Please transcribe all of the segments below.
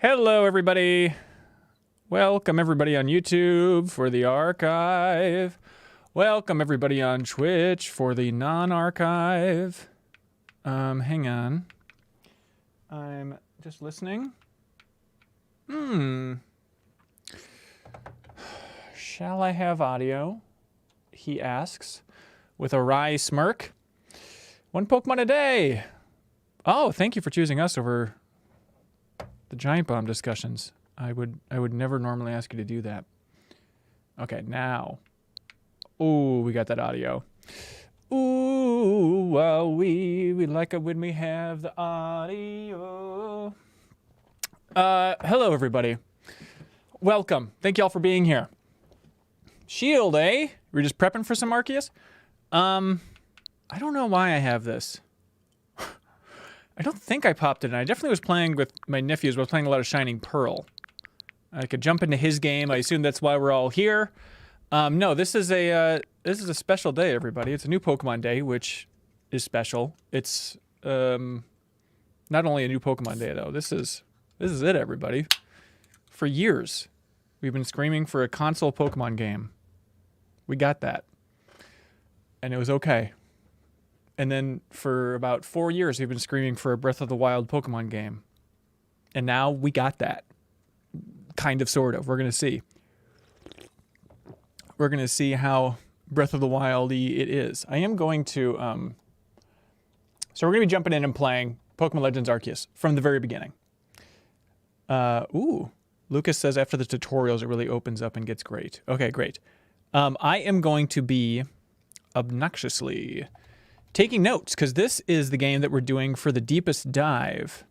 Hello, everybody. Welcome, everybody on YouTube for the archive. Welcome, everybody on Twitch for the non-archive. Hang on. I'm just listening. Shall I have audio? He asks, with a wry smirk. One Pokemon a day. Oh, thank you for choosing us over the Giant Bomb discussions. I would never normally ask you to do that. Okay, now. Ooh, we got that audio. Ooh, well, we like it when we have the audio. Hello, everybody. Welcome. Thank y'all for being here. Shield, eh? We're just prepping for some Arceus? I don't know why I have this. I don't think I popped it in. I definitely was playing with my nephews. I was playing a lot of Shining Pearl. I could jump into his game. I assume that's why we're all here. No, this is a special day, everybody. It's a new Pokemon Day, which is special. It's not only a new Pokemon Day though. This is it, everybody. For years, we've been screaming for a console Pokemon game. We got that, and it was okay. And then for about 4 years, we've been screaming for a Breath of the Wild Pokemon game, and now we got that. Kind of, sort of. We're gonna see. We're gonna see how Breath of the Wild-y it is. I am going to, so we're gonna be jumping in and playing Pokemon Legends Arceus from the very beginning. Ooh, Lucas says after the tutorials, it really opens up and gets great. Okay, great. I am going to be obnoxiously taking notes, because this is the game that we're doing for the deepest dive.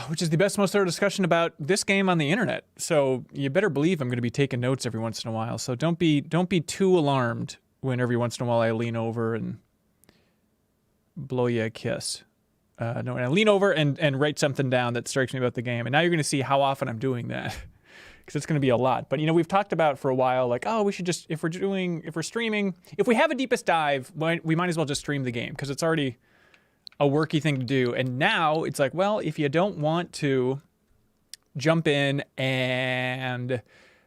Which is the best, most thorough discussion about this game on the internet. So you better believe I'm going to be taking notes every once in a while. So don't be too alarmed when every once in a while I lean over and blow you a kiss. No, and I lean over and write something down that strikes me about the game. And now you're going to see how often I'm doing that, because it's going to be a lot. But, you know, we've talked about for a while, like, oh, we should just, if we're streaming, if we have a deepest dive, we might as well just stream the game, because it's already a worky thing to do. And now it's like, well, if you don't want to jump in and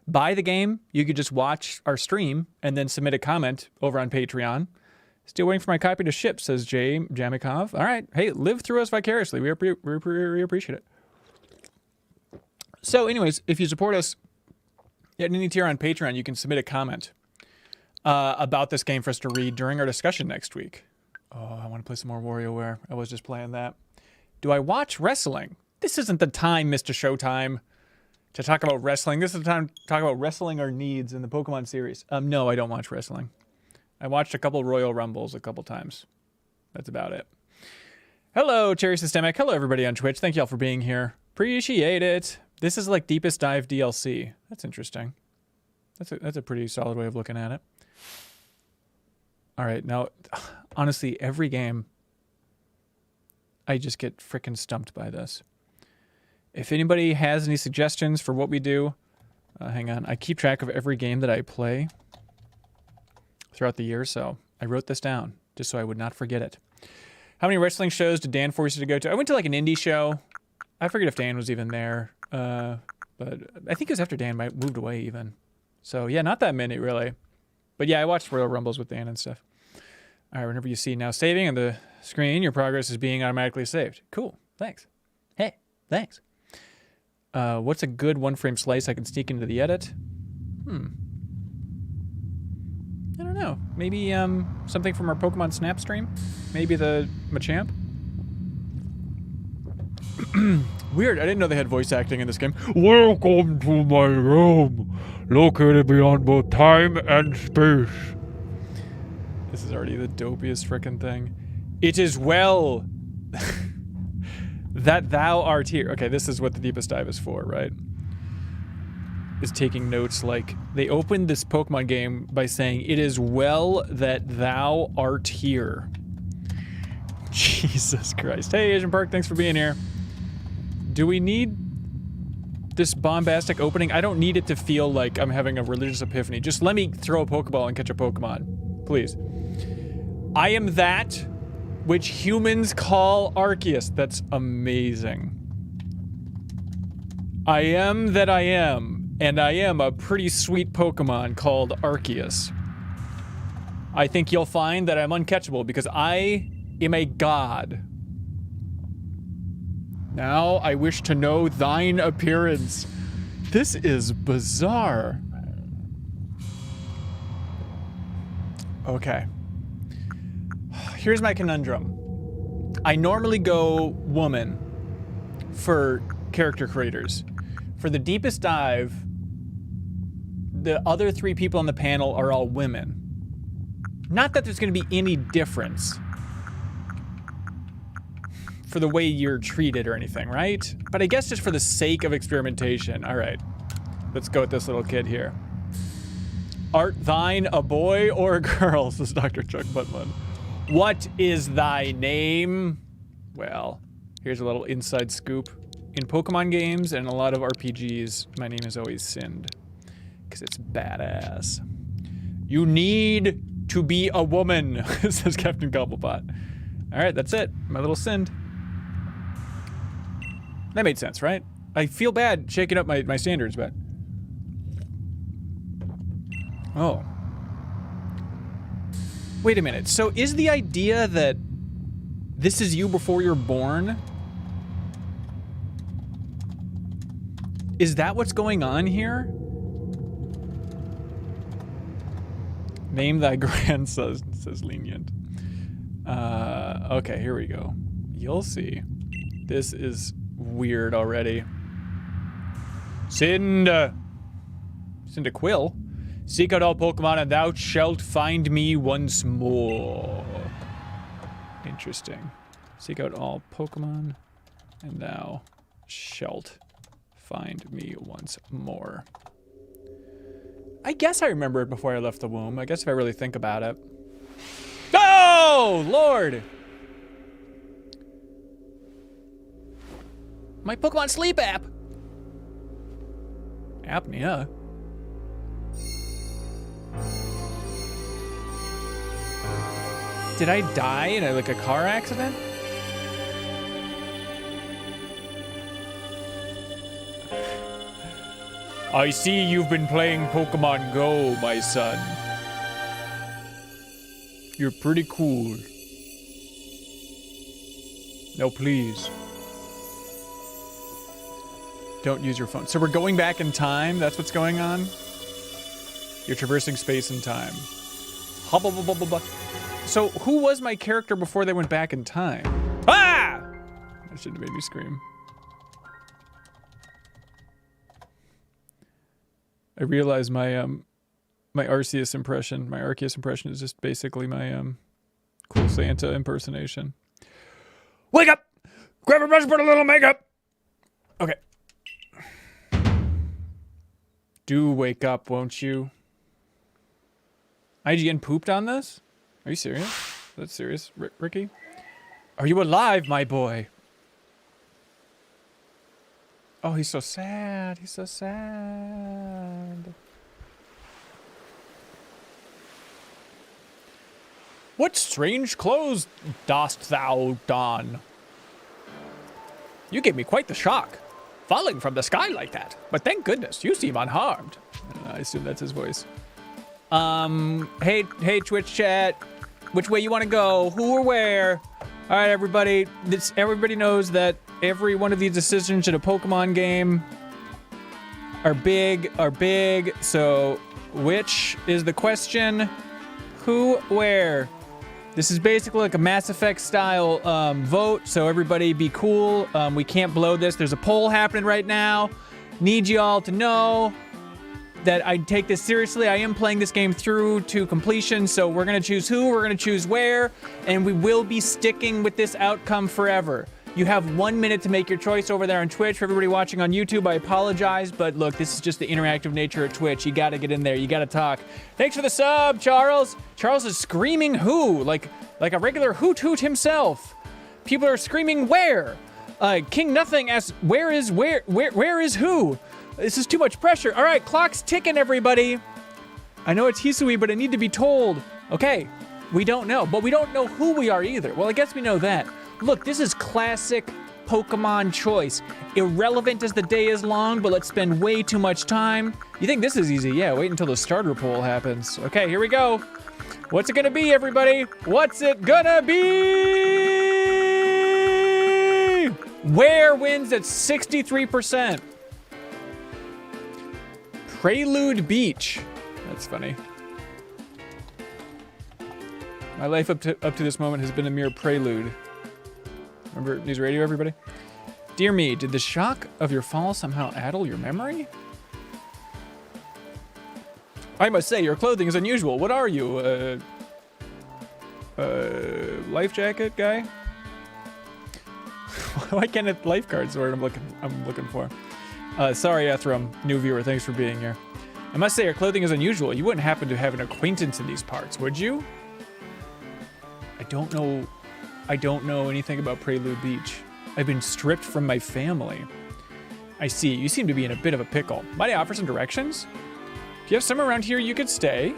buy the game, you could just watch our stream and then submit a comment over on Patreon. Still waiting for my copy to ship, says Jay Jamikov. All right. Hey, live through us vicariously. We appreciate it. So anyways, if you support us at any tier on Patreon, you can submit a comment about this game for us to read during our discussion next week. Oh, I want to play some more WarioWare. I was just playing that. Do I watch wrestling? This isn't the time, Mr. Showtime, to talk about wrestling. This is the time to talk about wrestling our needs in the Pokemon series. No, I don't watch wrestling. I watched a couple Royal Rumbles a couple times. That's about it. Hello, Cherry Systemic. Hello, everybody on Twitch. Thank y'all for being here. Appreciate it. This is like Deepest Dive DLC. That's interesting. That's a pretty solid way of looking at it. All right, now, honestly, every game, I just get frickin' stumped by this. If anybody has any suggestions for what we do, hang on. I keep track of every game that I play throughout the year, so I wrote this down just so I would not forget it. How many wrestling shows did Dan force you to go to? I went to like an indie show. I forget if Dan was even there, but I think it was after Dan moved away even. So yeah, not that many really. But yeah, I watched Royal Rumbles with Dan and stuff. All right, whenever you see now saving on the screen, your progress is being automatically saved. Cool, thanks. Hey, thanks. What's a good one-frame slice I can sneak into the edit? I don't know. Maybe something from our Pokemon Snap stream? Maybe the Machamp? Weird, I didn't know they had voice acting in this game. Welcome to my room, located beyond both time and space. This is already the dopiest frickin' thing. It is well that thou art here. Okay, this is what the deepest dive is for, right? Is taking notes like, they opened this Pokemon game by saying, it is well that thou art here. Jesus Christ. Hey, Asian Park, thanks for being here. Do we need this bombastic opening? I don't need it to feel like I'm having a religious epiphany. Just let me throw a Pokeball and catch a Pokemon. Please. I am that which humans call Arceus. That's amazing. I am that I am, and I am a pretty sweet Pokemon called Arceus. I think you'll find that I'm uncatchable because I am a god. Now I wish to know thine appearance. This is bizarre. Okay. Here's my conundrum. I normally go woman for character creators. For the deepest dive, the other 3 people on the panel are all women. Not that there's going to be any difference for the way you're treated or anything, right? But I guess just for the sake of experimentation. All right, let's go with this little kid here. Art thine a boy or a girl, says Dr. Chuck Butman. What is thy name? Well, here's a little inside scoop. In Pokemon games and a lot of RPGs, my name is always Sind, because it's badass. You need to be a woman, says Captain Cobblepot. All right, that's it. My little Sind. That made sense, right? I feel bad shaking up my standards, but... Oh. Wait a minute. So is the idea that this is you before you're born? Is that what's going on here? Name thy grandson, says Lenient. Okay, here we go. You'll see. This is weird already. Cyndaquil. Seek out all Pokemon and thou shalt find me once more. Interesting. Seek out all Pokemon and thou shalt find me once more. I guess I remember it before I left the womb. I guess if I really think about it. Oh, Lord! My Pokemon Sleep app. Apnea. Did I die in a car accident? I see you've been playing Pokemon Go, my son. You're pretty cool. No, please. Don't use your phone. So we're going back in time? That's what's going on? You're traversing space and time. So who was my character before they went back in time? Ah! That shouldn't have made me scream. I realize my my Arceus impression is just basically my cool Santa impersonation. Wake up! Grab a brush, put a little makeup. Okay. Do wake up, won't you? IGN pooped on this? Are you serious? That's serious, Ricky? Are you alive, my boy? Oh, he's so sad. He's so sad. What strange clothes dost thou don? You gave me quite the shock, falling from the sky like that. But thank goodness, you seem unharmed. I assume that's his voice. Hey, Twitch chat. Which way you want to go? Who or where? All right, everybody. Everybody knows that every one of these decisions in a Pokemon game are big. So, which is the question? Who, where? This is basically like a Mass Effect style vote. So everybody be cool. We can't blow this. There's a poll happening right now. Need you all to know that I take this seriously. I am playing this game through to completion, so we're gonna choose who, we're gonna choose where, and we will be sticking with this outcome forever. You have 1 minute to make your choice over there on Twitch. For everybody watching on YouTube, I apologize, but look, this is just the interactive nature of Twitch. You gotta get in there, you gotta talk. Thanks for the sub, Charles. Charles is screaming who, like a regular hoot hoot himself. People are screaming where? King Nothing asks, where is who? This is too much pressure. All right, clock's ticking, everybody. I know it's Hisui, but I need to be told. Okay, we don't know, but we don't know who we are either. Well, I guess we know that. Look, this is classic Pokemon choice. Irrelevant as the day is long, but let's spend way too much time. You think this is easy? Yeah, wait until the starter poll happens. Okay, here we go. What's it gonna be, everybody? What's it gonna be? Where wins at 63%? Prelude Beach. That's funny. My life up to this moment has been a mere prelude. Remember News Radio, everybody? Dear me, did the shock of your fall somehow addle your memory? I must say, your clothing is unusual. What are you? Life jacket guy? Why can't it lifeguard's the word I'm looking for? Sorry, Ethereum, new viewer. Thanks for being here. I must say, your clothing is unusual. You wouldn't happen to have an acquaintance in these parts, would you? I don't know anything about Prelude Beach. I've been stripped from my family. I see. You seem to be in a bit of a pickle. Might I offer some directions? Do you have somewhere around here you could stay?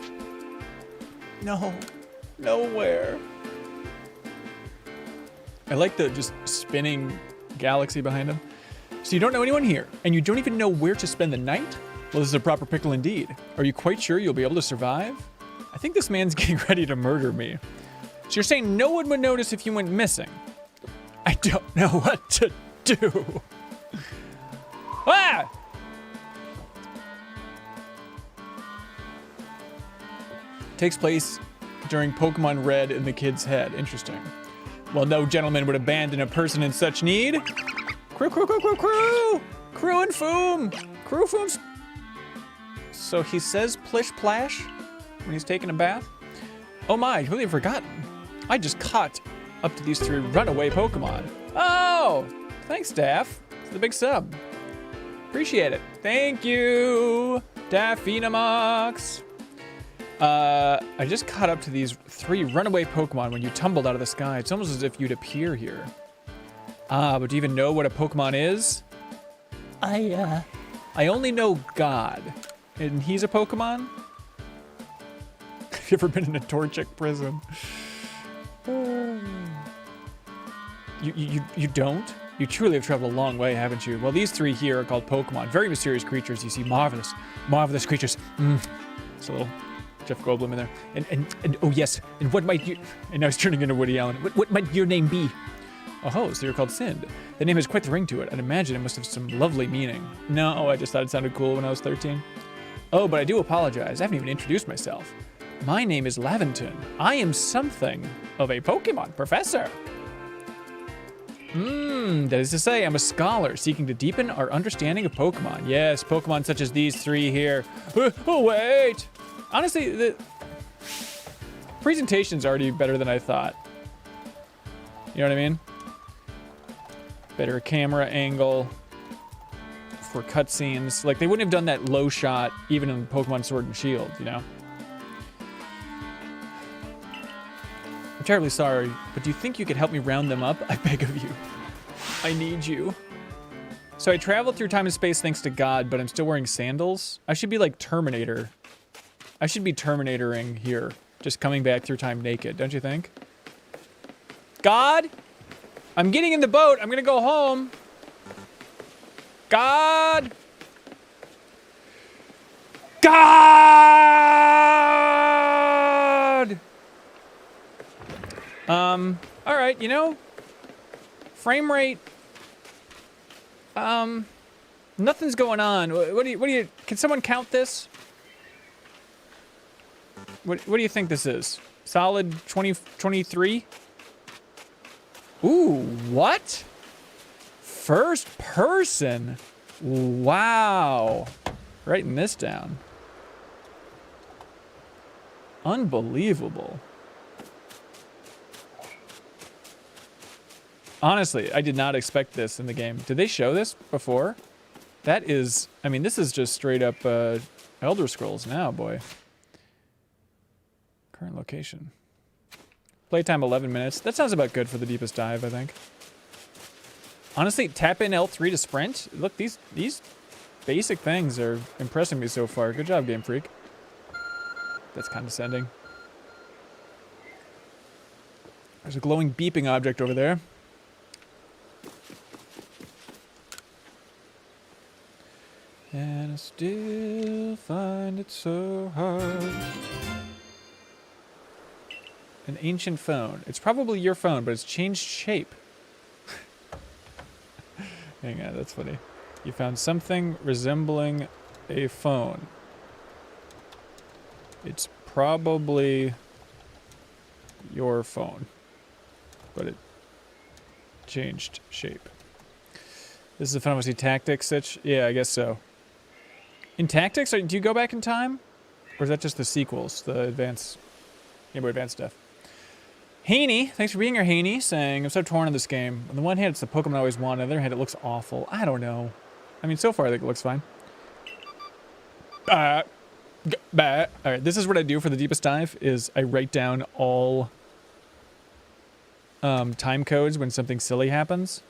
No. Nowhere. I like the just spinning galaxy behind him. So you don't know anyone here, and you don't even know where to spend the night? Well, this is a proper pickle indeed. Are you quite sure you'll be able to survive? I think this man's getting ready to murder me. So you're saying no one would notice if you went missing? I don't know what to do. Ah! Takes place during Pokemon Red in the kid's head. Interesting. Well, no gentleman would abandon a person in such need. Crew and Foom! Crew Foom's... So he says plish plash when he's taking a bath? Oh my, who have you forgotten? I just caught up to these 3 runaway Pokemon. Oh! Thanks, Daff. For the big sub. Appreciate it. Thank you, Daffinamox. I just caught up to these 3 runaway Pokemon when you tumbled out of the sky. It's almost as if you'd appear here. But do you even know what a Pokemon is? I only know God. And he's a Pokemon? Have you ever been in a Torchic prison? You don't? You truly have traveled a long way, haven't you? Well, these 3 here are called Pokemon. Very mysterious creatures. You see, marvelous creatures. It's a little Jeff Goldblum in there. And oh yes, and what might you... And now he's turning into Woody Allen. What might your name be? Oh, so you're called Sind. The name has quite the ring to it. I'd imagine it must have some lovely meaning. No, I just thought it sounded cool when I was 13. Oh, but I do apologize. I haven't even introduced myself. My name is Laventon. I am something of a Pokemon professor. That is to say, I'm a scholar seeking to deepen our understanding of Pokemon. Yes, Pokemon such as these 3 here. Oh, wait. Honestly, the presentation's already better than I thought. You know what I mean? Better camera angle for cutscenes. Like, they wouldn't have done that low shot even in Pokemon Sword and Shield, you know? I'm terribly sorry, but do you think you could help me round them up? I beg of you. I need you. So I traveled through time and space thanks to God, but I'm still wearing sandals? I should be like Terminator. I should be Terminatoring here. Just coming back through time naked, don't you think? God? I'm getting in the boat. I'm gonna go home. God? God! All right, you know, frame rate, nothing's going on. What do you, can someone count this? What do you think this is? Solid 23? Ooh, what? First person? Wow. Writing this down. Unbelievable. Honestly, I did not expect this in the game. Did they show this before? That is, I mean, this is just straight up Elder Scrolls now, boy. Current location. Playtime 11 minutes. That sounds about good for the deepest dive, I think. Honestly, tap in L3 to sprint. Look, these basic things are impressing me so far. Good job, Game Freak. That's condescending. There's a glowing beeping object over there. And I still find it so hard. An ancient phone. It's probably your phone, but it's changed shape. Hang on, that's funny. You found something resembling a phone. It's probably your phone, but it changed shape. This is a Final Fantasy Tactics Sitch? Yeah, I guess so. In Tactics, do you go back in time? Or is that just the sequels, the advanced, Game Boy Advance stuff? Haney, thanks for being here, Haney, saying, I'm so torn on this game. On the one hand, it's the Pokemon I always wanted. On the other hand, it looks awful. I don't know. I mean, so far, I think it looks fine. Alright, this is what I do for the deepest dive, is I write down all time codes when something silly happens.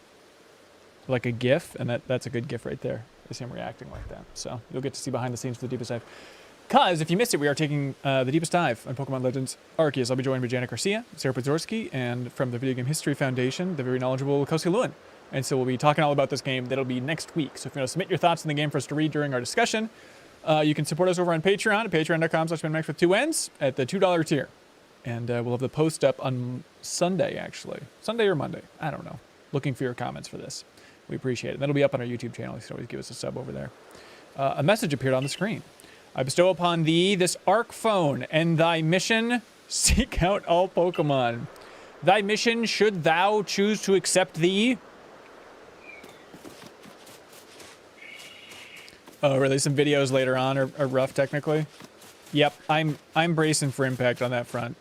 Like a GIF, and that's a good GIF right there. Is him reacting like that. So you'll get to see behind the scenes for the deepest dive. Because if you missed it, we are taking the deepest dive on Pokemon Legends Arceus. I'll be joined by Janet Garcia, Sarah Pazorski, and from the Video Game History Foundation, the very knowledgeable Kelsey Lewin. And so we'll be talking all about this game. That'll be next week. So if you want to submit your thoughts on the game for us to read during our discussion, you can support us over on Patreon at patreon.com/MinnMax with 2 N's at the $2 tier. And we'll have the post up on Sunday, actually. Sunday or Monday. I don't know. Looking for your comments for this. We appreciate it. That'll be up on our YouTube channel. You can always give us a sub over there. A message appeared on the screen. I bestow upon thee this Arc phone, and thy mission, seek out all Pokemon. Thy mission, should thou choose to accept thee. Oh, really? Some videos later on are rough, technically. Yep, I'm bracing for impact on that front.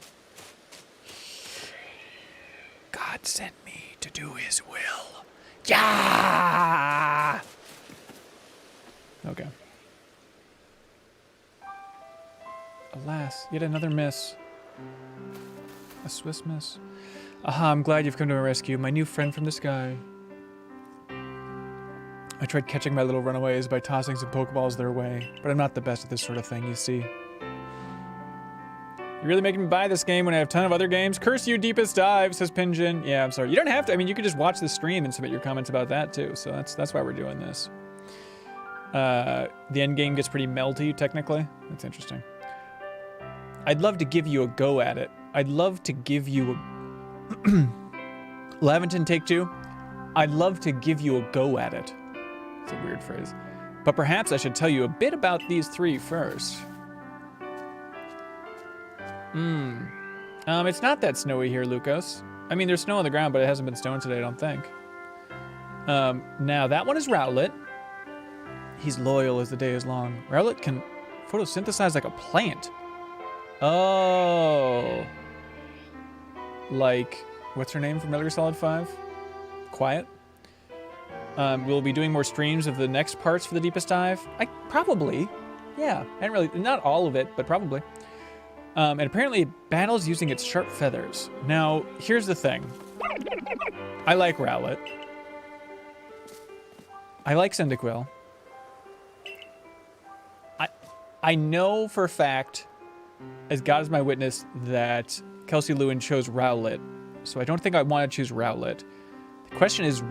God sent me to do his will. Yeah! Okay. Alas, yet another miss. A Swiss miss. Aha, I'm glad you've come to my rescue, my new friend from the sky. I tried catching my little runaways by tossing some Pokeballs their way, but I'm not the best at this sort of thing, you see. You're really making me buy this game when I have a ton of other games? Curse you, Deepest Dive, says Pinjin. Yeah, I'm sorry. You don't have to. I mean, you could just watch the stream and submit your comments about that, too. So that's why we're doing this. The end game gets pretty melty, technically. That's interesting. I'd love to give you a go at it. I'd love to give you a... Laventon, take 2. I'd love to give you a go at it. It's a weird phrase. But perhaps I should tell you a bit about these 3 first. It's not that snowy here, Lucas. I mean, there's snow on the ground, but it hasn't been snowing today, I don't think. Now, that one is Rowlet. He's loyal as the day is long. Rowlet can photosynthesize like a plant. Oh. Like, what's her name from Metal Gear Solid 5? Quiet. We'll be doing more streams of the next parts for the deepest dive. Probably. Yeah, and really, not all of it, but probably. And apparently it battles using its sharp feathers. Now, here's the thing. I like Rowlet. I like Cyndaquil. I know for a fact, as God is my witness, that Kelsey Lewin chose Rowlet. So I don't think I want to choose Rowlet. The question is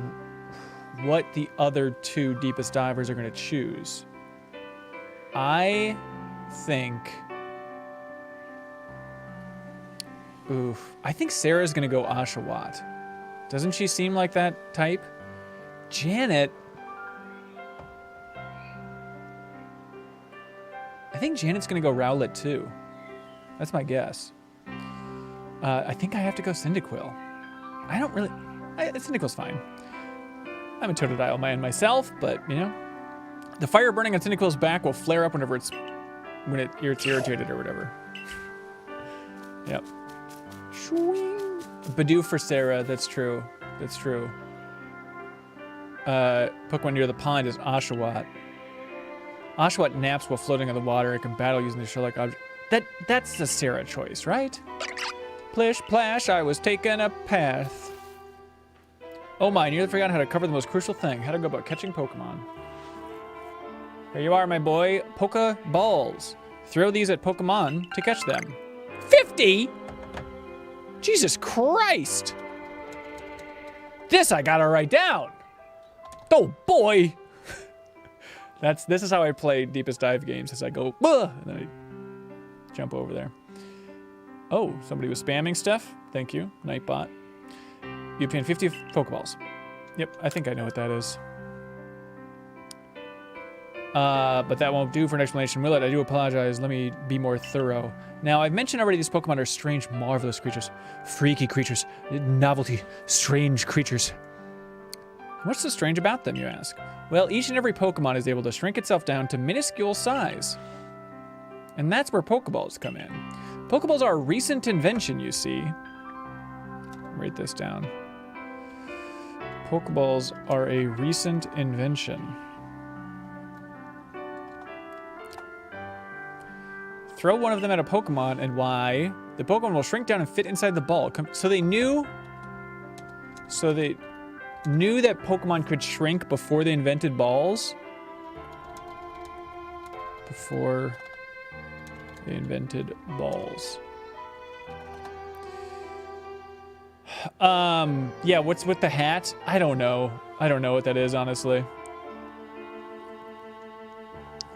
what the other 2 deepest divers are going to choose. I think... Oof. I think Sarah's going to go Oshawott. Doesn't she seem like that type? Janet... I think Janet's going to go Rowlet, too. That's my guess. I think I have to go Cyndaquil. I don't really... Cyndaquil's fine. I'm a Totodile man myself, but, you know. The fire burning on Cyndaquil's back will flare up when it's irritated or whatever. Yep. Swing. Badoo for Sarah, that's true. That's true. Pokemon near the pond is Oshawott. Oshawott naps while floating on the water and can battle using the shell-like object. That's the Sarah choice, right? Plish, plash, I was taking a path. Oh my, I nearly forgot how to cover the most crucial thing. How to go about catching Pokemon. Here you are, my boy. Pokeballs. Throw these at Pokemon to catch them. 50? Jesus Christ! This I gotta write down. Oh boy! This is how I play Deepest Dive games, as I go, "Bah!" and then I jump over there. Oh, somebody was spamming stuff. Thank you, Nightbot. You obtained 50 Pokeballs. Yep, I think I know what that is. But that won't do for an explanation, will it? I do apologize. Let me be more thorough. Now, I've mentioned already these Pokemon are strange, marvelous creatures. Freaky creatures. Novelty. Strange creatures. What's so strange about them, you ask? Well, each and every Pokemon is able to shrink itself down to minuscule size. And that's where Pokeballs come in. Pokeballs are a recent invention, you see. Write this down. Pokeballs are a recent invention. Throw one of them at a Pokemon, and why? The Pokemon will shrink down and fit inside the ball. So they knew that Pokemon could shrink before they invented balls? Before they invented balls. Yeah, what's with the hat? I don't know. I don't know what that is, honestly.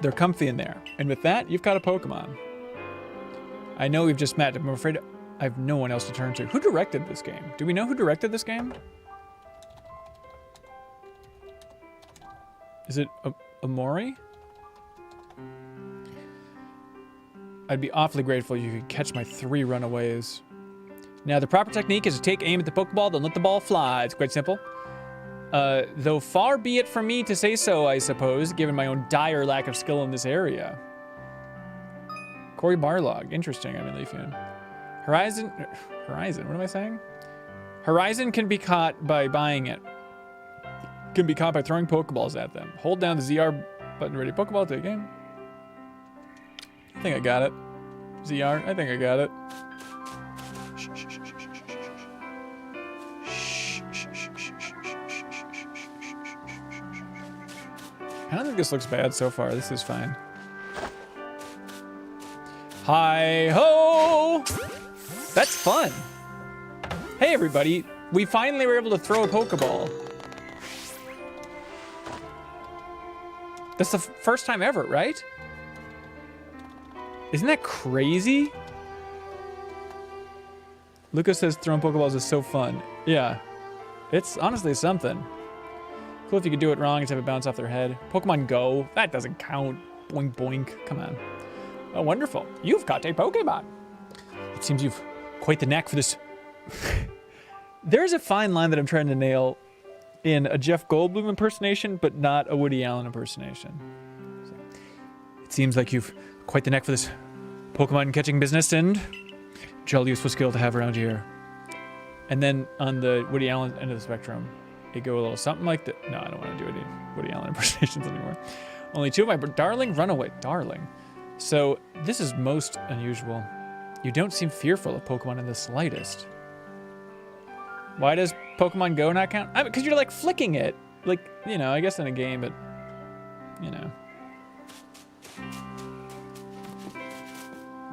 They're comfy in there. And with that, you've got a Pokemon. I know we've just met. I'm afraid I have no one else to turn to. Who directed this game? Do we know who directed this game? Is it Amori? I'd be awfully grateful if you could catch my 3 runaways. Now, the proper technique is to take aim at the Pokeball, then let the ball fly. It's quite simple. Though far be it from me to say so, I suppose, given my own dire lack of skill in this area. Corey Barlog. Interesting, I'm in Leafian. Horizon, what am I saying? Horizon can be caught by buying it. Can be caught by throwing Pokeballs at them. Hold down the ZR button, ready Pokeball, take aim. I think I got it. ZR, I think I got it. I don't think this looks bad so far. This is fine. Hi-ho! That's fun. Hey, everybody. We finally were able to throw a Pokeball. That's the first time ever, right? Isn't that crazy? Lucas says throwing Pokeballs is so fun. Yeah. It's honestly something. Cool if you could do it wrong and have it bounce off their head. Pokemon Go. That doesn't count. Boink, boink. Come on. Oh, wonderful. You've caught a Pokemon. It seems you've quite the knack for this. There's a fine line that I'm trying to nail in a Jeff Goldblum impersonation, but not a Woody Allen impersonation. So, it seems like you've quite the knack for this Pokemon catching business, and jolly useful skill to have around here. And then on the Woody Allen end of the spectrum, it go a little something like that. No, I don't want to do any Woody Allen impersonations anymore. Only 2 of my darling runaway. Darling. So this is most unusual. You don't seem fearful of Pokemon in the slightest. Why does Pokemon Go not count? Because you're like flicking it. Like, you know, I guess in a game, but, you know.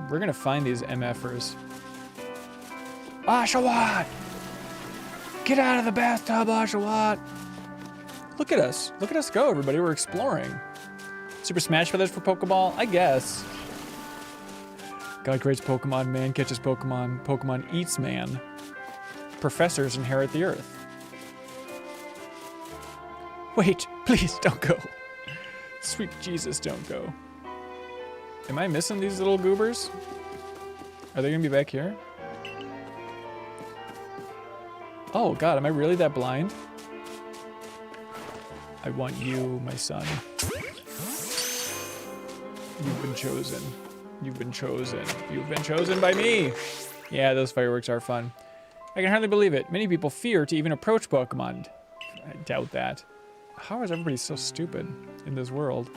We're gonna find these MFers. Oshawott! Get out of the bathtub, Oshawott! Look at us. Look at us go, everybody. We're exploring. Super Smash Brothers for Pokeball? I guess. God creates Pokemon, man catches Pokemon, Pokemon eats man. Professors inherit the earth. Wait, please don't go. Sweet Jesus, don't go. Am I missing these little goobers? Are they gonna be back here? Oh God, am I really that blind? I want you, my son. You've been chosen. You've been chosen. You've been chosen by me. Yeah, those fireworks are fun. I can hardly believe it. Many people fear to even approach Pokemon. I doubt that. How is everybody so stupid in this world?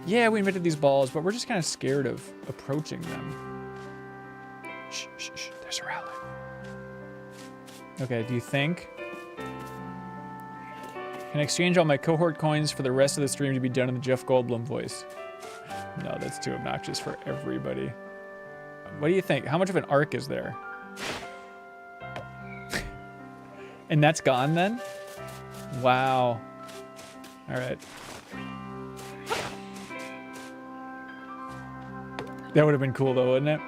Yeah, we invented these balls, but we're just kind of scared of approaching them. Shh, shh, shh. There's a rally. Okay, do you think? Can I exchange all my cohort coins for the rest of the stream to be done in the Jeff Goldblum voice? No, that's too obnoxious for everybody. What do you think? How much of an arc is there? And that's gone then? Wow. All right. That would have been cool though, wouldn't it?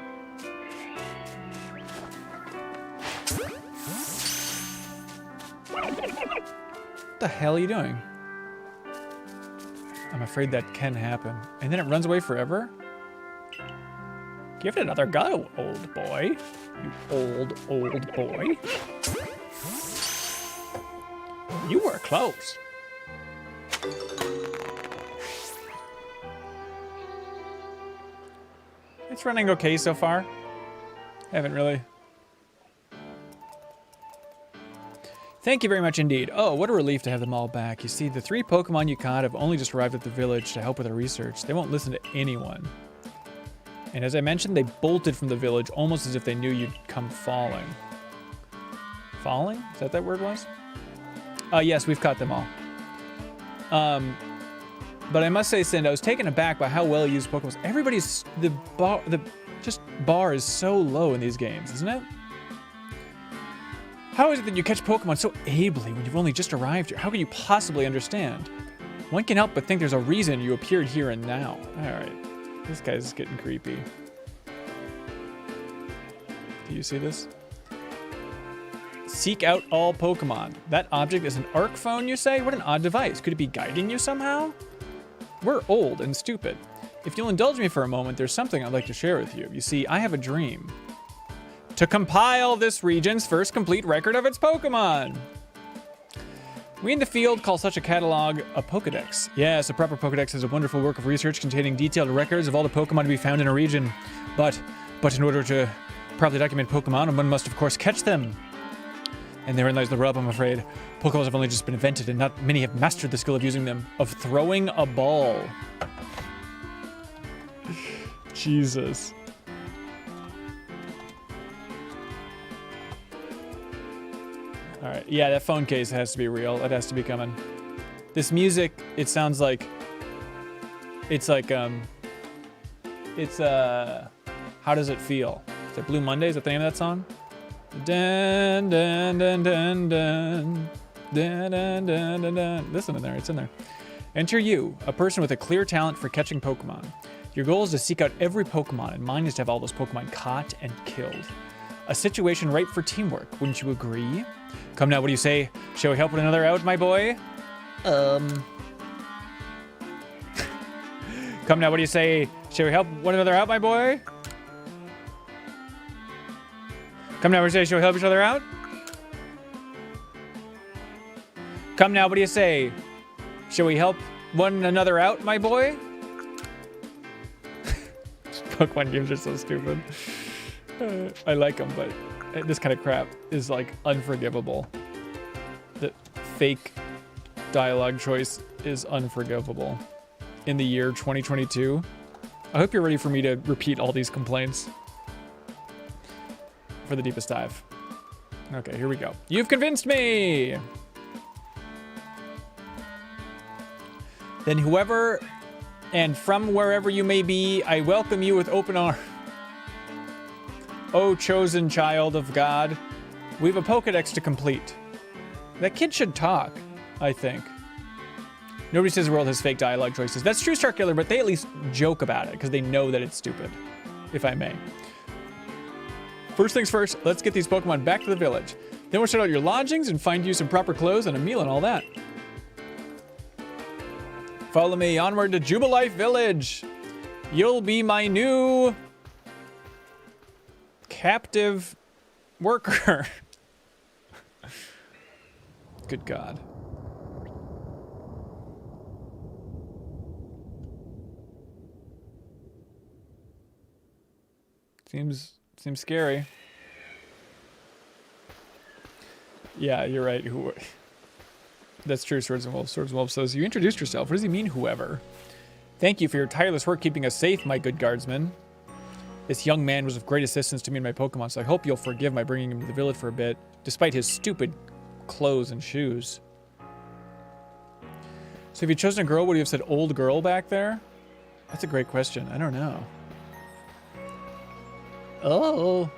What the hell are you doing? I'm afraid that can happen. And then it runs away forever? Give it another go, old boy. You old boy. You were close. It's running okay so far. Haven't really. Thank you very much indeed. Oh, what a relief to have them all back. You see, the 3 Pokemon you caught have only just arrived at the village to help with our research. They won't listen to anyone. And as I mentioned, they bolted from the village almost as if they knew you'd come falling. Falling? Is that word was? Yes, we've caught them all. But I must say, Sind, I was taken aback by how well used Pokemon. Everybody's the bar is so low in these games, isn't it? How is it that you catch Pokemon so ably when you've only just arrived here? How can you possibly understand? One can help but think there's a reason you appeared here and now. All right, this guy's getting creepy. Do you see this? Seek out all Pokemon. That object is an arc phone, you say? What an odd device. Could it be guiding you somehow? We're old and stupid. If you'll indulge me for a moment, there's something I'd like to share with you. You see, I have a dream. To compile this region's first complete record of its Pokemon. We in the field call such a catalog a Pokedex. Yes, a proper Pokedex is a wonderful work of research containing detailed records of all the Pokemon to be found in a region. But in order to properly document Pokemon, one must of course catch them. And therein lies the rub, I'm afraid. Pokeballs have only just been invented, and not many have mastered the skill of using them. Of throwing a ball. Jesus. Alright, yeah, that phone case has to be real. It has to be coming. This music, it sounds like... It's like, how does it feel? Is it Blue Monday? Is that the name of that song? Dun, dun, dun, dun, dun. Dun, dun, dun, dun, dun. Listen in there, it's in there. Enter you, a person with a clear talent for catching Pokemon. Your goal is to seek out every Pokemon, and mine is to have all those Pokemon caught and killed. A situation ripe for teamwork, wouldn't you agree? Come now, what do you say? Shall we help one another out, my boy? Come now, what do you say? Shall we help one another out, my boy? Come now, what do you say? Shall we help each other out? Come now, what do you say? Shall we help one another out, my boy? Pokemon games are so stupid. I like them, but this kind of crap is like unforgivable. The fake dialogue choice is unforgivable. In the year 2022, I hope you're ready for me to repeat all these complaints for the deepest dive. Okay, here we go. You've convinced me! Then whoever and from wherever you may be, I welcome you with open arms. Oh, chosen child of God, we have a Pokedex to complete. That kid should talk, I think. Nobody says the world has fake dialogue choices. That's true, Starkiller, but they at least joke about it because they know that it's stupid, if I may. First things first, let's get these Pokemon back to the village. Then we'll sort out your lodgings and find you some proper clothes and a meal and all that. Follow me onward to Jubilife Village. You'll be my new captive worker. Good God. Seems scary. Yeah, you're right. That's true, Swords and Wolves. Swords and Wolves says, you introduced yourself. What does he mean, whoever? Thank you for your tireless work keeping us safe, my good guardsman. This young man was of great assistance to me and my Pokemon, so I hope you'll forgive my bringing him to the village for a bit, despite his stupid clothes and shoes. So if you'd chosen a girl, would you have said old girl back there? That's a great question. I don't know. Oh.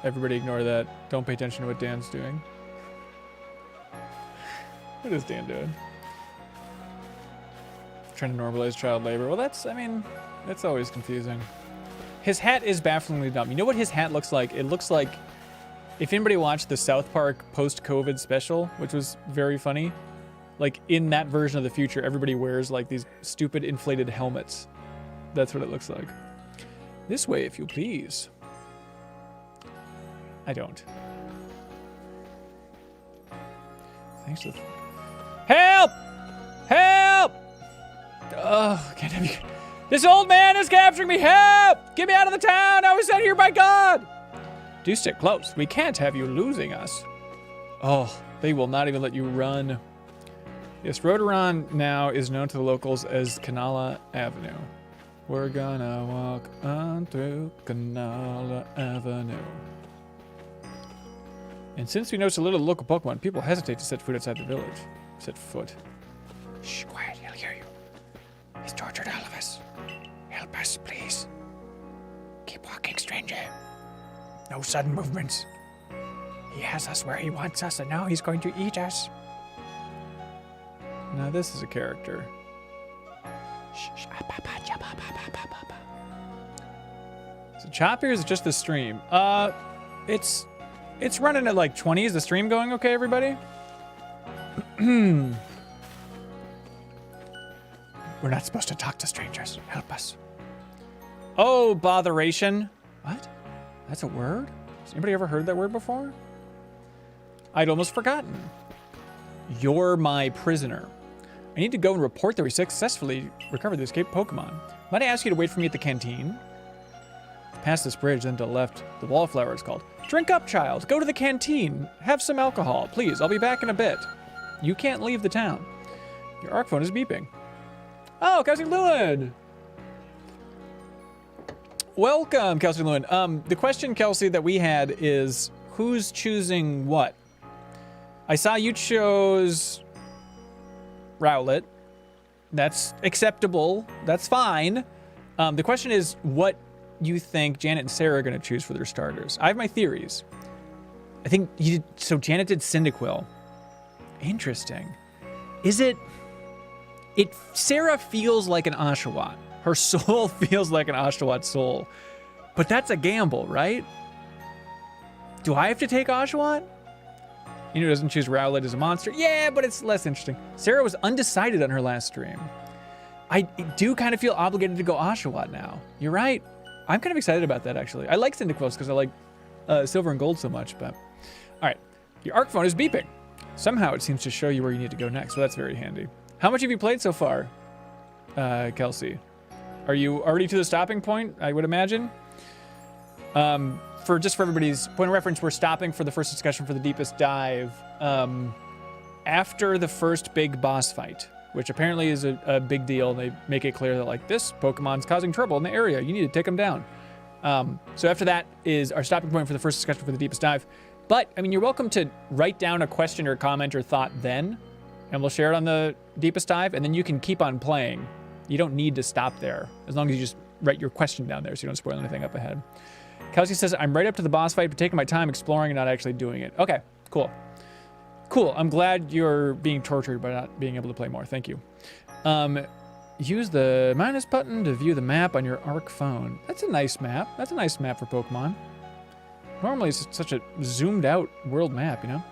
Everybody ignore that. Don't pay attention to what Dan's doing. What is Dan doing? trying to normalize child labor. Well, that's, I mean, that's always confusing. His hat is bafflingly dumb. You know what his hat looks like? It looks like, if anybody watched the South Park post-COVID special, which was very funny, like in that version of the future, everybody wears like these stupid inflated helmets. That's what it looks like. This way, if you please. I don't. Thanks to the... Help! Help! Oh, can't have you... This old man is capturing me! Help! Get me out of the town! I was sent here by God! Do stick close. We can't have you losing us. Oh, they will not even let you run. Yes, Rotoron now is known to the locals as Canala Avenue. We're gonna walk on through Canala Avenue. And since we know so little of local Pokemon, people hesitate to set foot outside the village. Set foot. Shh, quiet, he'll hear you. He's tortured all of us. Help us, please. Keep walking, stranger. No sudden movements. He has us where he wants us, and now he's going to eat us. Now this is a character. Shh, is it choppy or is it just the stream? It's running at like 20. Is the stream going okay, everybody? We're not supposed to talk to strangers. Help us. Oh, botheration. What? That's a word? Has anybody ever heard that word before? I'd almost forgotten. You're my prisoner. I need to go and report that we successfully recovered the escaped Pokemon. Might I ask you to wait for me at the canteen? Past this bridge, then to the left, the Wallflower is called. Drink up, child. Go to the canteen. Have some alcohol, please. I'll be back in a bit. You can't leave the town. Your ARC phone is beeping. Oh, Kelsey Lewin. Welcome, Kelsey Lewin. The question, Kelsey, that we had is, who's choosing what? I saw you chose Rowlet. That's acceptable. That's fine. The question is what you think Janet and Sarah are going to choose for their starters. I have my theories. I think so Janet did Cyndaquil. Interesting. Sarah feels like an Oshawott. Her soul feels like an Oshawott soul. But that's a gamble, right? Do I have to take Oshawott? You know, doesn't choose Rowlet as a monster. Yeah, but it's less interesting. Sarah was undecided on her last stream. I do kind of feel obligated to go Oshawott now. You're right. I'm kind of excited about that, actually. I like Cyndaquil because I like Silver and Gold so much, but... All right. Your ARC phone is beeping. Somehow it seems to show you where you need to go next, so that's very handy. How much have you played so far, Kelsey? Are you already to the stopping point, I would imagine? For everybody's point of reference, we're stopping for the first discussion for the deepest dive after the first big boss fight, which apparently is a big deal. They make it clear that, like, this Pokemon's causing trouble in the area. You need to take them down. So after that is our stopping point for the first discussion for the deepest dive. But, I mean, you're welcome to write down a question or comment or thought then, and we'll share it on the deepest dive, and then you can keep on playing. You don't need to stop there, as long as you just write your question down there so you don't spoil anything up ahead. Kelsey says, I'm right up to the boss fight, but taking my time exploring and not actually doing it. Okay, cool. Cool, I'm glad you're being tortured by not being able to play more. Thank you. Use the minus button to view the map on your ARC phone. That's a nice map. That's a nice map for Pokemon. Normally it's such a zoomed out world map, you know?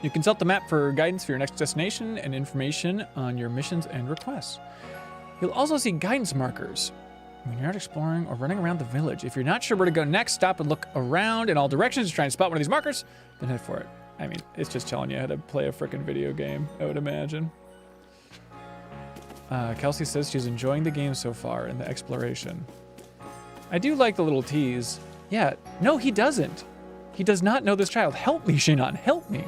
You consult the map for guidance for your next destination and information on your missions and requests. You'll also see guidance markers when you're out exploring or running around the village. If you're not sure where to go next, stop and look around in all directions to try and spot one of these markers, then head for it. I mean, it's just telling you how to play a frickin' video game, I would imagine. Kelsey says she's enjoying the game so far and the exploration. I do like the little tease. Yeah, no, he doesn't. He does not know this child. Help me, Shinon, help me.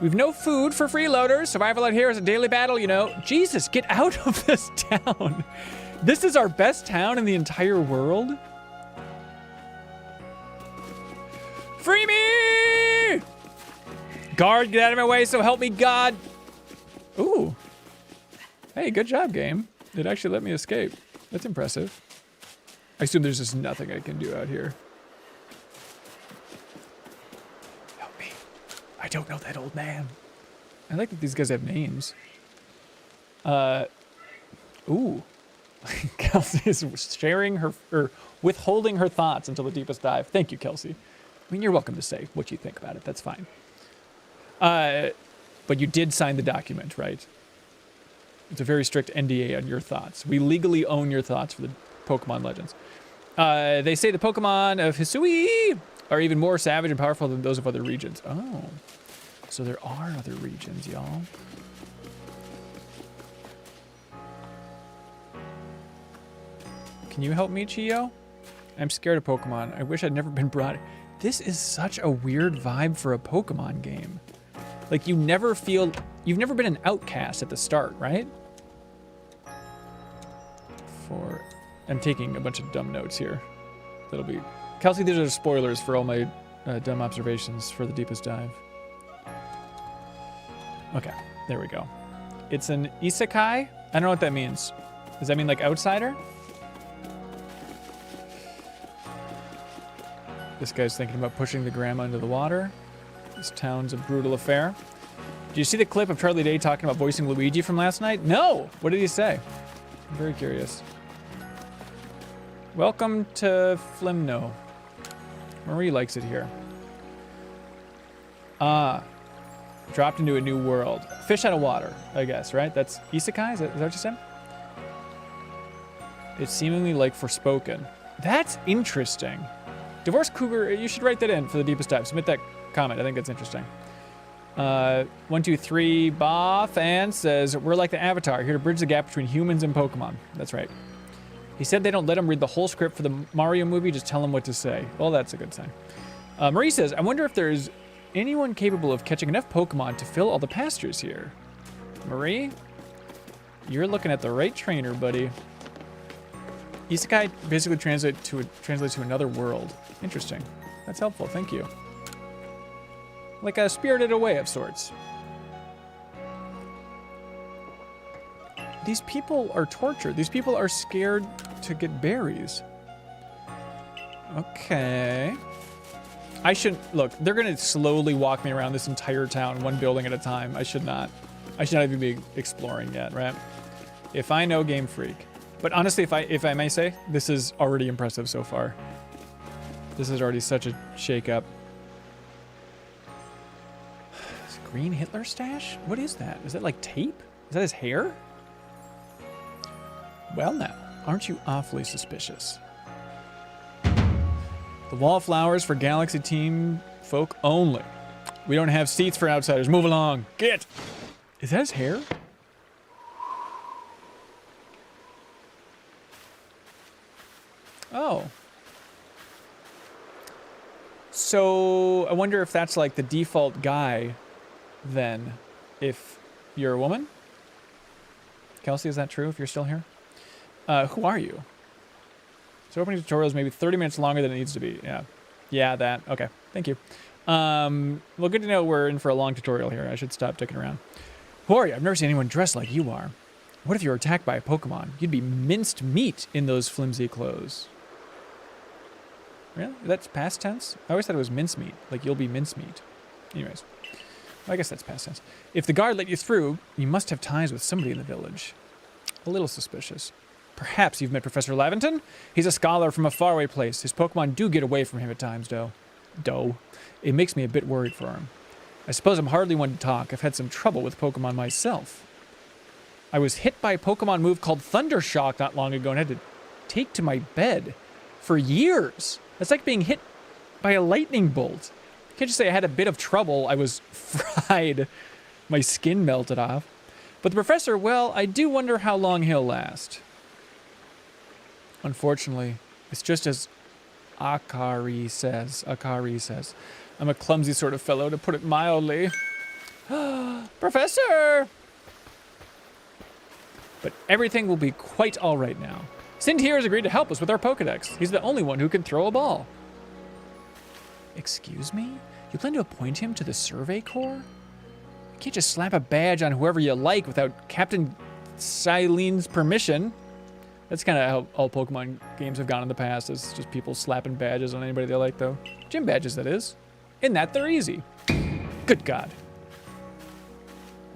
We've no food for freeloaders. Survival out here is a daily battle, you know. Jesus, get out of this town. This is our best town in the entire world. Free me! Guard, get out of my way, so help me God. Ooh. Hey, good job, game. It actually let me escape. That's impressive. I assume there's just nothing I can do out here. Help me. I don't know that old man. I like that these guys have names. Ooh. Kelsey is sharing her, or withholding her thoughts until the deepest dive. Thank you, Kelsey. I mean, you're welcome to say what you think about it. That's fine. But you did sign the document, right? It's a very strict NDA on your thoughts. We legally own your thoughts for the Pokemon Legends. They say the Pokemon of Hisui are even more savage and powerful than those of other regions. Oh. So there are other regions, y'all. Can you help me, Chio? I'm scared of Pokemon. I wish I'd never been brought... This is such a weird vibe for a Pokemon game. Like, you never feel... You've never been an outcast at the start, right? I'm taking a bunch of dumb notes here. That'll be... Kelsey, these are spoilers for all my dumb observations for the deepest dive. Okay, there we go. It's an isekai? I don't know what that means. Does that mean, like, outsider? This guy's thinking about pushing the grandma into the water. This town's a brutal affair. Did you see the clip of Charlie Day talking about voicing Luigi from last night? No! What did he say? I'm very curious. Welcome to Flimno. Marie likes it here. Dropped into a new world. Fish out of water, I guess, right? That's isekai? Is that what you said? It's seemingly like Forspoken. That's interesting. Divorce Cougar, you should write that in for the deepest dive. Submit that comment. I think that's interesting. 123 Ba fan says, we're like the Avatar, here to bridge the gap between humans and Pokemon. That's right. He said they don't let him read the whole script for the Mario movie, just tell him what to say. Well, that's a good sign. Marie says, I wonder if there's anyone capable of catching enough Pokemon to fill all the pastures here. Marie, you're looking at the right trainer, buddy. Isekai basically translates to another world. Interesting. That's helpful, thank you. Like a Spirited Away of sorts. These people are tortured. These people are scared to get berries. Okay. I shouldn't, look, they're gonna slowly walk me around this entire town, one building at a time. I should not even be exploring yet, right? If I know Game Freak. But honestly, if I may say, this is already impressive so far. This is already such a shake-up. Green Hitler stash? What is that? Is that like tape? Is that his hair? Well now, aren't you awfully suspicious? The wallflowers for Galaxy Team folk only. We don't have seats for outsiders. Move along. Get! Is that his hair? Oh. So, I wonder if that's like the default guy then, if you're a woman? Kelsey, is that true if you're still here? Who are you? So opening tutorial is maybe 30 minutes longer than it needs to be. Yeah. Yeah, that. Okay. Thank you. Well, good to know we're in for a long tutorial here. I should stop dicking around. Who are you? I've never seen anyone dressed like you are. What if you were attacked by a Pokemon? You'd be minced meat in those flimsy clothes. Really? That's past tense? I always thought it was mincemeat. Like, you'll be mincemeat. Anyways. Well, I guess that's past tense. If the guard let you through, you must have ties with somebody in the village. A little suspicious. Perhaps you've met Professor Laventon? He's a scholar from a faraway place. His Pokemon do get away from him at times, though. It makes me a bit worried for him. I suppose I'm hardly one to talk. I've had some trouble with Pokemon myself. I was hit by a Pokemon move called Thundershock not long ago and had to take to my bed for years. That's like being hit by a lightning bolt. Can't just say I had a bit of trouble. I was fried. My skin melted off. But the professor, well, I do wonder how long he'll last. Unfortunately, it's just as Akari says. I'm a clumsy sort of fellow, to put it mildly. Professor! But everything will be quite all right now. Sind here has agreed to help us with our Pokedex. He's the only one who can throw a ball. Excuse me? You plan to appoint him to the Survey Corps? You can't just slap a badge on whoever you like without Captain Silene's permission. That's kind of how all Pokemon games have gone in the past. It's just people slapping badges on anybody they like, though. Gym badges, that is. In that, they're easy. Good God.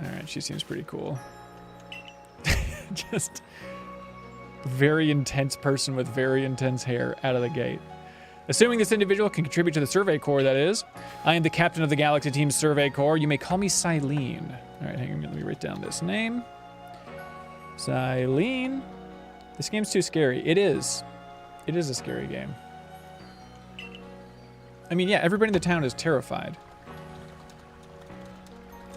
All right, she seems pretty cool. Just very intense person with very intense hair out of the gate. Assuming this individual can contribute to the Survey Corps, that is. I am the captain of the Galaxy Team's Survey Corps. You may call me Silene. All right, hang on, let me write down this name. Silene. This game's too scary. It is. It is a scary game. I mean, yeah, everybody in the town is terrified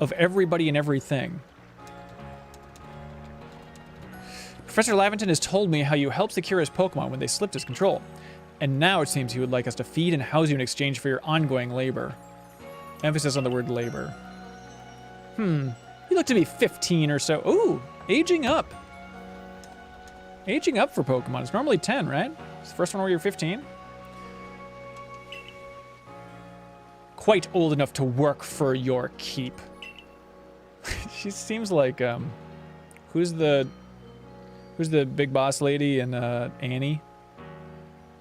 of everybody and everything. Professor Laventon has told me how you helped secure his Pokemon when they slipped his control. And now it seems he would like us to feed and house you in exchange for your ongoing labor. Emphasis on the word labor. You look to be 15 or so. Ooh, aging up. Aging up for Pokemon. It's normally 10, right? It's the first one where you're 15. Quite old enough to work for your keep. She seems like, who's the big boss lady in Annie?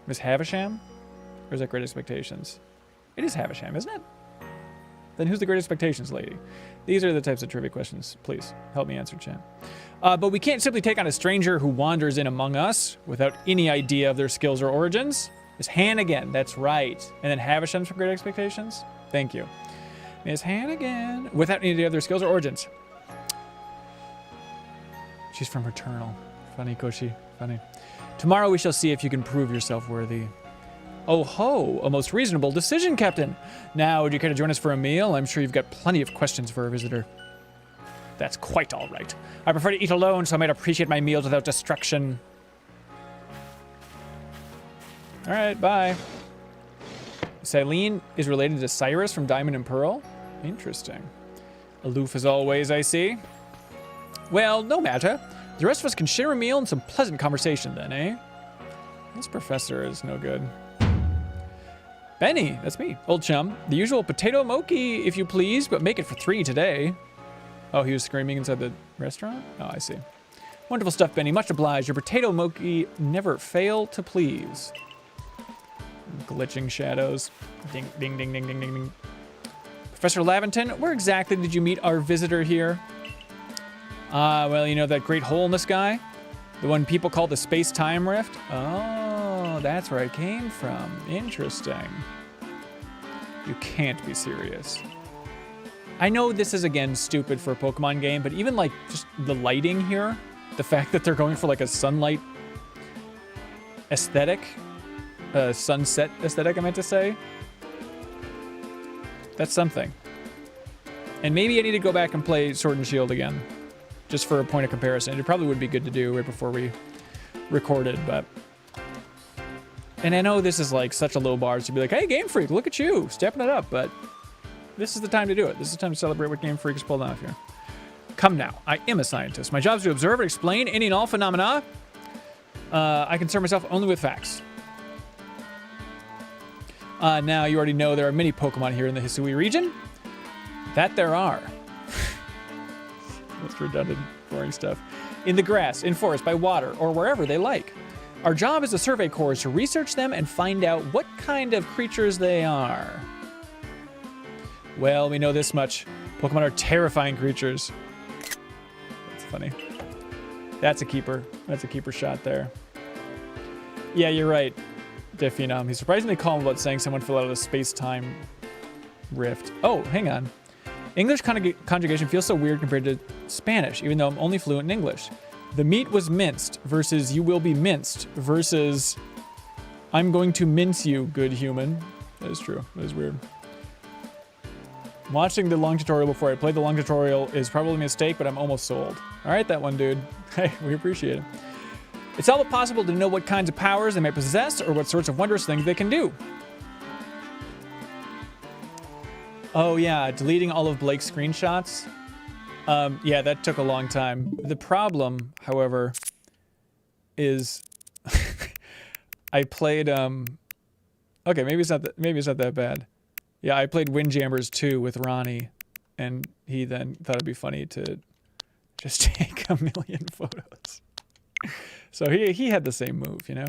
Miss Havisham? Or is that Great Expectations? It is Havisham, isn't it? Then who's the Great Expectations lady? These are the types of trivia questions. Please, help me answer, chat. But we can't simply take on a stranger who wanders in among us without any idea of their skills or origins. Miss Hannigan, that's right. And then Havisham's from Great Expectations? Thank you. Miss Hannigan, without any idea of their skills or origins. She's from Returnal. Funny, Koshi, funny. Tomorrow we shall see if you can prove yourself worthy. Oh ho, a most reasonable decision, Captain. Now, would you care to join us for a meal? I'm sure you've got plenty of questions for our visitor. That's quite all right. I prefer to eat alone, so I might appreciate my meals without distraction. All right, bye. Silene is related to Cyrus from Diamond and Pearl. Interesting. Aloof as always, I see. Well, no matter. The rest of us can share a meal and some pleasant conversation then, eh? This professor is no good. Benny, that's me, old chum. The usual potato mochi, if you please, but make it for 3 today. Oh, he was screaming inside the restaurant? Oh, I see. Wonderful stuff, Benny. Much obliged. Your potato mochi never fail to please. Glitching shadows. Ding, ding, ding, ding, ding, ding, ding. Professor Laventon, where exactly did you meet our visitor here? Well, you know that great hole in the sky? The one people call the space-time rift? Oh, that's where it came from. Interesting. You can't be serious. I know this is, again, stupid for a Pokemon game, but even, like, just the lighting here, the fact that they're going for, like, a sunlight aesthetic, sunset aesthetic, I meant to say, that's something. And maybe I need to go back and play Sword and Shield again, just for a point of comparison. It probably would be good to do right before we recorded, but... And I know this is, like, such a low bar to be like, hey, Game Freak, look at you, stepping it up, but... This is the time to do it. This is the time to celebrate what Game Freak has pulled off here. Come now. I am a scientist. My job is to observe and explain any and all phenomena. I concern myself only with facts. Now, you already know there are many Pokemon here in the Hisui region. That there are. That's redundant, boring stuff. In the grass, in forest, by water, or wherever they like. Our job as a Survey Corps is to research them and find out what kind of creatures they are. Well, we know this much. Pokemon are terrifying creatures. That's funny. That's a keeper. That's a keeper shot there. Yeah, you're right, Definum. He's surprisingly calm about saying someone fell out of the space-time rift. Oh, hang on. English conjugation feels so weird compared to Spanish, even though I'm only fluent in English. The meat was minced versus you will be minced versus I'm going to mince you, good human. That is true. That is weird. Watching the long tutorial before I play the long tutorial is probably a mistake, but I'm almost sold. All right, that one, dude. Hey, we appreciate it. It's all but possible to know what kinds of powers they may possess or what sorts of wondrous things they can do. Oh, yeah, deleting all of Blake's screenshots. Yeah, that took a long time. The problem, however, is I played... Okay, maybe it's not that bad. Yeah, I played Windjammers 2 with Ronnie, and he then thought it'd be funny to just take 1,000,000 photos. So he had the same move, you know?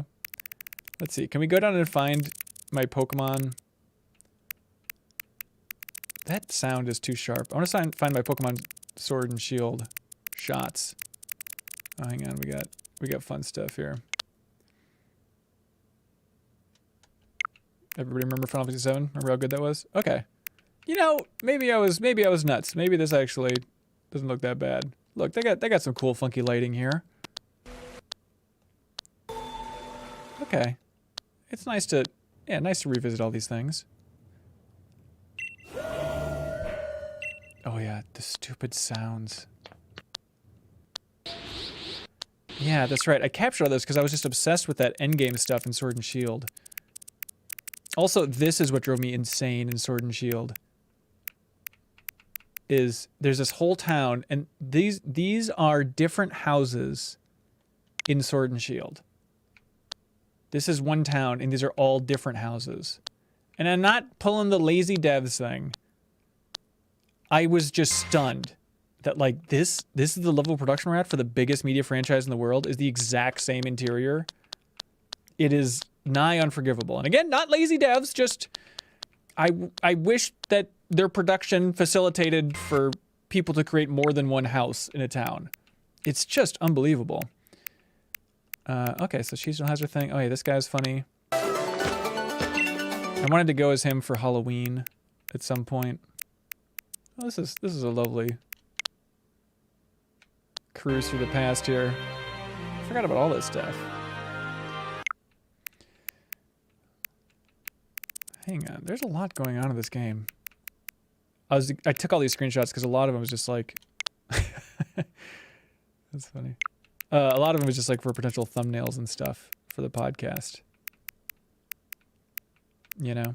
Let's see. Can we go down and find my Pokemon? That sound is too sharp. I want to find my Pokemon Sword and Shield shots. Oh, hang on. We got We got fun stuff here. Everybody remember Final Fantasy VII? Remember how good that was? Okay. You know, maybe I was nuts. Maybe this actually doesn't look that bad. Look, they got some cool funky lighting here. Okay. It's nice to revisit all these things. Oh yeah, the stupid sounds. Yeah, that's right. I captured all this because I was just obsessed with that endgame stuff in Sword and Shield. Also, this is what drove me insane in Sword and Shield. There's this whole town, and these are different houses in Sword and Shield. This is one town, and these are all different houses. And I'm not pulling the lazy devs thing. I was just stunned that, like, this is the level of production we're at for the biggest media franchise in the world, is the exact same interior. It is nigh unforgivable. And again, not lazy devs, just I wish that their production facilitated for people to create more than one house in a town. It's just unbelievable. Okay, so she still has her thing. Oh yeah, this guy's funny. I wanted to go as him for Halloween at some point. Oh, this is a lovely cruise through the past here. I forgot about all this stuff. Hang on, there's a lot going on in this game. I took all these screenshots because a lot of them was just like... That's funny. A lot of them was just like for potential thumbnails and stuff for the podcast. You know?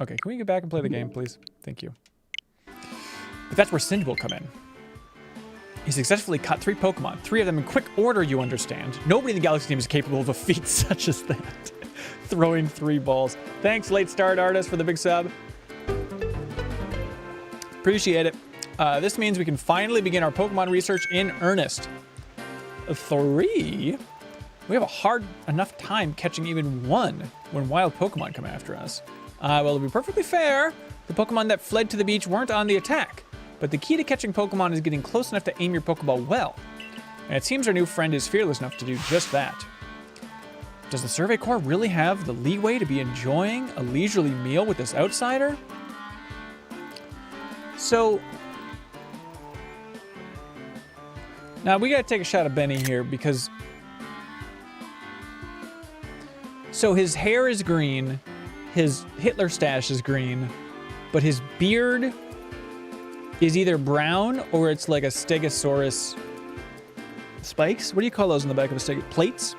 Okay, can we get back and play the game, please? Thank you. But that's where Sind will come in. He successfully caught 3 Pokemon. 3 of them in quick order, you understand. Nobody in the Galaxy team is capable of a feat such as that. Throwing 3 balls. Thanks, Late Start Artist, for the big sub. Appreciate it. This means we can finally begin our Pokemon research in earnest. 3? We have a hard enough time catching even 1 when wild Pokemon come after us. Well, to be perfectly fair, the Pokemon that fled to the beach weren't on the attack. But the key to catching Pokemon is getting close enough to aim your Pokeball well. And it seems our new friend is fearless enough to do just that. Does the Survey Corps really have the leeway to be enjoying a leisurely meal with this outsider? So... now, we gotta take a shot at Benny here, because... so his hair is green, his Hitler stash is green, but his beard is either brown or it's like a Stegosaurus... spikes? What do you call those in the back of a Stegosaurus? Plates?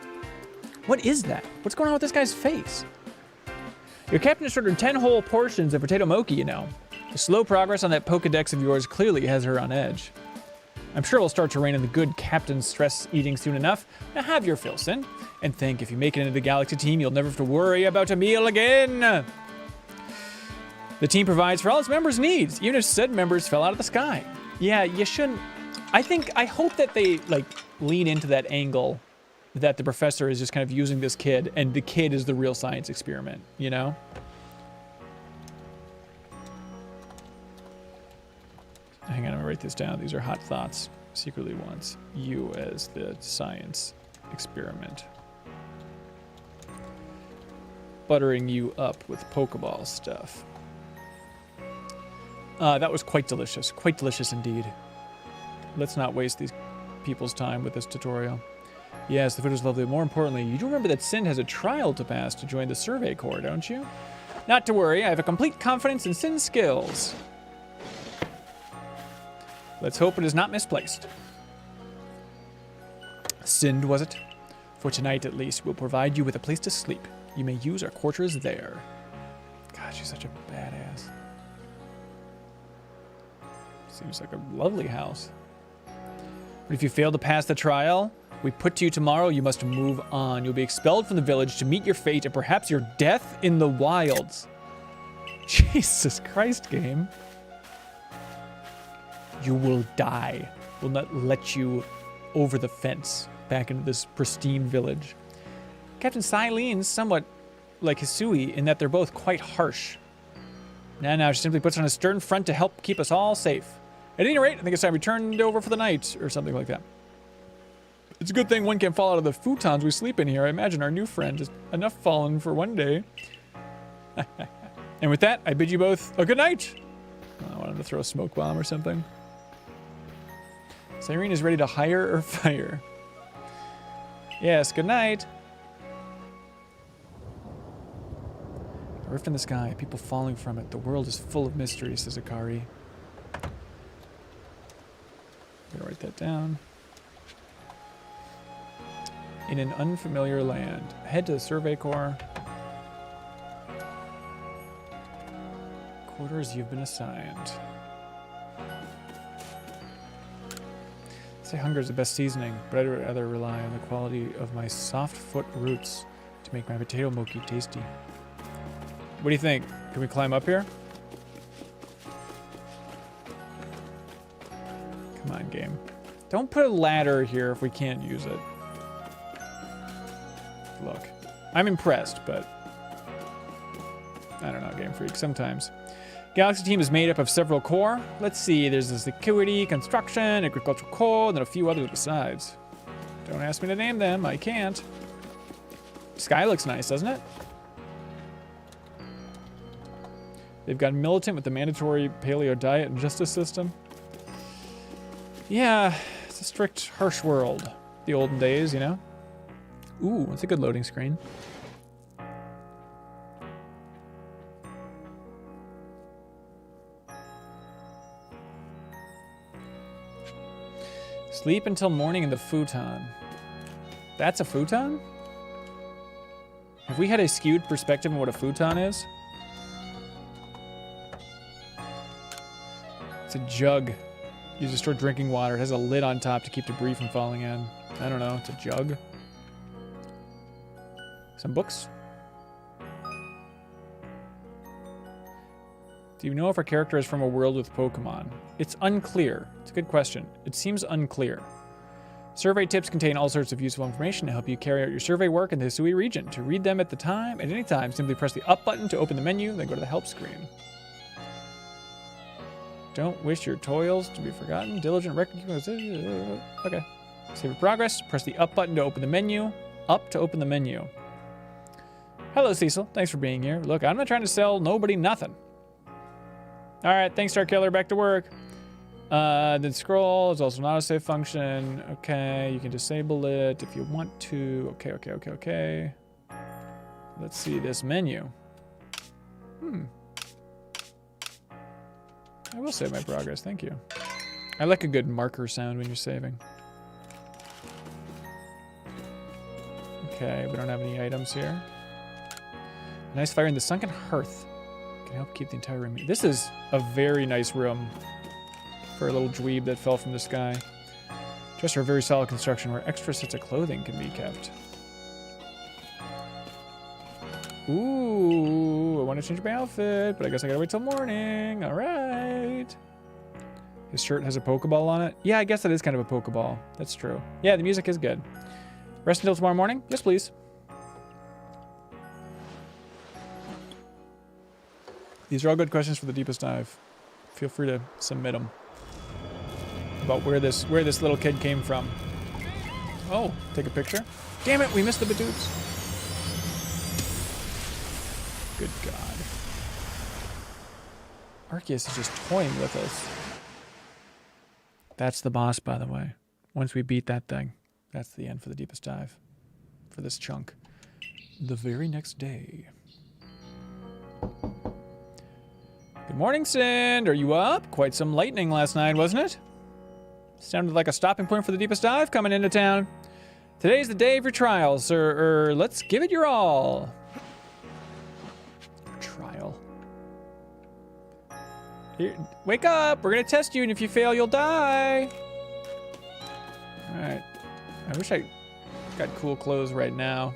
What is that? What's going on with this guy's face? Your captain has ordered 10 whole portions of potato mochi, you know. The slow progress on that Pokedex of yours clearly has her on edge. I'm sure we'll start to rein in the good captain's stress eating soon enough. Now have your fill, Sin. And think, if you make it into the Galaxy team, you'll never have to worry about a meal again. The team provides for all its members' needs, even if said members fell out of the sky. Yeah, you shouldn't... I hope that they, like, lean into that angle that the professor is just kind of using this kid, and the kid is the real science experiment, you know? Hang on, I'm gonna write this down. These are hot thoughts. Secretly wants you as the science experiment. Buttering you up with Pokeball stuff. That was quite delicious. Quite delicious indeed. Let's not waste these people's time with this tutorial. Yes, the food is lovely. More importantly, you do remember that Sin has a trial to pass to join the Survey Corps, don't you? Not to worry, I have a complete confidence in Sin's skills. Let's hope it is not misplaced. Sind, was it? For tonight, at least, we'll provide you with a place to sleep. You may use our quarters there. God, she's such a badass. Seems like a lovely house. But if you fail to pass the trial we put to you tomorrow, you must move on. You'll be expelled from the village to meet your fate and perhaps your death in the wilds. Jesus Christ, game. You will die. We'll not let you over the fence back into this pristine village. Captain Silene's somewhat like Hisui in that they're both quite harsh. Now she simply puts on a stern front to help keep us all safe. At any rate, I think it's time we turned over for the night or something like that. It's a good thing one can't fall out of the futons we sleep in here. I imagine our new friend is enough fallen for one day. And with that, I bid you both a good night. I want him to throw a smoke bomb or something. Cyrene is ready to hire or fire. Yes, good night. A rift in the sky, people falling from it. The world is full of mystery, says Akari. I'm gonna write that down. In an unfamiliar land. Head to the Survey Corps. Quarters you've been assigned. Say hunger is the best seasoning, but I'd rather rely on the quality of my soft foot roots to make my potato mochi tasty. What do you think? Can we climb up here? Come on, game. Don't put a ladder here if we can't use it. Look, I'm impressed, but I don't know, Game Freak, sometimes. Galaxy team is made up of several corps. Let's see, there's the security, construction, agricultural corps, and then a few others besides. Don't ask me to name them, I can't. Sky looks nice, doesn't it? They've got militant with the mandatory paleo diet and justice system. Yeah, it's a strict, harsh world. The olden days, you know? Ooh, that's a good loading screen. Sleep until morning in the futon. That's a futon? Have we had a skewed perspective on what a futon is? It's a jug. Used to store drinking water. It has a lid on top to keep debris from falling in. I don't know. It's a jug. Some books. Do you know if our character is from a world with Pokémon? It's unclear. It's a good question. It seems unclear. Survey tips contain all sorts of useful information to help you carry out your survey work in the Hisui region. To read them at any time, simply press the up button to open the menu, then go to the help screen. Don't wish your toils to be forgotten. Diligent record. Okay. Save your progress. Press the up button to open the menu. Up to open the menu. Hello, Cecil. Thanks for being here. Look, I'm not trying to sell nobody nothing. All right, thanks, Star Killer. Back to work. Then scroll is also not a save function. Okay, you can disable it if you want to. Okay. Let's see this menu. I will save my progress, thank you. I like a good marker sound when you're saving. Okay, we don't have any items here. Nice fire in the sunken hearth. Can help keep the entire room. This is a very nice room for a little dweeb that fell from the sky. Just for a very solid construction where extra sets of clothing can be kept. Ooh, I want to change my outfit, but I guess I gotta wait till morning. All right. His shirt has a Pokeball on it. Yeah, I guess that is kind of a Pokeball. That's true. Yeah, the music is good. Rest until tomorrow morning? Yes, please. These are all good questions for the deepest dive. Feel free to submit them. About where this little kid came from. Oh, take a picture. Damn it, we missed the Badoops. Good God. Arceus is just toying with us. That's the boss, by the way. Once we beat that thing, that's the end for the deepest dive. For this chunk. The very next day. Good morning, Sind. Are you up? Quite some lightning last night, wasn't it? Sounded like a stopping point for the deepest dive coming into town. Today's the day of your trial, sir. Let's give it your all. Trial. Here, wake up. We're going to test you, and if you fail, you'll die. All right. I wish I got cool clothes right now.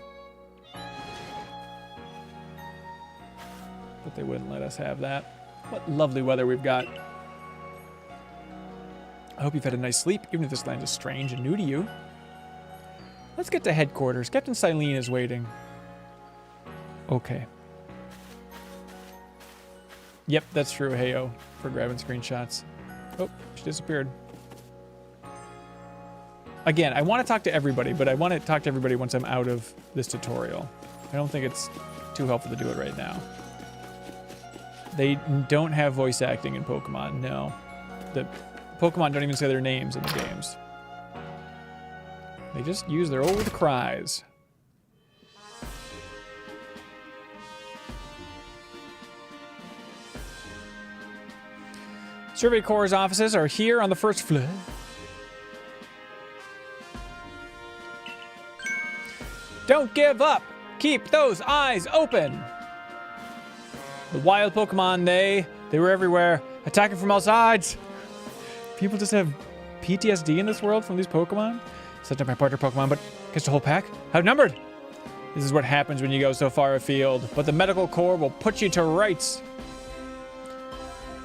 But they wouldn't let us have that. What lovely weather we've got. I hope you've had a nice sleep, even if this land is strange and new to you. Let's get to headquarters. Captain Silene is waiting. Okay. Yep, that's true, Heyo, for grabbing screenshots. Oh, she disappeared. Again, I want to talk to everybody, but I want to talk to everybody once I'm out of this tutorial. I don't think it's too helpful to do it right now. They don't have voice acting in Pokemon, no. The Pokemon don't even say their names in the games. They just use their old cries. Survey Corps' offices are here on the first floor. Don't give up! Keep those eyes open! The wild Pokemon, they were everywhere, attacking from all sides. People just have PTSD in this world from these Pokemon. Such up my partner Pokemon, but catch the whole pack? Outnumbered! This is what happens when you go so far afield, but the medical corps will put you to rights.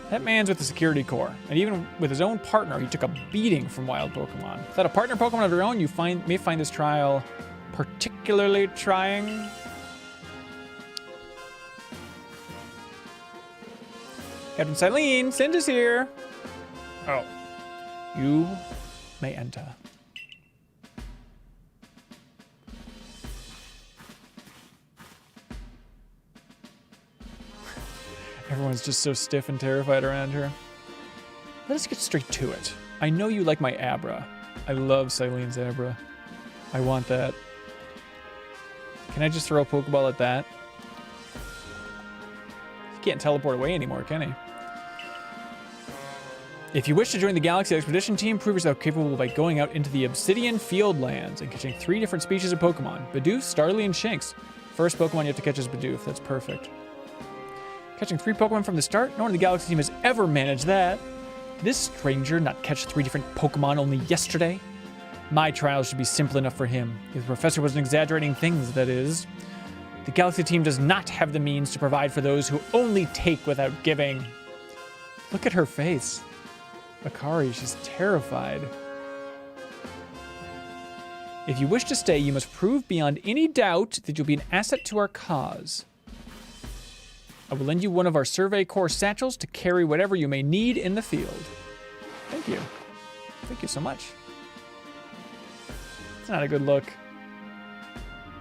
That man's with the security corps, and even with his own partner, he took a beating from wild Pokemon. Without a partner Pokemon of your own, you may find this trial particularly trying. Captain Silene, Sind is here. Oh. You may enter. Everyone's just so stiff and terrified around here. Let us get straight to it. I know you like my Abra. I love Silene's Abra. I want that. Can I just throw a Pokeball at that? He can't teleport away anymore, can he? If you wish to join the Galaxy Expedition team, prove yourself capable by going out into the Obsidian Fieldlands and catching 3 different species of Pokemon. Bidoof, Starly, and Shinx. First Pokemon you have to catch is Bidoof. That's perfect. Catching 3 Pokemon from the start? No one in the Galaxy team has ever managed that. Did this stranger not catch 3 different Pokemon only yesterday? My trial should be simple enough for him. If the professor wasn't exaggerating things, that is. The Galaxy team does not have the means to provide for those who only take without giving. Look at her face. Akari, she's terrified. If you wish to stay, you must prove beyond any doubt that you'll be an asset to our cause. I will lend you one of our Survey Corps satchels to carry whatever you may need in the field. Thank you. Thank you so much. It's not a good look.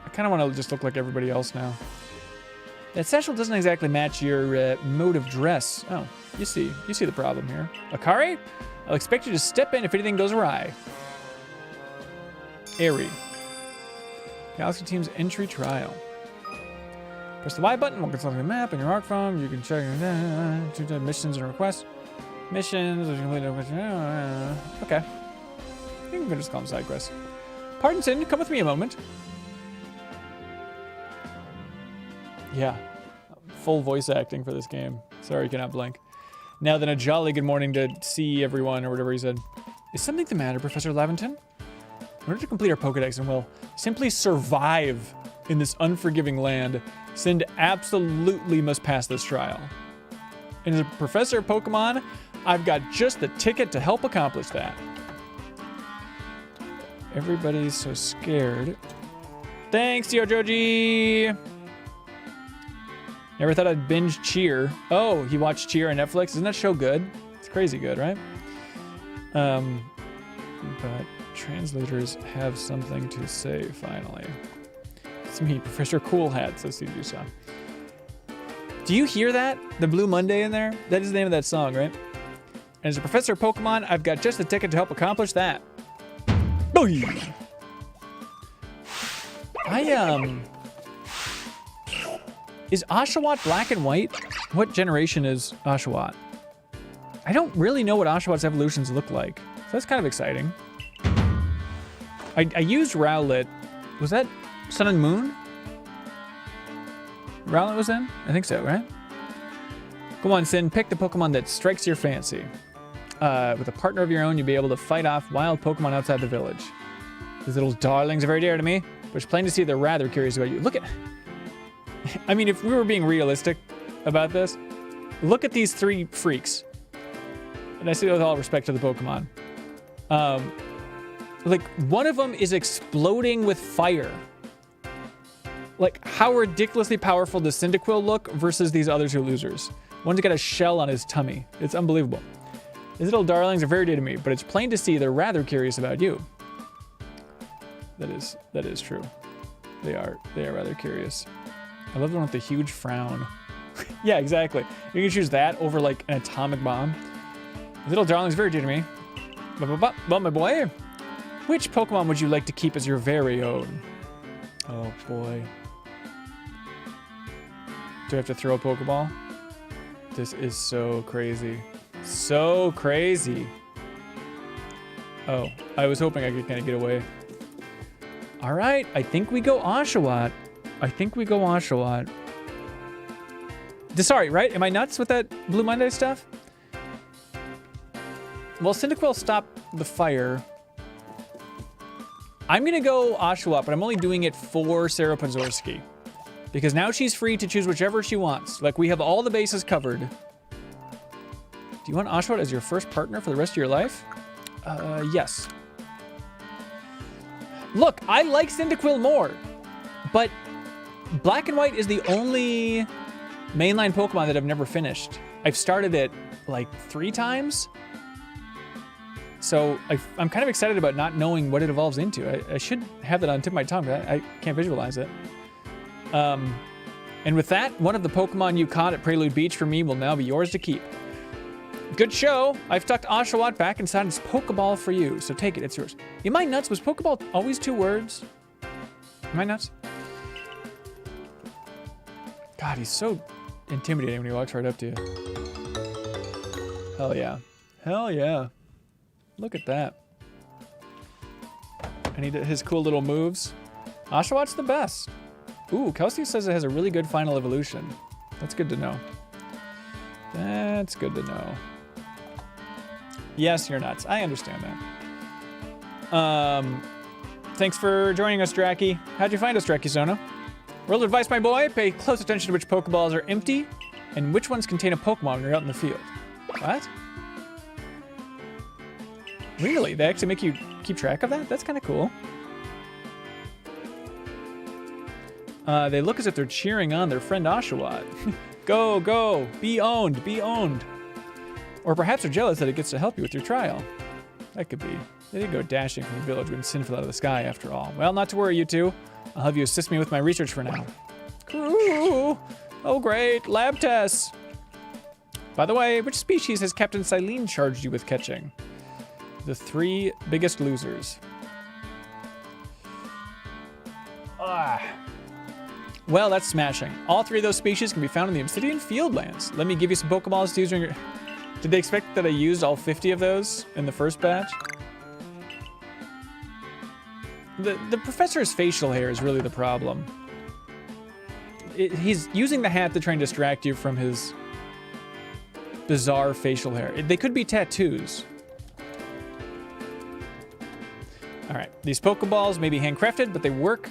I kind of want to just look like everybody else now. That satchel doesn't exactly match your mode of dress. Oh, you see the problem here. Akari, I'll expect you to step in if anything goes awry. Airy. Galaxy Team's entry trial. Press the Y button while consulting the map and your arc phone. You can check missions and requests. Missions. Okay. You can just call them side quests. Pardon, Sin, come with me a moment. Yeah. Full voice acting for this game. Sorry, cannot blink. Now then, a jolly good morning to see everyone, or whatever he said. Is something the matter, Professor Laventon? In order to complete our Pokedex and will simply survive in this unforgiving land, Sind absolutely must pass this trial. And as a professor of Pokemon, I've got just the ticket to help accomplish that. Everybody's so scared. Thanks, Yojoji! Never thought I'd binge Cheer. Oh, he watched Cheer on Netflix. Isn't that show good? It's crazy good, right? But translators have something to say, finally. It's me, Professor Cool Hat, says Suzusa. Do you hear that? The Blue Monday in there? That is the name of that song, right? And as a professor of Pokemon, I've got just the ticket to help accomplish that. Boy! Is Oshawott black and white? What generation is Oshawott? I don't really know what Oshawott's evolutions look like. So that's kind of exciting. I used Rowlet. Was that Sun and Moon? Rowlet was in? I think so, right? Come on, Sin, pick the Pokemon that strikes your fancy. With a partner of your own, you'll be able to fight off wild Pokemon outside the village. These little darlings are very dear to me, but it's plain to see they're rather curious about you. Look at... I mean, if we were being realistic about this, look at these 3 freaks. And I say with all respect to the Pokemon. Like, one of them is exploding with fire. Like, how ridiculously powerful does Cyndaquil look versus these other 2 losers? One's got a shell on his tummy. It's unbelievable. These little darlings are very dear to me, but it's plain to see they're rather curious about you. that is true. They are rather curious. I love the one with the huge frown. Yeah, exactly. You can choose that over like an atomic bomb. Little darling's very dear to me. Well, my boy, which Pokemon would you like to keep as your very own? Oh boy. Do I have to throw a Pokeball? This is so crazy. So crazy. Oh, I was hoping I could kind of get away. All right, I think we go Oshawott. Sorry, right? Am I nuts with that Blue Monday stuff? Well, Cyndaquil stopped the fire. I'm gonna go Oshawott, but I'm only doing it for Sarah Pazorski. Because now she's free to choose whichever she wants. Like, we have all the bases covered. Do you want Oshawott as your first partner for the rest of your life? Yes. Look, I like Cyndaquil more, but Black and White is the only mainline Pokemon that I've never finished. I've started it like 3 times. So I'm kind of excited about not knowing what it evolves into. I should have that on the tip of my tongue, but I can't visualize it. And with that, one of the Pokemon you caught at Prelude Beach for me will now be yours to keep. Good show. I've tucked Oshawott back inside its Pokeball for you, so take it, it's yours. Am I nuts? Was Pokeball always 2 words? Am I nuts? God, he's so intimidating when he walks right up to you. Hell yeah. Hell yeah. Look at that. And he did his cool little moves. Oshawott's the best. Ooh, Kelsey says it has a really good final evolution. That's good to know. That's good to know. Yes, you're nuts. I understand that. Thanks for joining us, Dracky. How'd you find us, Dracky Sono? World advice, my boy. Pay close attention to which Pokeballs are empty and which ones contain a Pokemon when you're out in the field. What? Really? They actually make you keep track of that? That's kind of cool. They look as if they're cheering on their friend Oshawott. Go, go, be owned, be owned. Or perhaps they're jealous that it gets to help you with your trial. That could be. They did go dashing from the village when sin fell out of the sky after all. Well, not to worry, you two. I'll have you assist me with my research for now. Ooh, oh great, lab tests. By the way, which species has Captain Silene charged you with catching? The 3 biggest losers. Ah. Well, that's smashing. All 3 of those species can be found in the Obsidian Fieldlands. Let me give you some Pokeballs to use during your... Did they expect that I used all 50 of those in the first batch? The professor's facial hair is really the problem. He's using the hat to try and distract you from his bizarre facial hair. They could be tattoos. All right, these Pokeballs may be handcrafted, but they work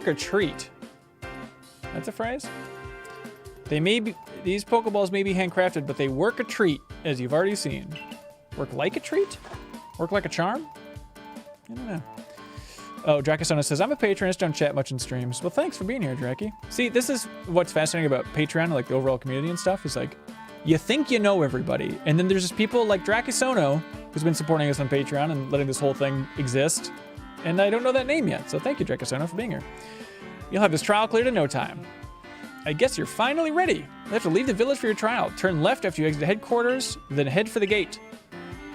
a treat. That's a phrase? These Pokeballs may be handcrafted, but they work a treat, as you've already seen. Work like a treat? Work like a charm? I don't know. Oh, Drakasona says, I'm a patron, I just don't chat much in streams. Well, thanks for being here, Dracky. See, this is what's fascinating about Patreon, like the overall community and stuff, is like, you think you know everybody, and then there's just people like Dracasono, who's been supporting us on Patreon and letting this whole thing exist, and I don't know that name yet, so thank you, Dracasono, for being here. You'll have this trial cleared in no time. I guess you're finally ready. You have to leave the village for your trial. Turn left after you exit the headquarters, then head for the gate.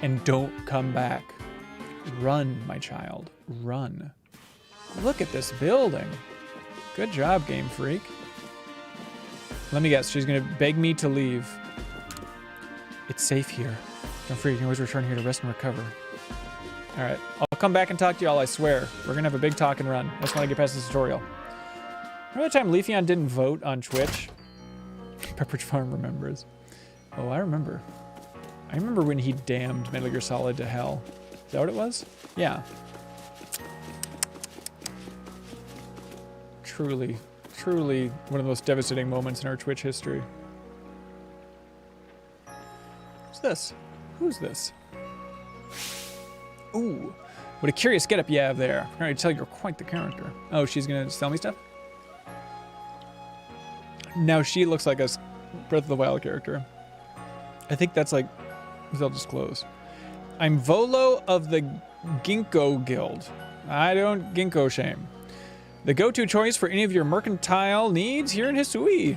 And don't come back. Run, my child, run. Look at this building. Good job, Game Freak. Let me guess, she's gonna beg me to leave. It's safe here. Don't forget, you can always return here to rest and recover. All right, I'll come back and talk to y'all, I swear. We're gonna have a big talk and run. I just wanna get past this tutorial. Remember the time Leafeon didn't vote on Twitch? Pepperidge Farm remembers. Oh, I remember. I remember when he damned Metal Gear Solid to hell. Is that what it was? Yeah. Truly, truly one of the most devastating moments in our Twitch history. Who's this? Who's this? Ooh, what a curious getup you have there. I can already tell you're quite the character. Oh, she's gonna sell me stuff? Now she looks like a Breath of the Wild character. I think that's like, they'll disclose. I'm Volo of the Ginkgo Guild. I don't ginkgo shame. The go-to choice for any of your mercantile needs here in Hisui.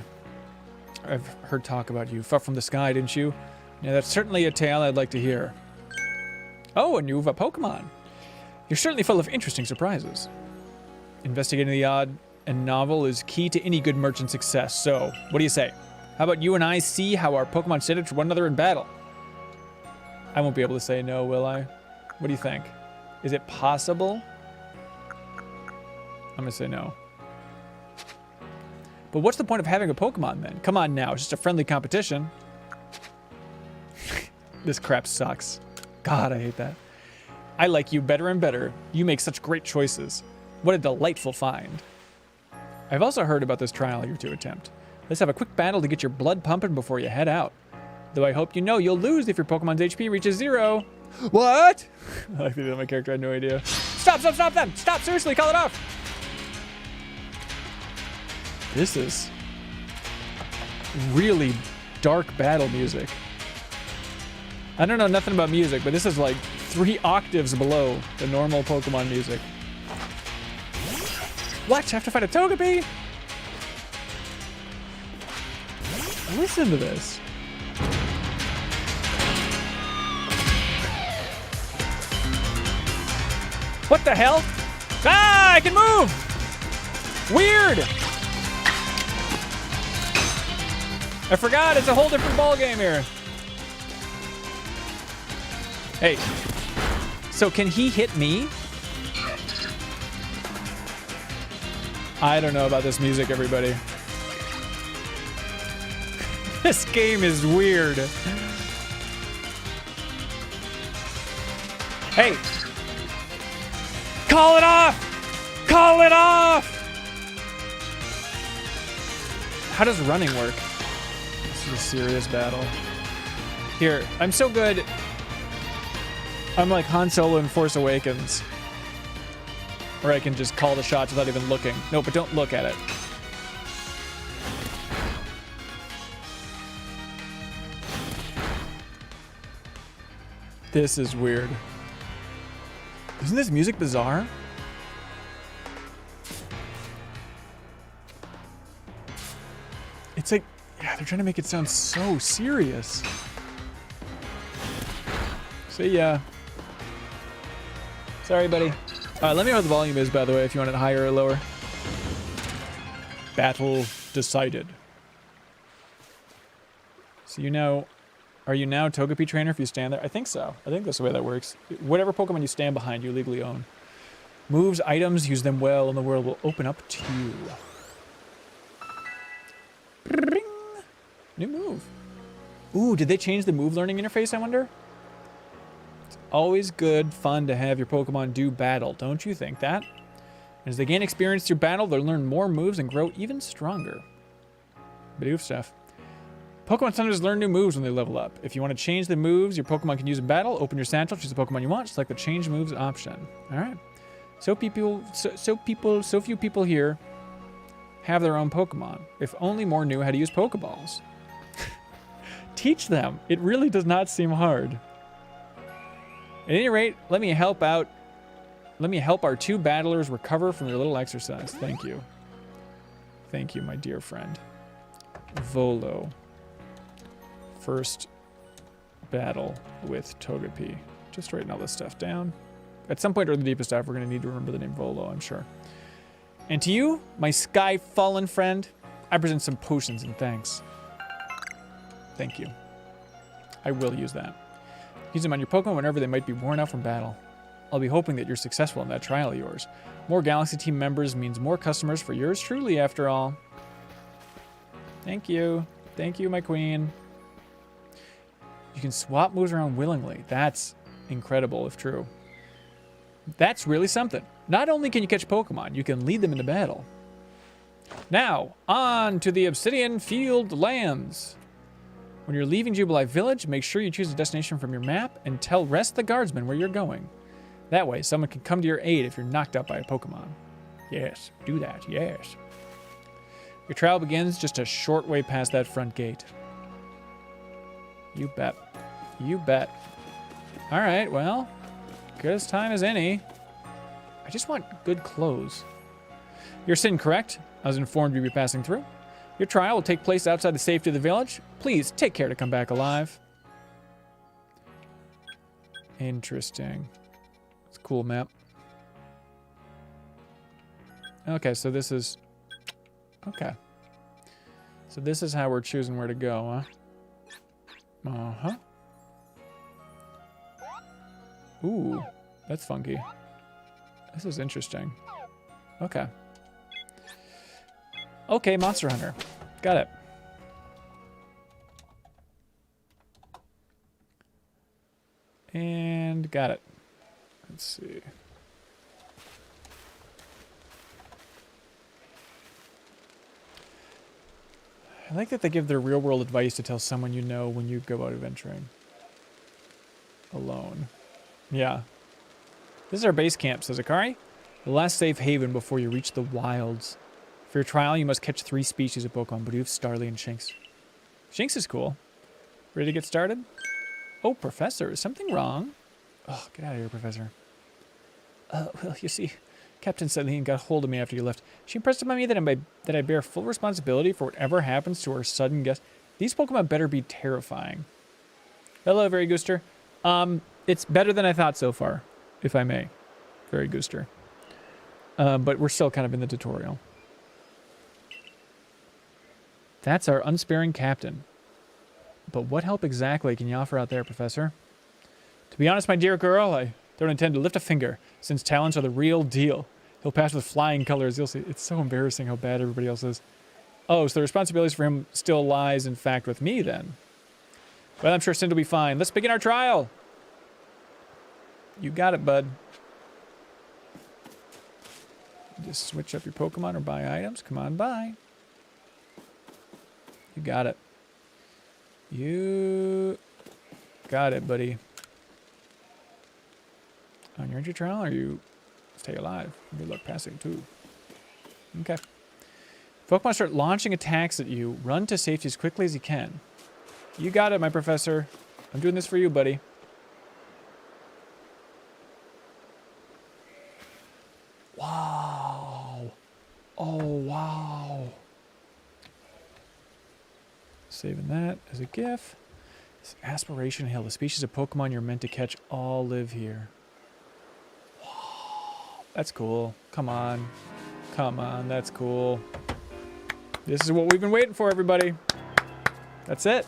I've heard talk about you. Fell from the sky, didn't you? Yeah, that's certainly a tale I'd like to hear. Oh, and you've a Pokemon. You're certainly full of interesting surprises. Investigating the odd and novel is key to any good merchant success. So, what do you say? How about you and I see how our Pokemon stand up to one another in battle? I won't be able to say no, will I? What do you think? Is it possible? I'm gonna say no. But what's the point of having a Pokemon then? Come on now, it's just a friendly competition. This crap sucks. God, I hate that. I like you better and better. You make such great choices. What a delightful find. I've also heard about this trial you're to attempt. Let's have a quick battle to get your blood pumping before you head out. Though I hope you know you'll lose if your Pokemon's HP reaches 0. What? I like that my character had no idea. Stop them! Stop, seriously, call it off! This is really dark battle music. I don't know nothing about music, but this is like 3 octaves below the normal Pokemon music. What? I have to fight a Togepi? Listen to this. What the hell? Ah, I can move! Weird! I forgot, it's a whole different ballgame here. Hey, so can he hit me? I don't know about this music, everybody. This game is weird. Hey, call it off! Call it off! How does running work? This is a serious battle. Here, I'm so good. I'm like Han Solo in Force Awakens. Or I can just call the shots without even looking. No, but don't look at it. This is weird. Isn't this music bizarre? It's like, yeah, they're trying to make it sound so serious. See ya. Sorry, buddy. Let me know what the volume is, by the way, if you want it higher or lower. Battle decided. So you know, are you now Togepi trainer if you stand there? I think so. I think that's the way that works. Whatever Pokemon you stand behind, you legally own. Moves, items, use them well, and the world will open up to you. Ring. New move. Ooh, did they change the move learning interface, I wonder? It's always good fun to have your Pokemon do battle, don't you think that? As they gain experience through battle, they'll learn more moves and grow even stronger. Bidoof stuff. Pokemon Centers learn new moves when they level up. If you want to change the moves your Pokemon can use in battle, open your satchel, choose the Pokemon you want, select the change moves option. Alright. So few people here have their own Pokemon. If only more knew how to use Pokeballs. Teach them. It really does not seem hard. At any rate, let me help out. Let me help our 2 battlers recover from their little exercise. Thank you. Thank you, my dear friend. Volo. First battle with Togepi. Just writing all this stuff down. At some point or the deepest dive, we're going to need to remember the name Volo, I'm sure. And to you, my sky fallen friend, I present some potions and thanks. Thank you. I will use that. Use them on your Pokemon whenever they might be worn out from battle. I'll be hoping that you're successful in that trial of yours. More Galaxy Team members means more customers for yours truly, after all. Thank you. Thank you, my queen. You can swap moves around willingly. That's incredible, if true. That's really something. Not only can you catch Pokemon, you can lead them into battle. Now, on to the Obsidian Field Lands. When you're leaving Jubilee Village, make sure you choose a destination from your map and tell rest the guardsmen where you're going. That way, someone can come to your aid if you're knocked out by a Pokemon. Yes, do that, yes. Your trial begins just a short way past that front gate. You bet. You bet. All right, well, good as time as any. I just want good clothes. You're sitting correct. I was informed you'd be passing through. Your trial will take place outside the safety of the village. Please take care to come back alive. Interesting. It's a cool map. Okay, so this is... Okay. So this is how we're choosing where to go, huh? Uh-huh. Ooh, that's funky. This is interesting. Okay. Okay, Monster Hunter. Got it. And got it. Let's see. I like that they give their real-world advice to tell someone you know when you go out adventuring. Alone. Yeah. This is our base camp, says Akari. The last safe haven before you reach the wilds. For your trial, you must catch 3 species of Pokemon, Bidoof, Starly, and Shinx. Shinx is cool. Ready to get started? Oh, Professor, is something wrong? Oh, get out of here, Professor. Well, you see, Captain Celine got hold of me after you left. She impressed upon me that I bear full responsibility for whatever happens to our sudden guest. These Pokemon better be terrifying. Hello, Very Gooster. It's better than I thought so far, if I may. Very Gooster. But we're still kind of in the tutorial. That's our unsparing captain. But what help exactly can you offer out there, Professor? To be honest, my dear girl, I don't intend to lift a finger, since talents are the real deal. He'll pass with flying colors. You'll see. It's so embarrassing how bad everybody else is. Oh, so the responsibilities for him still lies, in fact, with me, then. Well, I'm sure Cindy will be fine. Let's begin our trial. You got it, bud. Just switch up your Pokemon or buy items. Come on, buy. You got it. You got it, buddy. On your entry trial, or you stay alive? Good luck passing, too. Okay. Pokemon start launching attacks at you. Run to safety as quickly as you can. You got it, my professor. I'm doing this for you, buddy. Wow. Oh, wow. Saving that as a GIF. This Aspiration Hill. The species of Pokemon you're meant to catch all live here. Wow. That's cool. Come on. Come on. That's cool. This is what we've been waiting for, everybody. That's it.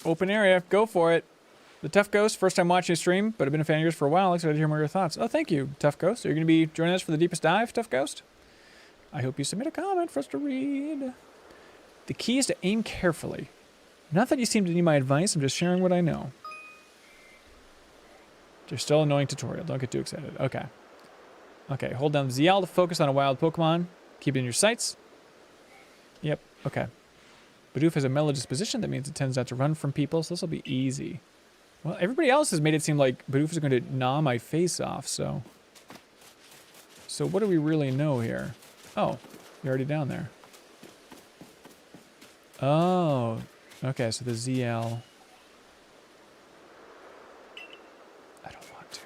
Open area. Go for it. The Tough Ghost, first time watching a stream, but I've been a fan of yours for a while. Excited to hear more of your thoughts. Oh, thank you, Tough Ghost. Are you going to be joining us for the deepest dive, Tough Ghost? I hope you submit a comment for us to read. The key is to aim carefully. Not that you seem to need my advice. I'm just sharing what I know. There's still an annoying tutorial. Don't get too excited. Okay. Okay, hold down ZL to focus on a wild Pokemon. Keep it in your sights. Yep, okay. Bidoof has a mellow disposition. That means it tends not to run from people, so this will be easy. Well, everybody else has made it seem like Bidoof is going to gnaw my face off, so... So what do we really know here? Oh, you're already down there. Oh, okay, so the ZL... I don't want to.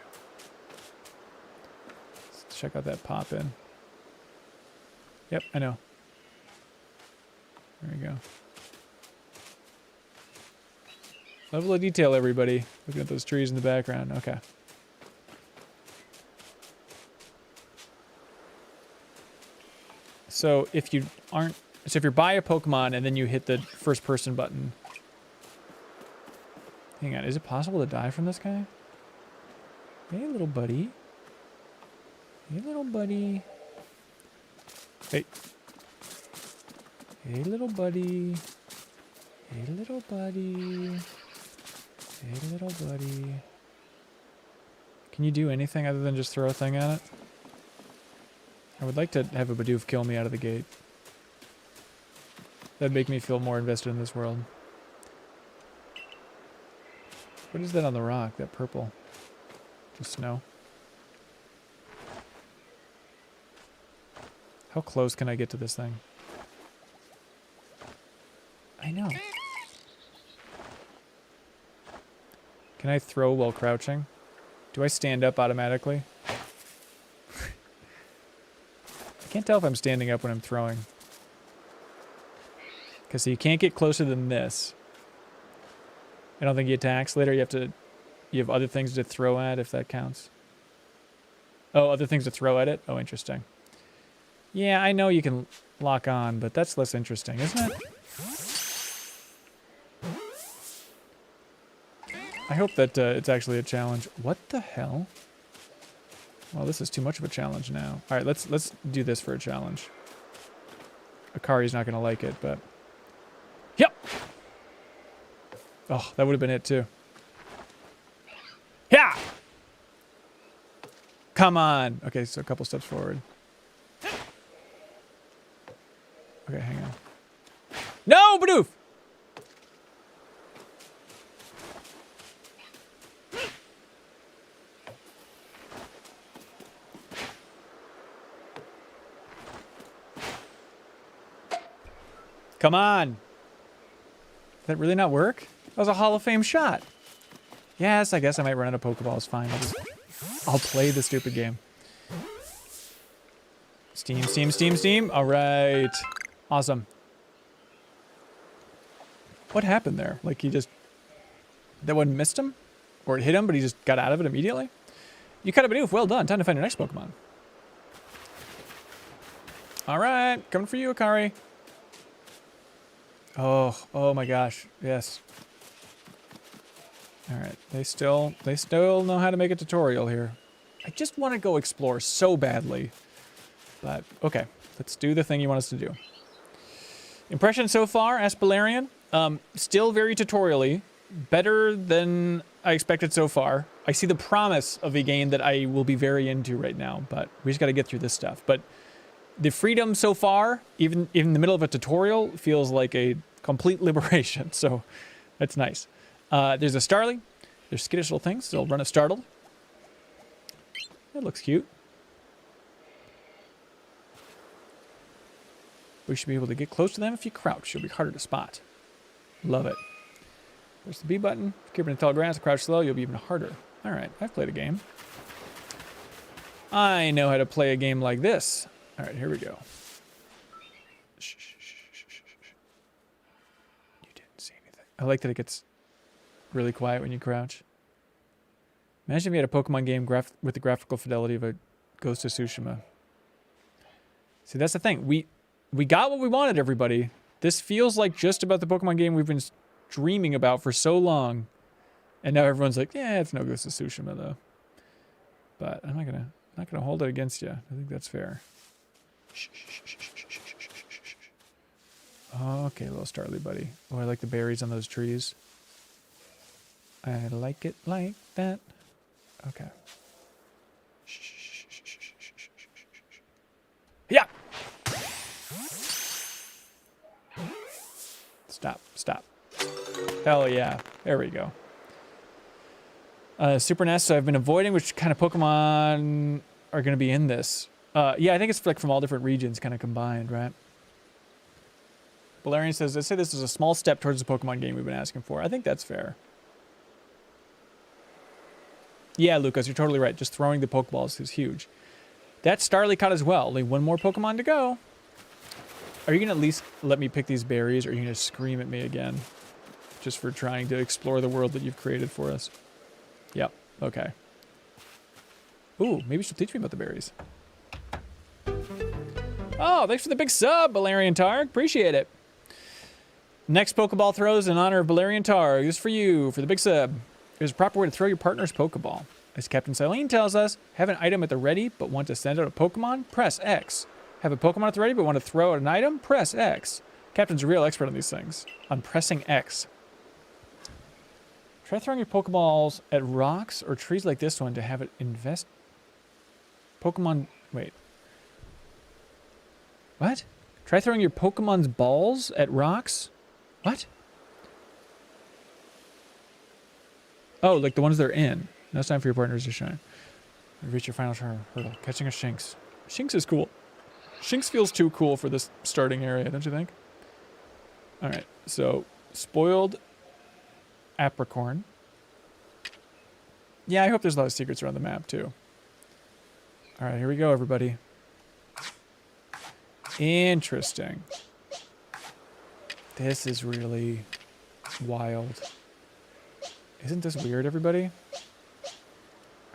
Let's check out that pop-in. Yep, I know. There we go. Level of detail, everybody. Looking at those trees in the background. Okay. So if you aren't... So if you're by a Pokemon and then you hit the first person button... Hang on, is it possible to die from this guy? Hey, little buddy. Hey, little buddy. Hey. Hey, little buddy. Hey, little buddy. Hey, little buddy. Can you do anything other than just throw a thing at it? I would like to have a Bidoof kill me out of the gate. That'd make me feel more invested in this world. What is that on the rock? That purple? Just snow? How close can I get to this thing? I know. Can I throw while crouching? Do I stand up automatically? I can't tell if I'm standing up when I'm throwing. Because you can't get closer than this. I don't think he attacks later. You have other things to throw at if that counts. Oh, other things to throw at it? Oh, interesting. Yeah, I know you can lock on, but that's less interesting, isn't it? I hope that it's actually a challenge. What the hell? Well, this is too much of a challenge now. All right, let's do this for a challenge. Akari's not going to like it, but... Yep! Oh, that would have been it, too. Yeah! Come on! Okay, so a couple steps forward. Okay, hang on. No, Bidoof! Come on! Did that really not work? That was a Hall of Fame shot. Yes, I guess I might run out of Pokeballs. Fine. I'll play the stupid game. Steam, steam, steam, steam. All right. Awesome. What happened there? Like he just... That one missed him? Or it hit him, but he just got out of it immediately? You cut a Bidoof. Well done. Time to find your next Pokemon. All right. Coming for you, Akari. Oh my gosh. Yes. All right. They still know how to make a tutorial here. I just want to go explore so badly. But, okay. Let's do the thing you want us to do. Impression so far, Aspalarian. Still very tutorial-y. Better than I expected so far. I see the promise of a game that I will be very into right now, but we just got to get through this stuff. But the freedom so far, even in the middle of a tutorial, feels like a complete liberation. So that's nice. There's a Starly. There's skittish little things. They'll run a Startled. That looks cute. We should be able to get close to them if you crouch. It'll be harder to spot. Love it. There's the B button. If you keep it in tall grass, crouch slow, you'll be even harder. All right, I've played a game. I know how to play a game like this. All right, here we go. Shh, shh, shh, shh, shh, shh. You didn't see anything. I like that it gets really quiet when you crouch. Imagine if you had a Pokemon game with the graphical fidelity of a Ghost of Tsushima. See, that's the thing. We got what we wanted, everybody. This feels like just about the Pokemon game we've been dreaming about for so long. And now everyone's like, yeah, it's no Ghost of Tsushima, though. But I'm not gonna hold it against you. I think that's fair. Okay, little Starly buddy. Oh, I like the berries on those trees. I like it like that. Okay. Yeah! Stop, stop. Hell yeah. There we go. Super Nest, so I've been avoiding which kind of Pokemon are going to be in this. Yeah, I think it's like from all different regions kind of combined, right? Valerian says, I'd say this is a small step towards the Pokemon game we've been asking for. I think that's fair. Yeah, Lucas, you're totally right. Just throwing the Pokeballs is huge. That's Starly caught as well. Only one more Pokemon to go. Are you going to at least let me pick these berries, or are you going to scream at me again? Just for trying to explore the world that you've created for us. Yep, okay. Ooh, maybe she'll teach me about the berries. Oh, thanks for the big sub, Balarian Targ. Appreciate it. Next Pokeball throws in honor of Balarian Targ. This is for you, for the big sub. There's a proper way to throw your partner's Pokeball. As Captain Silene tells us, have an item at the ready but want to send out a Pokemon? Press X. Have a Pokemon at the ready but want to throw out an item? Press X. Captain's a real expert on these things. On pressing X. Try throwing your Pokeballs at rocks or trees like this one to have it invest... Pokemon... Wait. What? Try throwing your Pokemon's balls at rocks? What? Oh, like the ones they're in. Now it's time for your partners to shine. Reach your final hurdle. Catching a Shinx. Shinx is cool. Shinx feels too cool for this starting area, don't you think? Alright, so spoiled Apricorn. Yeah, I hope there's a lot of secrets around the map, too. All right, here we go, everybody. Interesting. This is really wild. Isn't this weird, everybody?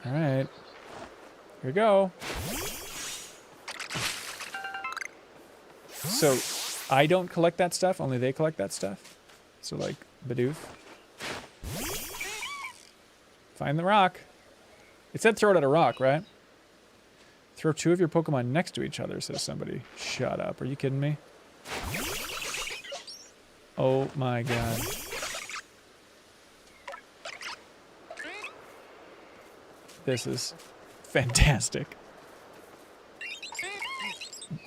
All right. Here we go. So, I don't collect that stuff, only they collect that stuff. So, like, Bidoof. Find the rock. It said throw it at a rock, right? Throw 2 of your Pokemon next to each other, says somebody. Shut up. Are you kidding me? Oh my god. This is fantastic.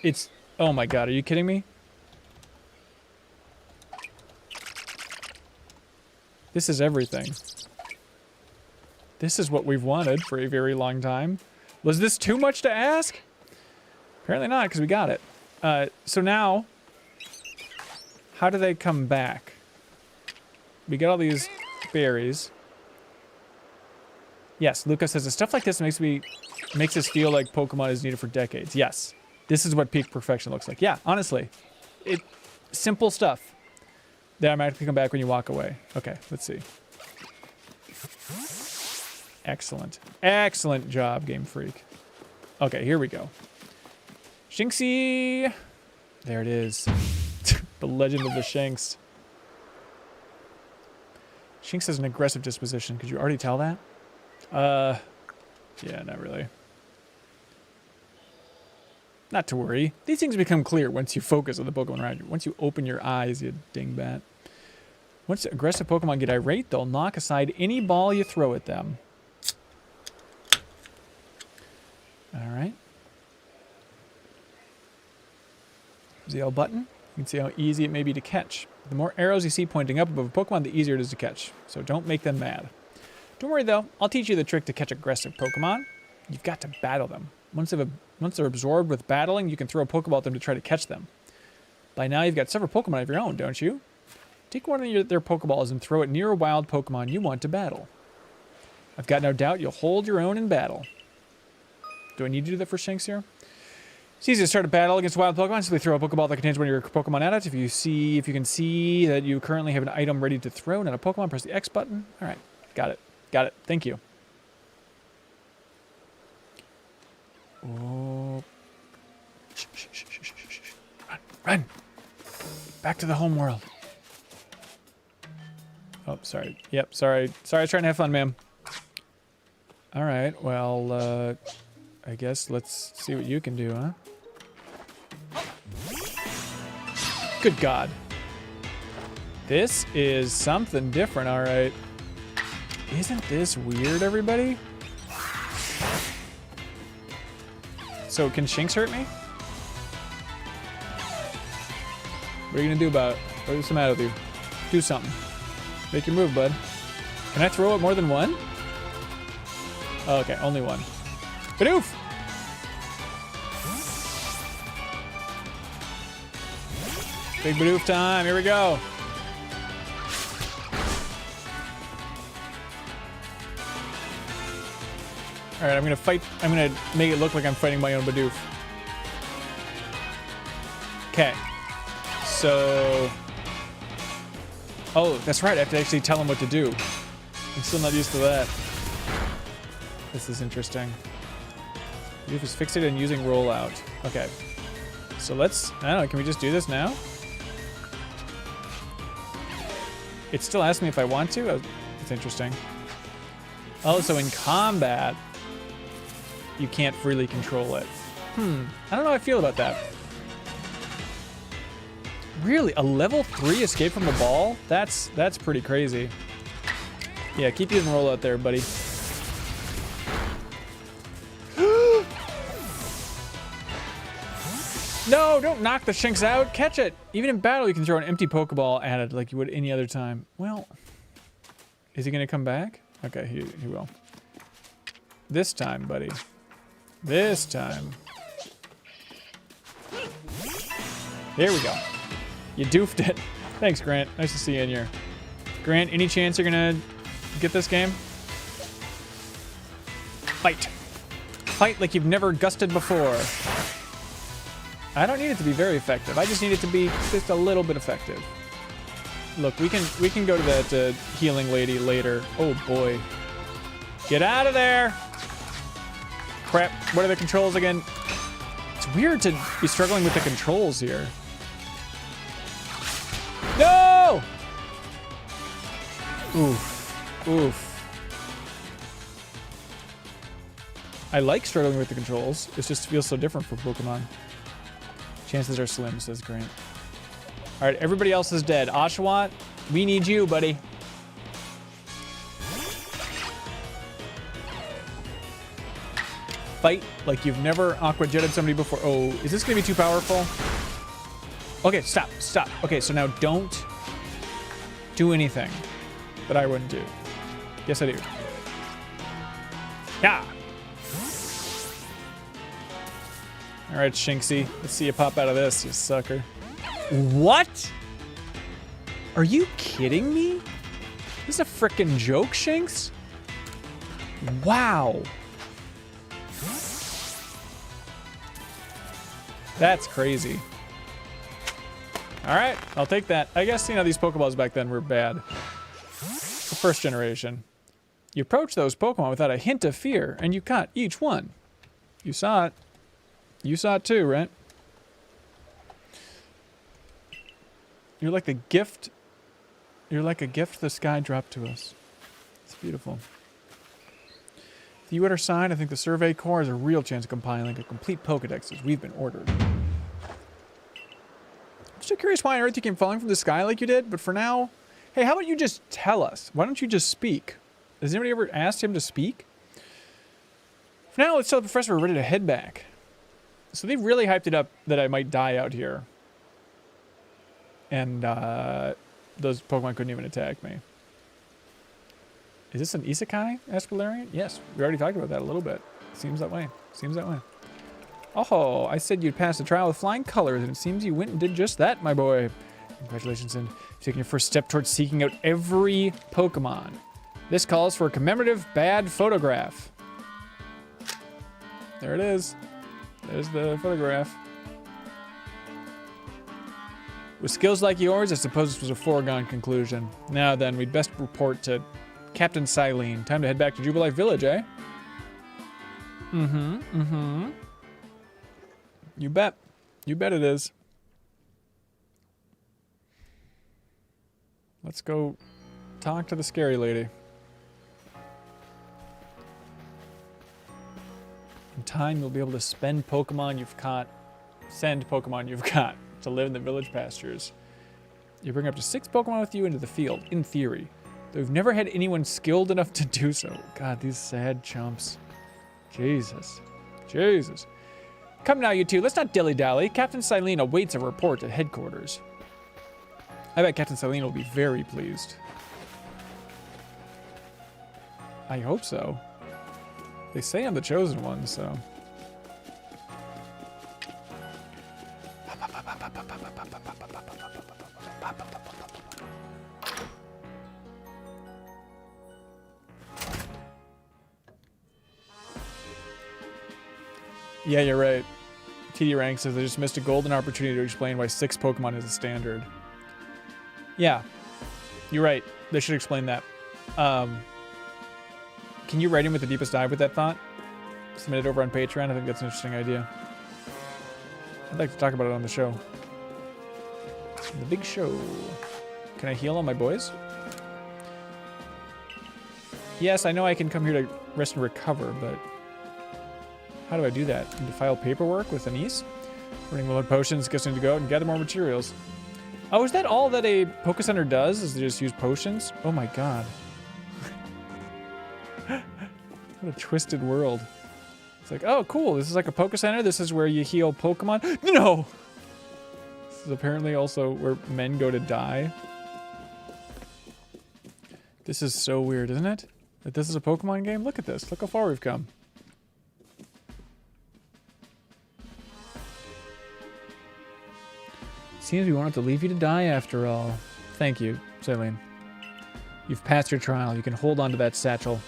It's... Oh my god, are you kidding me? This is everything. This is what we've wanted for a very long time. Was this too much to ask? Apparently not, because we got it. So now, how do they come back? We got all these berries. Yes, Lucas says, stuff like this makes us feel like Pokemon is needed for decades. Yes, this is what peak perfection looks like. Yeah, honestly. Simple stuff that automatically come back when you walk away. Okay, let's see. Excellent. Excellent job, Game Freak. Okay, here we go. Shinxie! There it is. The legend of the Shinx. Shinx has an aggressive disposition. Could you already tell that? Yeah, not really. Not to worry. These things become clear once you focus on the Pokemon around you. Once you open your eyes, you dingbat. Once aggressive Pokemon get irate, they'll knock aside any ball you throw at them. Alright. There's the L button. You can see how easy it may be to catch. The more arrows you see pointing up above a Pokemon, the easier it is to catch. So don't make them mad. Don't worry though, I'll teach you the trick to catch aggressive Pokemon. You've got to battle them. Once they're absorbed with battling, you can throw a Pokeball at them to try to catch them. By now you've got several Pokemon of your own, don't you? Take one of their Pokeballs and throw it near a wild Pokemon you want to battle. I've got no doubt you'll hold your own in battle. Do I need to do that for Shinx here? It's easy to start a battle against wild Pokemon. Simply throw a Pokeball that contains one of your Pokemon at it. If you can see that you currently have an item ready to throw, not a Pokemon, press the X button. All right, got it. Got it. Thank you. Oh. Shh, shh, shh, shh, shh, shh. Run, run. Back to the home world. Oh, sorry. Yep, sorry. Sorry, I was trying to have fun, ma'am. All right, well, I guess let's see what you can do, huh? Good God. This is something different, all right. Isn't this weird, everybody? So, can Shinx hurt me? What are you gonna do about it? What's the matter with you? Do something. Make your move, bud. Can I throw it more than one? Oh, okay, only one. Bidoof! Big Bidoof time, here we go. Alright, I'm gonna make it look like I'm fighting my own Bidoof. Okay. So... Oh, that's right, I have to actually tell him what to do. I'm still not used to that. This is interesting. Bidoof is fixated on using rollout. Okay. So let's... I don't know, can we just do this now? It still asks me if I want to? Oh, it's interesting. Oh, so in combat, you can't freely control it. I don't know how I feel about that. Really? A level 3 escape from the ball? That's pretty crazy. Yeah, keep using rollout there, buddy. No, don't knock the Shinx out. Catch it. Even in battle, you can throw an empty Pokeball at it like you would any other time. Well, is he going to come back? Okay, he will. This time, buddy. This time. There we go. You doofed it. Thanks, Grant. Nice to see you in here. Grant, any chance you're going to get this game? Fight. Fight like you've never gusted before. I don't need it to be very effective. I just need it to be just a little bit effective. Look, we can go to that healing lady later. Oh boy. Get out of there. Crap. What are the controls again? It's weird to be struggling with the controls here. No! Oof. Oof. I like struggling with the controls. It just feels so different for Pokemon. Chances are slim, says Grant. All right, everybody else is dead. Oshawott, we need you, buddy. Fight like you've never Aqua Jetted somebody before. Oh, is this gonna be too powerful? Okay, stop, stop. Okay, so now don't do anything that I wouldn't do. Yes, I do. Yeah. All right, Shinxie, let's see you pop out of this, you sucker. What? Are you kidding me? This is a frickin' joke, Shinx? Wow. That's crazy. All right, I'll take that. I guess, you know, these Pokeballs back then were bad. The first generation. You approach those Pokemon without a hint of fear, and you caught each one. You saw it. You saw it too, right? You're like the gift. You're like a gift the sky dropped to us. It's beautiful. With you at our side, I think the Survey Corps has a real chance of compiling a complete Pokedex as we've been ordered. I'm just curious why on earth you came falling from the sky like you did, but for now, hey, how about you just tell us? Why don't you just speak? Has anybody ever asked him to speak? For now, let's tell the professor we're ready to head back. So they really hyped it up that I might die out here. And those Pokemon couldn't even attack me. Is this an Isekai, asked Valerian? Yes, we already talked about that a little bit. Seems that way. Seems that way. Oh, I said you'd pass the trial with flying colors, and it seems you went and did just that, my boy. Congratulations on taking your first step towards seeking out every Pokemon. This calls for a commemorative bad photograph. There it is. There's the photograph. With skills like yours, I suppose this was a foregone conclusion. Now then, we'd best report to Captain Silene. Time to head back to Jubilife Village, eh? You bet. You bet it is. Let's go talk to the scary lady. In time, you'll be able to spend Pokemon you've caught, send Pokemon you've caught to live in the village pastures. You bring up to 6 Pokemon with you into the field, in theory. Though we've never had anyone skilled enough to do so. God, these sad chumps. Jesus. Jesus. Come now, you two. Let's not dilly-dally. Captain Silene awaits a report at headquarters. I bet Captain Silene will be very pleased. I hope so. They say I'm the chosen one, so... Yeah, you're right. TD Rank says they just missed a golden opportunity to explain why 6 Pokemon is the standard. Yeah, you're right. They should explain that. Can you write in with the deepest dive with that thought? Submit it over on Patreon. I think that's an interesting idea. I'd like to talk about it on the show. The big show. Can I heal all my boys? Yes, I know I can come here to rest and recover, but how do I do that? Need to file paperwork with Anise? Running low on potions, guessing to go out and gather more materials. Oh, is that all that a Poké Center does? Is they just use potions? Oh my god. What a twisted world. It's like, oh cool, this is like a Poké Center. This is where you heal Pokemon. No! This is apparently also where men go to die. This is so weird, isn't it? That this is a Pokemon game? Look at this. Look how far we've come. Seems we won't have to leave you to die after all. Thank you, Silene. You've passed your trial. You can hold on to that satchel.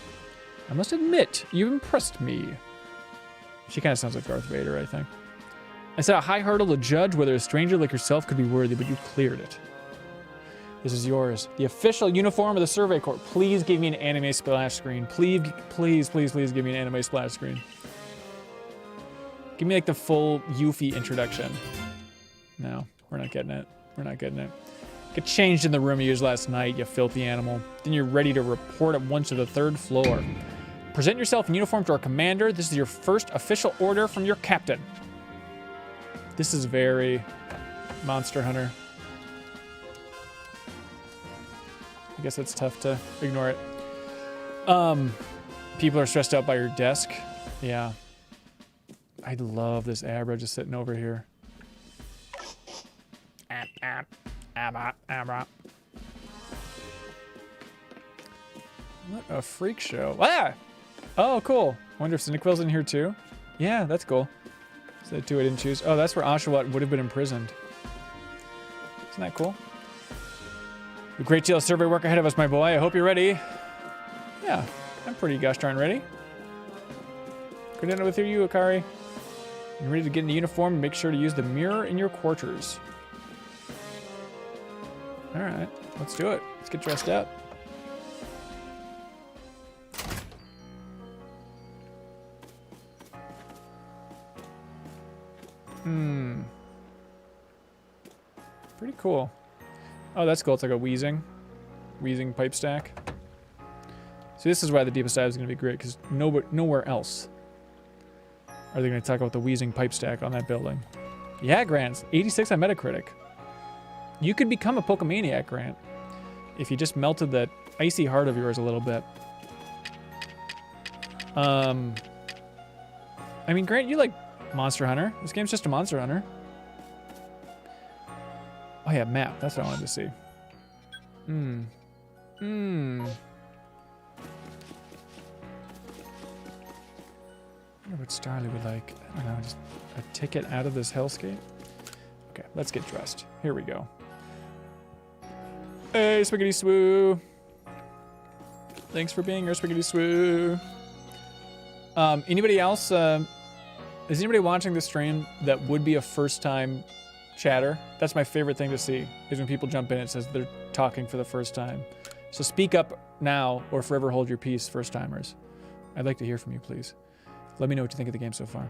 I must admit, you impressed me. She kind of sounds like Darth Vader, I think. I set a high hurdle to judge whether a stranger like yourself could be worthy, but you cleared it. This is yours. The official uniform of the Survey Corps. Please give me an anime splash screen. Please, please, please, please give me an anime splash screen. Give me like the full Yuffie introduction. No, we're not getting it. We're not getting it. Get changed in the room you used last night, you filthy animal. Then you're ready to report at once to the 3rd floor. Present yourself in uniform to our commander. This is your first official order from your captain. This is very Monster Hunter. I guess it's tough to ignore it. People are stressed out by your desk. Yeah. I love this Abra just sitting over here. Abra. What a freak show. Ah! Oh, cool. Wonder if Cyniquil's in here too? Yeah, that's cool. So the 2 I didn't choose. Oh, that's where Oshawott would have been imprisoned. Isn't that cool? A great deal of survey work ahead of us, my boy. I hope you're ready. Yeah, I'm pretty gosh darn ready. Good dinner with you, Akari. You ready to get in the uniform and make sure to use the mirror in your quarters. All right, let's do it. Let's get dressed up. Pretty cool. Oh, that's cool. It's like a wheezing pipe stack. So this is why the deepest dive is going to be great, because nowhere else are they going to talk about the wheezing pipe stack on that building. Yeah, Grant. 86 on Metacritic. You could become a Pokemaniac, Grant, if you just melted that icy heart of yours a little bit. I mean, Grant, you like Monster Hunter. This game's just a Monster Hunter. Oh yeah, map. That's what I wanted to see. I wonder what Starly would like. I don't know, just a ticket out of this hellscape? Okay, let's get dressed. Here we go. Hey, Spaghetti Swoo! Thanks for being here, Spaghetti Swoo. Anybody else, is anybody watching this stream that would be a first-time chatter? That's my favorite thing to see, is when people jump in and it says they're talking for the first time. So speak up now or forever hold your peace, first-timers. I'd like to hear from you, please. Let me know what you think of the game so far.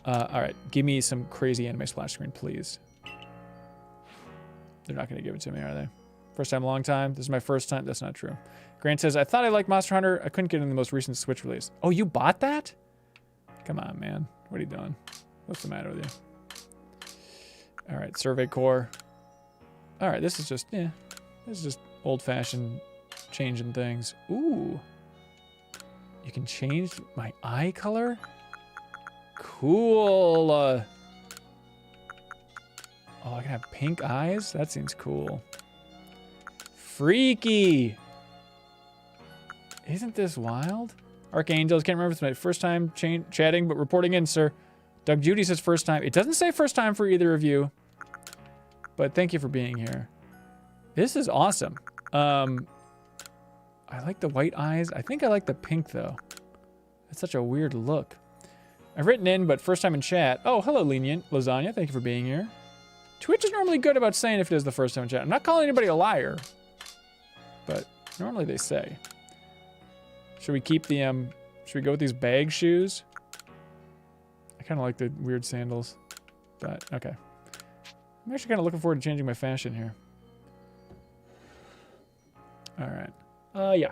All right, give me some crazy anime splash screen, please. They're not going to give it to me, are they? First time, long time. This is my first time. That's not true. Grant says, I thought I liked Monster Hunter. I couldn't get it in the most recent Switch release. Oh, you bought that? Come on, man. What are you doing? What's the matter with you? All right, Survey Corps. All right, this is just, this is just old-fashioned changing things. Ooh. You can change my eye color? Cool. Oh, I can have pink eyes? That seems cool. Freaky. Isn't this wild? Archangels, can't remember if it's my first time chatting, but reporting in, sir. Doug Judy says first time. It doesn't say first time for either of you, but thank you for being here. This is awesome. I like the white eyes. I think I like the pink, though. It's such a weird look. I've written in, but first time in chat. Oh, hello, Lenient Lasagna. Thank you for being here. Twitch is normally good about saying if it is the first time in chat. I'm not calling anybody a liar, but normally they say. Should we keep the, should we go with these bag shoes? I kind of like the weird sandals, but okay. I'm actually kind of looking forward to changing my fashion here. All right. Yeah.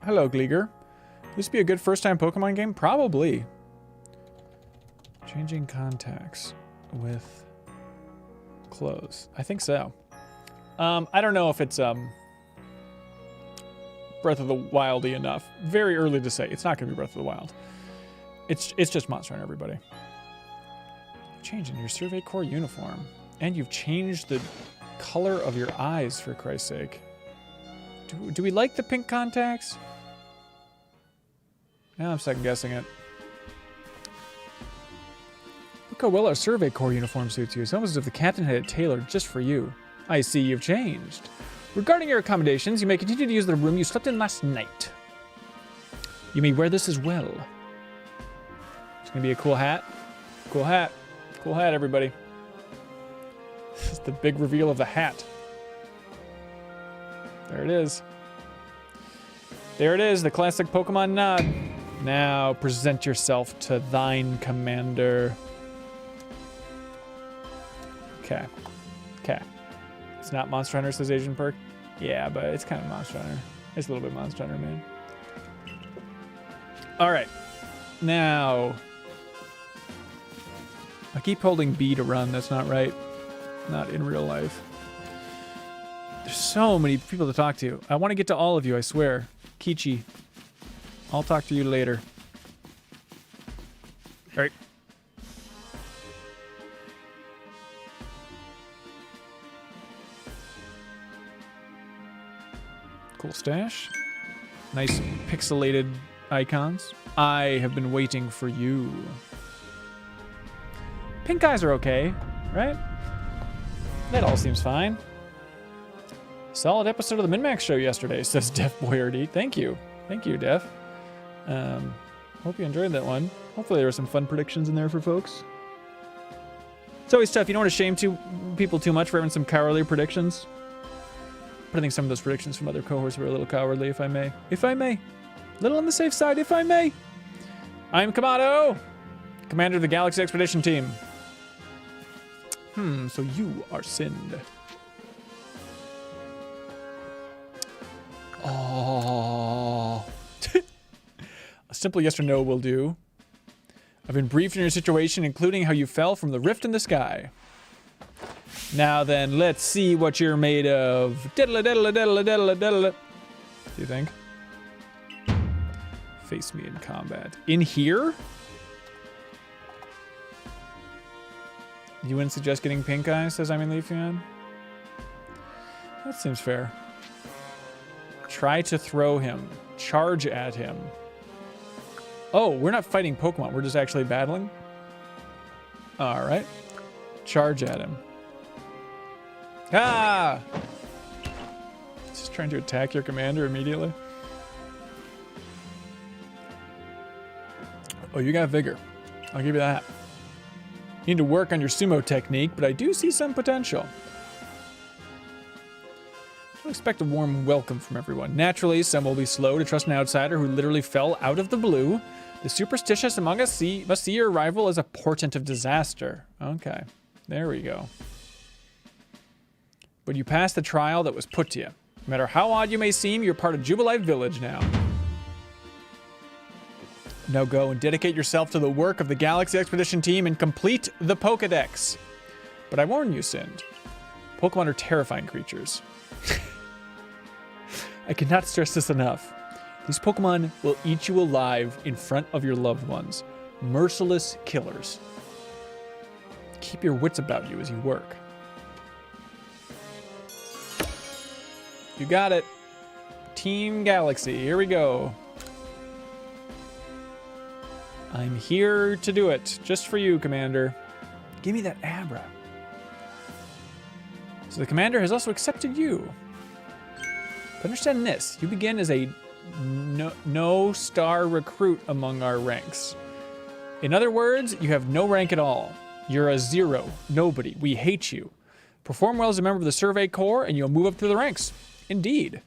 Hello, Gleeger. This would be a good first-time Pokemon game? Probably. Changing contacts with clothes. I think so. I don't know if it's Breath of the Wildy enough. Very early to say. It's not going to be Breath of the Wild. It's just Monster Hunter, everybody. Changing your Survey Corps uniform. And you've changed the color of your eyes, for Christ's sake. Do we like the pink contacts? Now I'm second guessing it. Look how well our Survey Corps uniform suits you. It's almost as if the captain had it tailored just for you. I see you've changed. Regarding your accommodations, you may continue to use the room you slept in last night. You may wear this as well. It's gonna be a cool hat. Cool hat. Cool hat, everybody. This is the big reveal of the hat. There it is. There it is, the classic Pokemon nod. Now present yourself to thine commander. Okay. Okay. It's not Monster Hunter, says Asian Perk. Yeah, but it's kind of Monster Hunter. It's a little bit Monster Hunter, man. All right. Now, I keep holding B to run. That's not right. Not in real life. There's so many people to talk to. I want to get to all of you, I swear. Kichi, I'll talk to you later. All right. Cool stash. Nice pixelated icons. I have been waiting for you. Pink eyes are okay, right? That all seems fine. Solid episode of the MinnMax show yesterday, says Def Boyardee. Thank you. Thank you, Def. Hope you enjoyed that one. Hopefully there were some fun predictions in there for folks. It's always tough. You don't want to shame people too much for having some cowardly predictions. But I think some of those predictions from other cohorts were a little cowardly, if I may. If I may. A little on the safe side, if I may. I'm Kamado, commander of the Galaxy Expedition Team. So you are Sind. Oh. A simple yes or no will do. I've been briefed on your situation, including how you fell from the rift in the sky. Now then, let's see what you're made of. Diddle diddle diddle diddle diddle. Do you think? Face me in combat. In here? You wouldn't suggest getting pink eye, says I'm in Leafeon. That seems fair. Try to throw him. Charge at him. Oh, we're not fighting Pokemon. We're just actually battling? All right. Charge at him. Ah! Just trying to attack your commander immediately. Oh, you got vigor. I'll give you that. You need to work on your sumo technique, but I do see some potential. Don't expect a warm welcome from everyone. Naturally, some will be slow to trust an outsider who literally fell out of the blue. The superstitious among us must see your arrival as a portent of disaster. Okay, there we go. But you passed the trial that was put to you. No matter how odd you may seem, you're part of Jubilife Village now. Now go and dedicate yourself to the work of the Galaxy Expedition Team and complete the Pokedex. But I warn you, Sind. Pokemon are terrifying creatures. I cannot stress this enough. These Pokemon will eat you alive in front of your loved ones. Merciless killers. Keep your wits about you as you work. You got it. Team Galaxy, here we go. I'm here to do it, just for you, Commander. Give me that Abra. So the Commander has also accepted you. But understand this, you begin as a no-star recruit among our ranks. In other words, you have no rank at all. You're a zero, nobody, we hate you. Perform well as a member of the Survey Corps and you'll move up through the ranks. Indeed.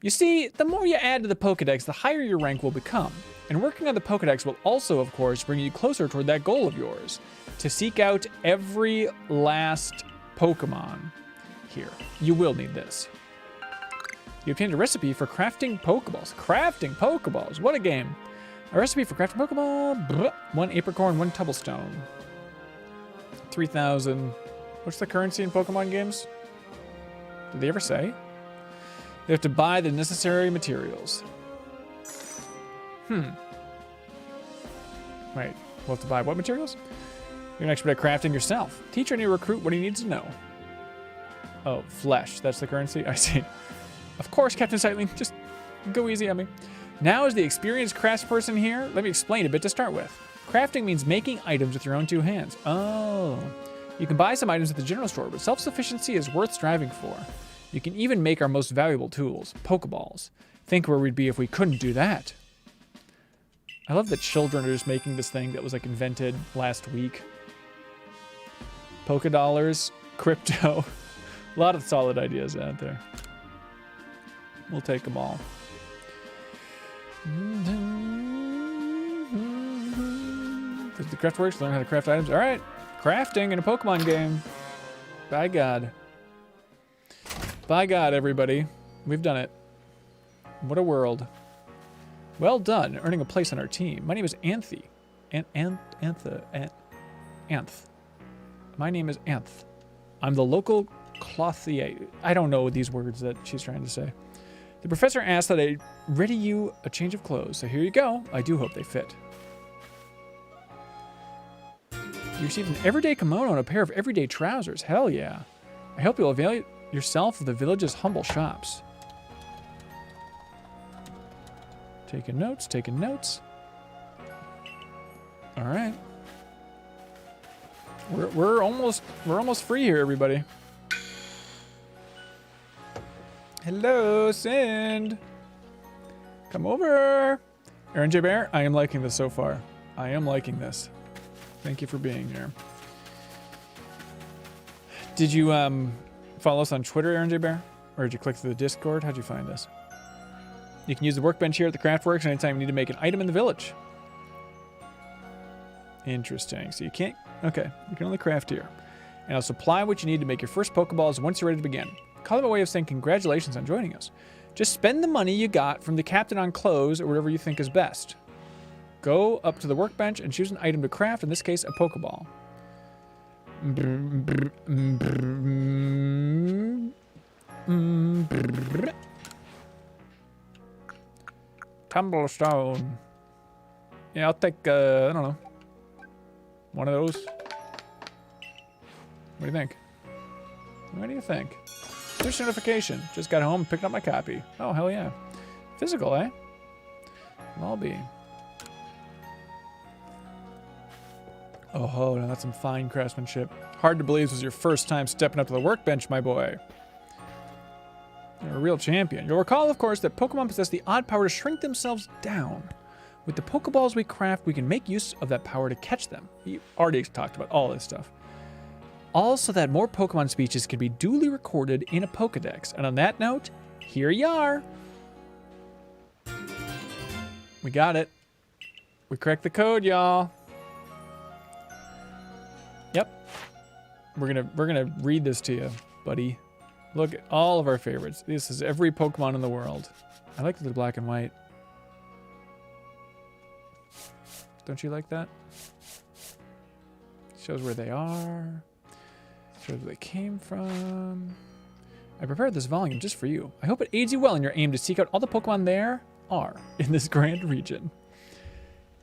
You see, the more you add to the Pokedex, the higher your rank will become. And working on the Pokedex will also, of course, bring you closer toward that goal of yours, to seek out every last Pokemon here. You will need this. You obtained a recipe for crafting Pokeballs. Crafting Pokeballs, what a game. A recipe for crafting Pokeball, 1 Apricorn, 1 Tubblestone. 3,000. What's the currency in Pokemon games? Did they ever say? You have to buy the necessary materials. Wait, we'll have to buy what materials? You're an expert at crafting yourself. Teach your new recruit what he needs to know. Oh, flesh, that's the currency? I see. Of course, Captain Sightling, just go easy on me. Now as the experienced craftsperson here, let me explain a bit to start with. Crafting means making items with your own 2 hands. Oh. You can buy some items at the general store, but self-sufficiency is worth striving for. You can even make our most valuable tools, Pokeballs. Think where we'd be if we couldn't do that. I love that children are just making this thing that was like invented last week. Polka dollars, crypto. A lot of solid ideas out there. We'll take them all. Does the craft works? Learn how to craft items. All right, crafting in a Pokemon game. By God. By God, everybody. We've done it. What a world. Well done, earning a place on our team. My name is Anthe. Anth. My name is Anth. I'm the local clothier. I don't know these words that she's trying to say. The professor asked that I ready you a change of clothes, so here you go. I do hope they fit. You received an everyday kimono and a pair of everyday trousers. Hell yeah. I hope you'll avail yourself of the village's humble shops. Taking notes, taking notes. All right. We're almost free here, everybody. Hello, Sind. Come over. Aaron J. Bear, I am liking this so far. I am liking this. Thank you for being here. Did you follow us on Twitter, Aaron J. Bear? Or did you click through the Discord? How'd you find us? You can use the workbench here at the Craftworks anytime you need to make an item in the village. Interesting. So you can't... Okay. You can only craft here. And I'll supply what you need to make your first Pokeballs once you're ready to begin. Call them a way of saying congratulations on joining us. Just spend the money you got from the captain on clothes or whatever you think is best. Go up to the workbench and choose an item to craft, in this case, a Pokeball. Tumblestone. Yeah, I'll take, I don't know, one of those. What do you think? What do you think? Push notification. Just got home and picked up my copy. Oh, hell yeah. Physical, eh? I'll be. Oh, now that's some fine craftsmanship. Hard to believe this was your first time stepping up to the workbench, my boy. You're a real champion. You'll recall, of course, that Pokemon possess the odd power to shrink themselves down. With the Pokeballs we craft, we can make use of that power to catch them. You already talked about all this stuff. Also, that more Pokemon speeches can be duly recorded in a Pokedex. And on that note, here you are. We got it. We cracked the code, y'all. Yep. We're gonna read this to you, buddy. Look at all of our favorites. This is every Pokemon in the world. I like the black and white. Don't you like that? Shows where they are. Shows where they came from. I prepared this volume just for you. I hope it aids you well in your aim to seek out all the Pokemon there are in this grand region.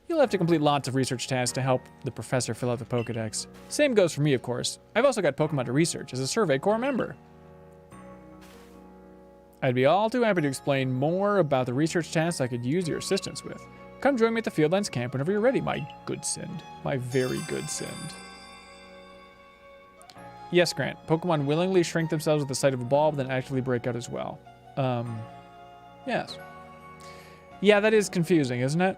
You'll have to complete lots of research tasks to help the professor fill out the Pokedex. Same goes for me, of course. I've also got Pokemon to research as a Survey Corps member. I'd be all too happy to explain more about the research tasks I could use your assistance with. Come join me at the Fieldlands camp whenever you're ready, my good Sind. My very good Sind. Yes, Grant. Pokemon willingly shrink themselves at the sight of a ball, but then actively break out as well. Yes. Yeah, that is confusing, isn't it?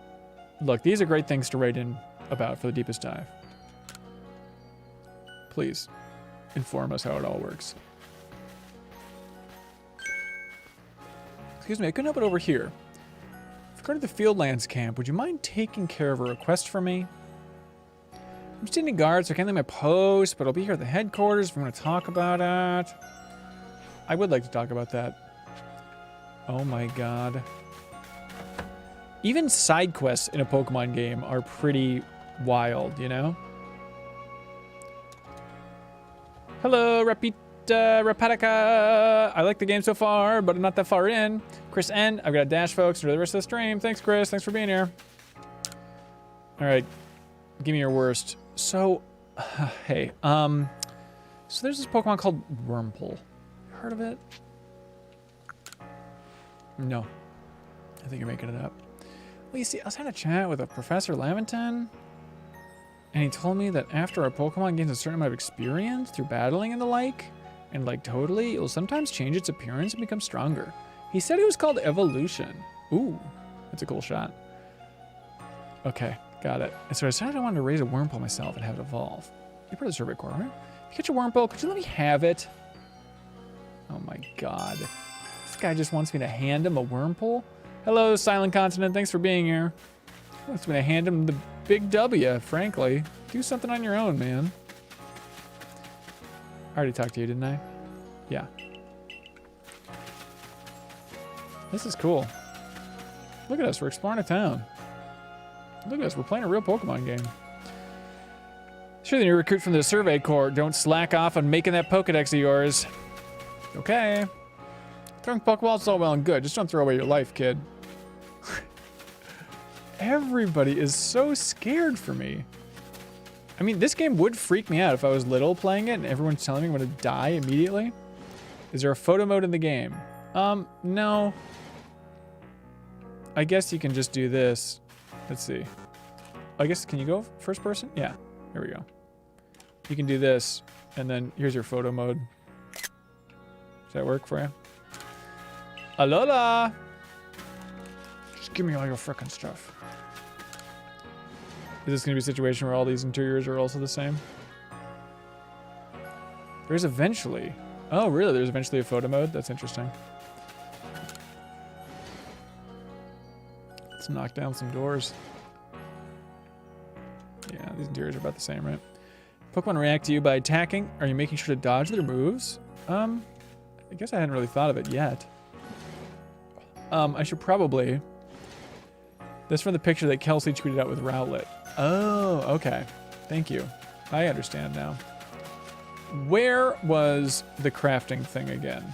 Look, these are great things to write in about for the deepest dive. Please, inform us how it all works. Excuse me, I couldn't help it over here. If you go to the Fieldlands camp, would you mind taking care of a request for me? I'm standing guard, so I can't leave my post, but I'll be here at the headquarters if you want to talk about it. I would like to talk about that. Oh my god. Even side quests in a Pokemon game are pretty wild, you know? Hello, Rapatica. I like the game so far, but I'm not that far in. Chris N. I've got a dash, folks, for the rest of the stream. Thanks, Chris. Thanks for being here. All right. Give me your worst. So, hey, so there's this Pokemon called Wurmple. Heard of it? No. I think you're making it up. Well, you see, I was having a chat with a Professor Laventon, and he told me that after our Pokemon gains a certain amount of experience through battling and the like, And like totally, it will sometimes change its appearance and become stronger. He said it was called evolution. Ooh, that's a cool shot. Okay, got it. And so I decided I wanted to raise a Wurmple myself and have it evolve. You're part of the survey corps, right? If you catch a Wurmple, could you let me have it? Oh my god. This guy just wants me to hand him a Wurmple? Hello, Silent Continent. Thanks for being here. He wants me to hand him the big W, frankly. Do something on your own, man. I already talked to you, didn't I? Yeah. This is cool. Look at us. We're exploring a town. Look at us. We're playing a real Pokemon game. Sure, the new recruit from the Survey Corps. Don't slack off on making that Pokedex of yours. Okay. Throwing Pokeballs is all well and good. Just don't throw away your life, kid. Everybody is so scared for me. I mean, this game would freak me out if I was little playing it and everyone's telling me I'm going to die immediately. Is there a photo mode in the game? No. I guess you can just do this. Let's see. I guess, can you go first person? Yeah, there we go. You can do this, and then here's your photo mode. Does that work for you? Alola! Just give me all your frickin' stuff. Is this going to be a situation where all these interiors are also the same? There's eventually... Oh, really? There's eventually a photo mode? That's interesting. Let's knock down some doors. Yeah, these interiors are about the same, right? Pokemon react to you by attacking. Are you making sure to dodge their moves? I guess I hadn't really thought of it yet. I should probably... That's from the picture that Kelsey tweeted out with Rowlet. Oh, okay. Thank you. I understand now. Where was the crafting thing again?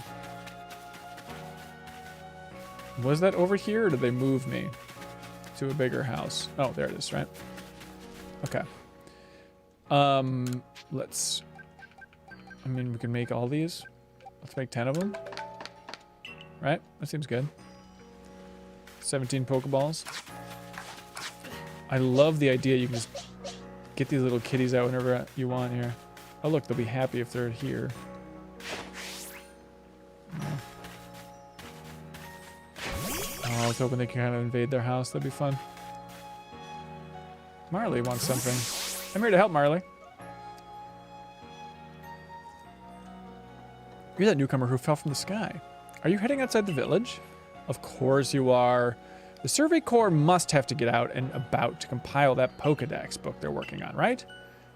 Was that over here, or did they move me to a bigger house? Oh, there it is, right? Okay. Let's... I mean, we can make all these. Let's make 10 of them. Right? That seems good. 17 Pokeballs. I love the idea you can just get these little kitties out whenever you want here. Oh, look, they'll be happy if they're here. Oh, I was hoping they could kind of invade their house. That'd be fun. Marley wants something. I'm here to help, Marley. You're that newcomer who fell from the sky. Are you heading outside the village? Of course you are. The Survey Corps must have to get out and about to compile that Pokedex book they're working on, right?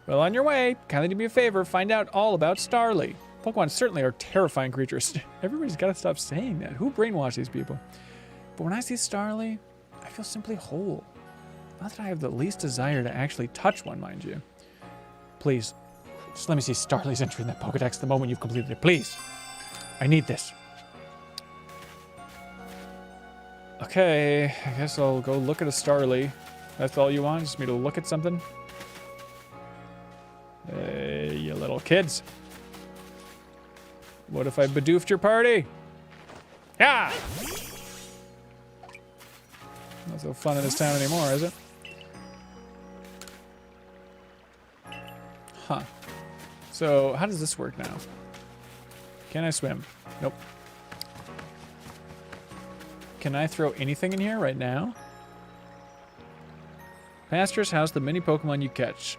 Well, on your way, kindly do me a favor, find out all about Starly. Pokemon certainly are terrifying creatures. Everybody's got to stop saying that. Who brainwashed these people? But when I see Starly, I feel simply whole. Not that I have the least desire to actually touch one, mind you. Please, just let me see Starly's entry in that Pokedex the moment you've completed it. Please. I need this. Okay, I guess I'll go look at a Starly. That's all you want? Just me to look at something? Hey, you little kids. What if I bedoofed your party? Yeah! Not so fun in this town anymore, is it? Huh. So, how does this work now? Can I swim? Nope. Can I throw anything in here right now? Pastures house the mini Pokemon you catch.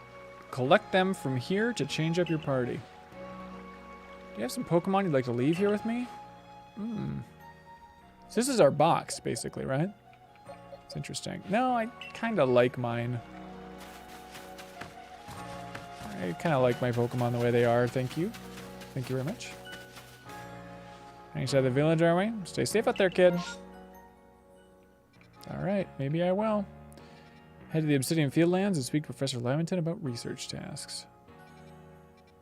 Collect them from here to change up your party. Do you have some Pokemon you'd like to leave here with me? So this is our box, basically, right? It's interesting. No, I kind of like mine. I kind of like my Pokemon the way they are. Thank you. Thank you very much. Inside the village, are we? Stay safe out there, kid. Alright, maybe I will. Head to the Obsidian Fieldlands and speak to Professor Lamington about research tasks.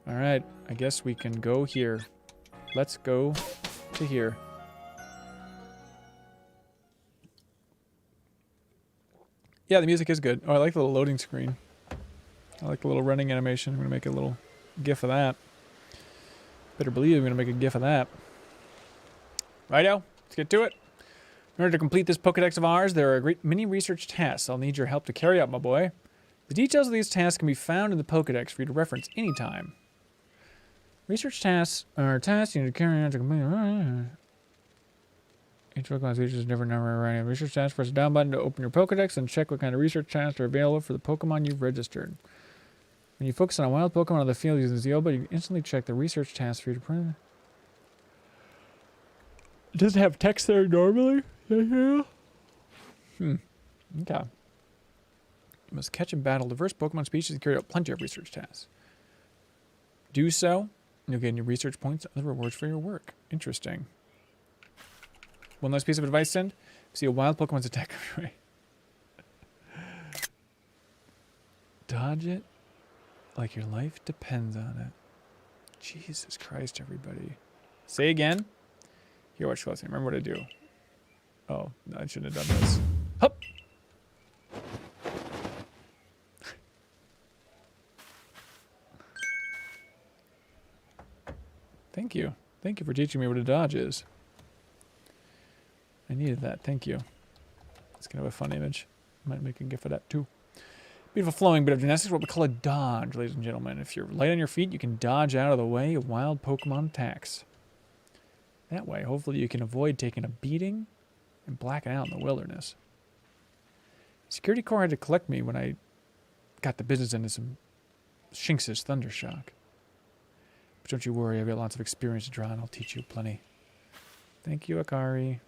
Alright, I guess we can go here. Let's go to here. Yeah, the music is good. Oh, I like the little loading screen. I like the little running animation. I'm going to make a little GIF of that. Better believe I'm going to make a GIF of that. Righto, let's get to it. In order to complete this Pokedex of ours, there are many research tasks I'll need your help to carry out, my boy. The details of these tasks can be found in the Pokedex for you to reference anytime. Research tasks are tasks you need to carry out to complete. Each Pokemon's features a different number of variety of research tasks. Press the down button to open your Pokedex and check what kind of research tasks are available for the Pokemon you've registered. When you focus on a wild Pokemon on the field using the ZO, but you can instantly check the research tasks for you to print. Does it have text there normally? Yeah. Okay. You must catch and battle diverse Pokemon species and carry out plenty of research tasks. Do so, and you'll gain your research points and other rewards for your work. Interesting. One last piece of advice, Send. See a wild Pokemon's attack. Dodge it like your life depends on it. Jesus Christ, everybody. Say again. Here, watch closely. Remember what I do. Oh, no, I shouldn't have done this. Hup! Thank you. Thank you for teaching me what a dodge is. I needed that. Thank you. It's kind of a fun image. Might make a gif of that too. Beautiful flowing bit of gymnastics is what we call a dodge, ladies and gentlemen. If you're light on your feet, you can dodge out of the way of wild Pokemon attacks. That way, hopefully you can avoid taking a beating and blacking out in the wilderness. Security Corps had to collect me when I got the business into some Shinx's Thundershock. But don't you worry, I've got lots of experience to draw and I'll teach you plenty. Thank you, Akari.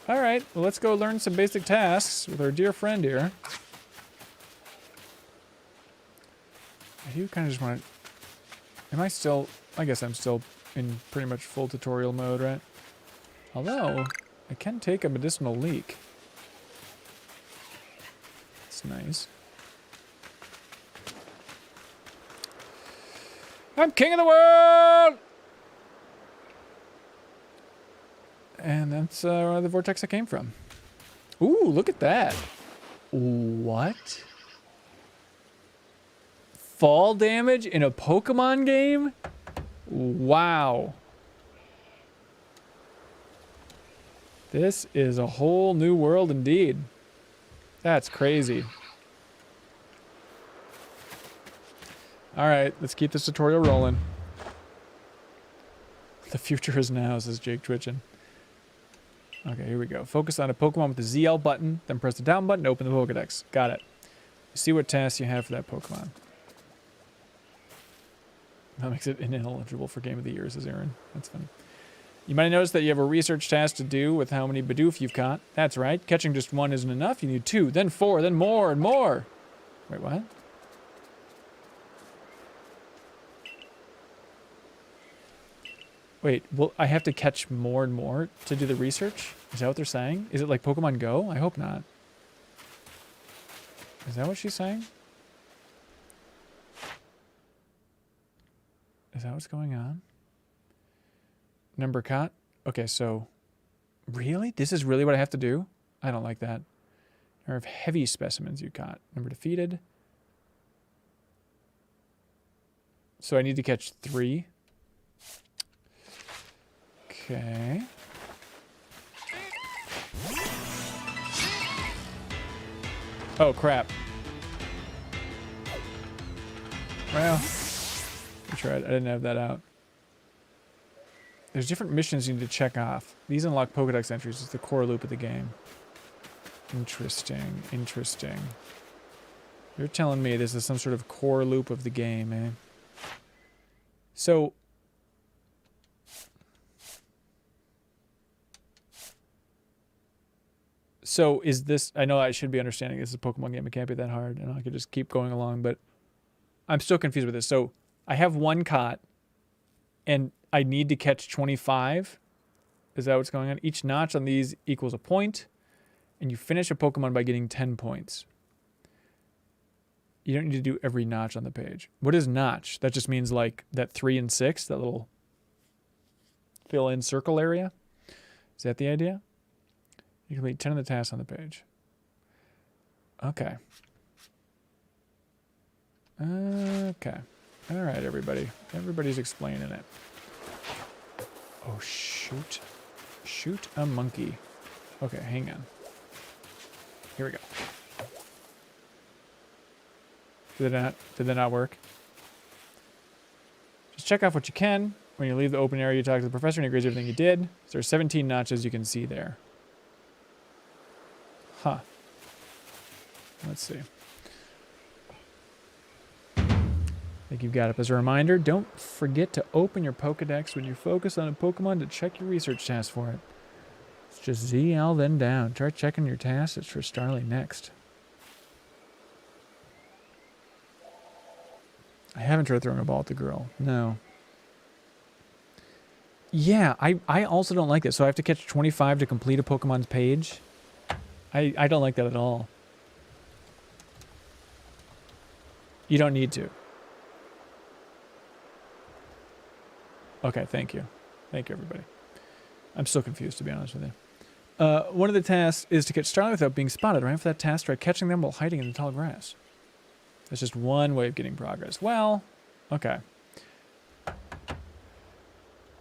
Alright, well, let's go learn some basic tasks with our dear friend here. I do kind of just want to... Am I still... I guess I'm still in pretty much full tutorial mode, right? Although, I can take a medicinal leak. That's nice. I'm king of the world! And that's the vortex I came from. Ooh, look at that. What? Fall damage in a Pokemon game? Wow. This is a whole new world indeed. That's crazy. Alright, let's keep this tutorial rolling. The future is now, says Jake Twitchin. Okay, here we go. Focus on a Pokemon with the ZL button, then press the down button to open the Pokedex. Got it. See what tasks you have for that Pokemon. That makes it ineligible for Game of the Year, says Aaron. That's funny. You might notice that you have a research task to do with how many Bidoof you've caught. That's right. Catching just one isn't enough. You need 2, then 4, then more and more. Wait, what? Wait, well, I have to catch more and more to do the research? Is that what they're saying? Is it like Pokemon Go? I hope not. Is that what she's saying? Is that what's going on? Number caught? Okay, so... Really? This is really what I have to do? I don't like that. Number of heavy specimens you caught. Number defeated. So I need to catch 3. Okay. Oh, crap. Well, I tried. I didn't have that out. There's different missions you need to check off. These unlock Pokedex entries. It's the core loop of the game. Interesting. Interesting. You're telling me this is some sort of core loop of the game, eh? So... So is this... I know I should be understanding this is a Pokemon game. It can't be that hard. And I could just keep going along, but... I'm still confused with this. So I have 1 caught, and I need to catch 25. Is that what's going on? Each notch on these equals a point, and you finish a Pokemon by getting 10 points. You don't need to do every notch on the page. What is notch? That just means like that 3 and 6, that little fill-in circle area. Is that the idea? You complete 10 of the tasks on the page. Okay. Okay. All right, everybody. Everybody's explaining it. Oh, shoot. Shoot a monkey. Okay, hang on. Did that not work? Just check off what you can. When you leave the open area, you talk to the professor and he agrees everything you did. So there's 17 notches you can see there. Huh. Let's see. I think you've got it. As a reminder, don't forget to open your Pokedex when you focus on a Pokemon to check your research task for it. It's just ZL then down. Try checking your tasks. It's for Starly next. I haven't tried throwing a ball at the girl. No. Yeah, I also don't like this. So I have to catch 25 to complete a Pokemon's page. I don't like that at all. You don't need to. Okay, thank you. Thank you, everybody. I'm still confused, to be honest with you. One of the tasks is to catch Starly without being spotted. Right for that task, try catching them while hiding in the tall grass. That's just one way of getting progress. Well, okay.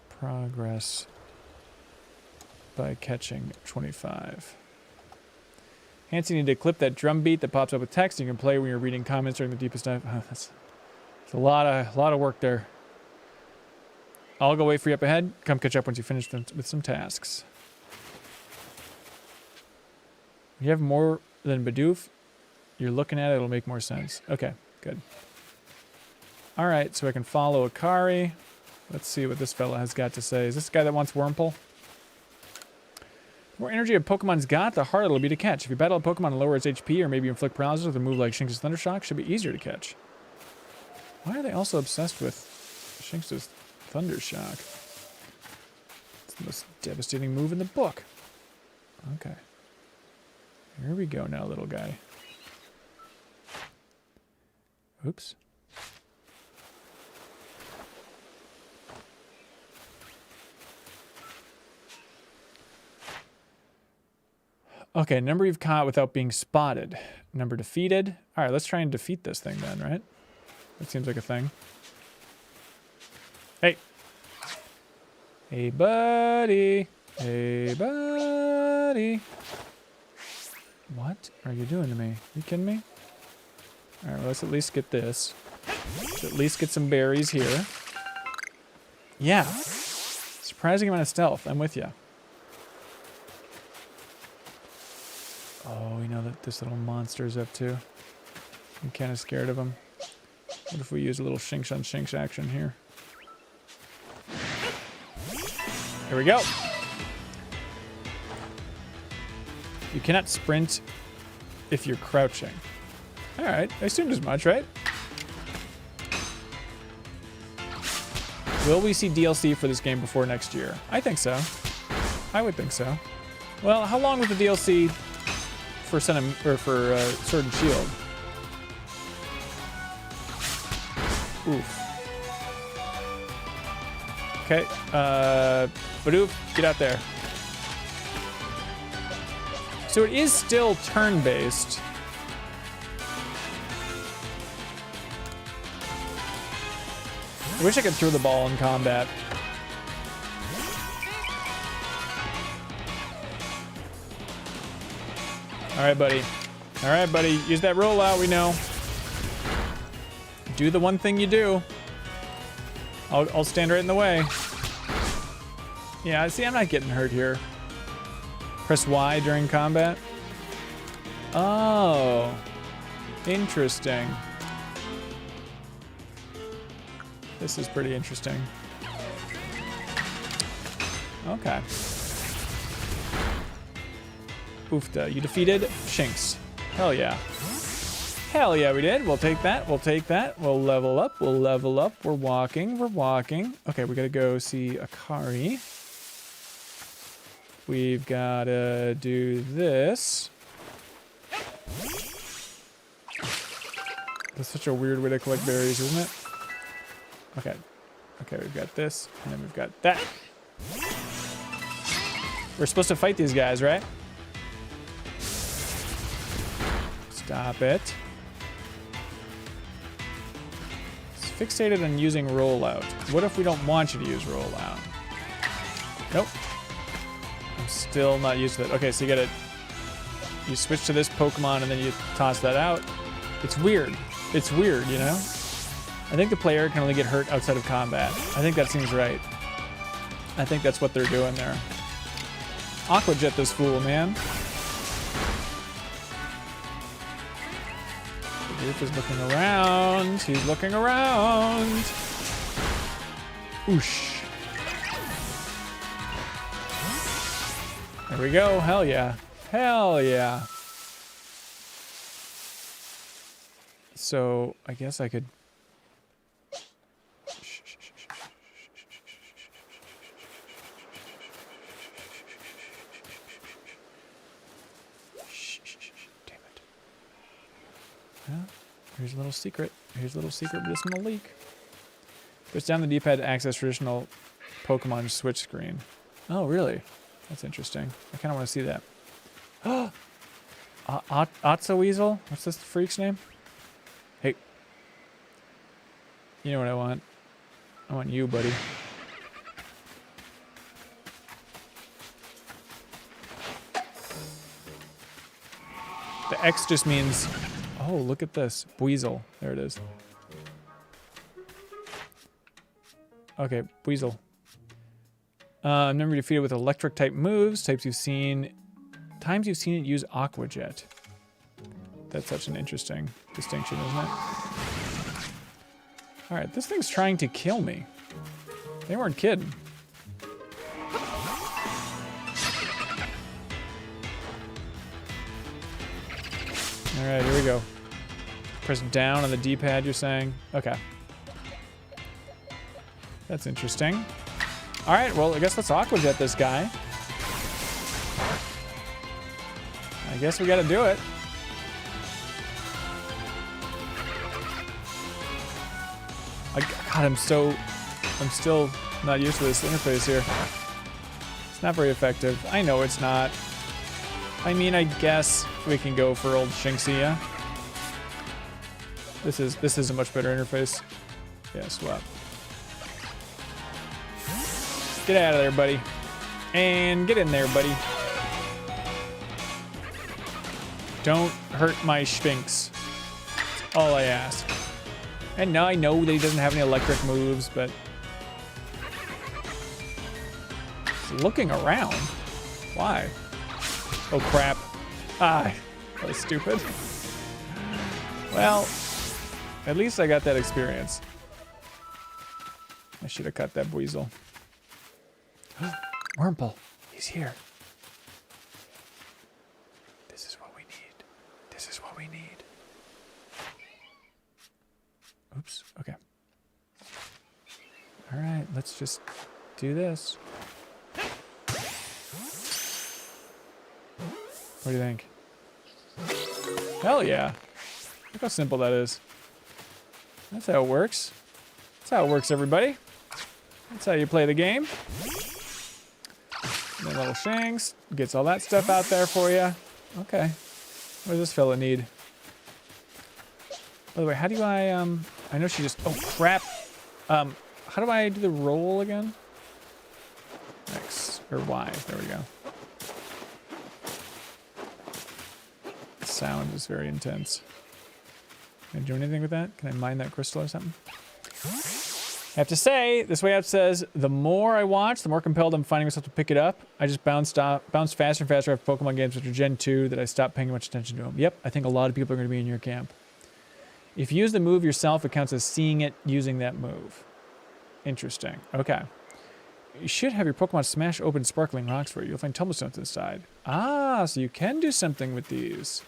Progress by catching 25. Hanson, you need to clip that drum beat that pops up with text. You can play when you're reading comments during the deepest dive. Oh, that's a lot of work there. I'll go wait for you up ahead. Come catch up once you finish them with some tasks. If you have more than Bidoof, you're looking at it, it'll make more sense. Okay, good. All right, so I can follow Akari. Let's see what this fella has got to say. Is this the guy that wants Wurmple? The more energy a Pokemon's got, the harder it'll be to catch. If you battle a Pokemon and lower its HP, or maybe you inflict paralysis with a move like Shinx's Thundershock, should be easier to catch. Why are they also obsessed with Shinx's Thundershock? It's the most devastating move in the book. Okay. Here we go now, little guy. Oops. Okay, number you've caught without being spotted. Number defeated. All right, let's try and defeat this thing then, right? That seems like a thing. Hey. Hey, buddy. Hey, buddy. What are you doing to me? Are you kidding me? All right, well, let's at least get this. Let's at least get some berries here. Yeah. Surprising amount of stealth. I'm with you. Oh, we know that this little monster is up too. I'm kind of scared of him. What if we use a little Shinx on Shinx action here? Here we go. You cannot sprint if you're crouching. All right, I assumed as much, right? Will we see DLC for this game before next year? I think so. I would think so. Well, how long was the DLC for Sword and Shield? Oof. Okay, Bidoof, get out there. So it is still turn-based. I wish I could throw the ball in combat. All right, buddy. All right, buddy. Use that rollout, we know. Do the one thing you do. I'll stand right in the way. Yeah, see, I'm not getting hurt here. Press Y during combat. Oh. Interesting. This is pretty interesting. Okay. Oofda, you defeated Shinx. Hell yeah. Hell yeah, we did. We'll take that. We'll take that. We'll level up. We'll level up. We're walking. We're walking. Okay, we gotta go see Akari. We've gotta do this. That's such a weird way to collect berries, isn't it? Okay. Okay, we've got this, and then we've got that. We're supposed to fight these guys, right? Stop it. It's fixated on using rollout. What if we don't want you to use rollout? Nope. I'm still not used to it. Okay, so you switch to this Pokemon and then you toss that out. It's weird. it's weird, you know? I think the player can only get hurt outside of combat. I think that seems right. I think that's what they're doing there. Aqua Jet this fool, man. The Goof is looking around. He's looking around. Oosh. There we go. Hell yeah. Hell yeah. So I guess I could. Damn it. Well, here's a little secret. Here's a little secret medicinal leak. Push down the D-pad to access traditional Pokemon switch screen. Oh, really? That's interesting. I kind of want to see that. Oh! Otzaweasel? What's this freak's name? Hey. You know what I want? I want you, buddy. The X just means... Oh, look at this. Weasel. There it is. Okay, Weasel. Never defeated with electric type moves. Times you've seen it use Aqua Jet. That's such an interesting distinction, isn't it? Alright, this thing's trying to kill me. They weren't kidding. Alright, here we go. Press down on the D-pad, you're saying? Okay. That's interesting. Alright, well, I guess let's Aqua Jet this guy. I guess we gotta do it. God, I'm still not used to this interface here. It's not very effective. I know it's not. I mean, I guess we can go for old Shinxia. This is a much better interface. Yeah, swap. Get out of there, buddy. And get in there, buddy. Don't hurt my Sphinx. That's all I ask. And now I know that he doesn't have any electric moves, but... He's looking around. Why? Oh, crap. Ah, that was stupid. Well, at least I got that experience. I should have cut that Weasel. Wurmple, he's here. This is what we need. This is what we need. Oops, okay. All right, let's just do this. What do you think? Hell yeah. Look how simple that is. That's how it works. That's how it works, everybody. That's how you play the game. And then little Shanks gets all that stuff out there for you. Okay. What does this fella need? By the way, how do I know she just... Oh, crap. How do I do the roll again? X or Y. There we go. The sound is very intense. Can I do anything with that? Can I mine that crystal or something? I have to say, this way out says, the more I watch, the more compelled I'm finding myself to pick it up. I just bounce faster and faster after Pokemon games which are Gen 2 that I stopped paying much attention to them. Yep, I think a lot of people are going to be in your camp. If you use the move yourself, it counts as seeing it using that move. Interesting. Okay. You should have your Pokemon smash open sparkling rocks for you. You'll find tumblestones inside. Ah, so you can do something with these.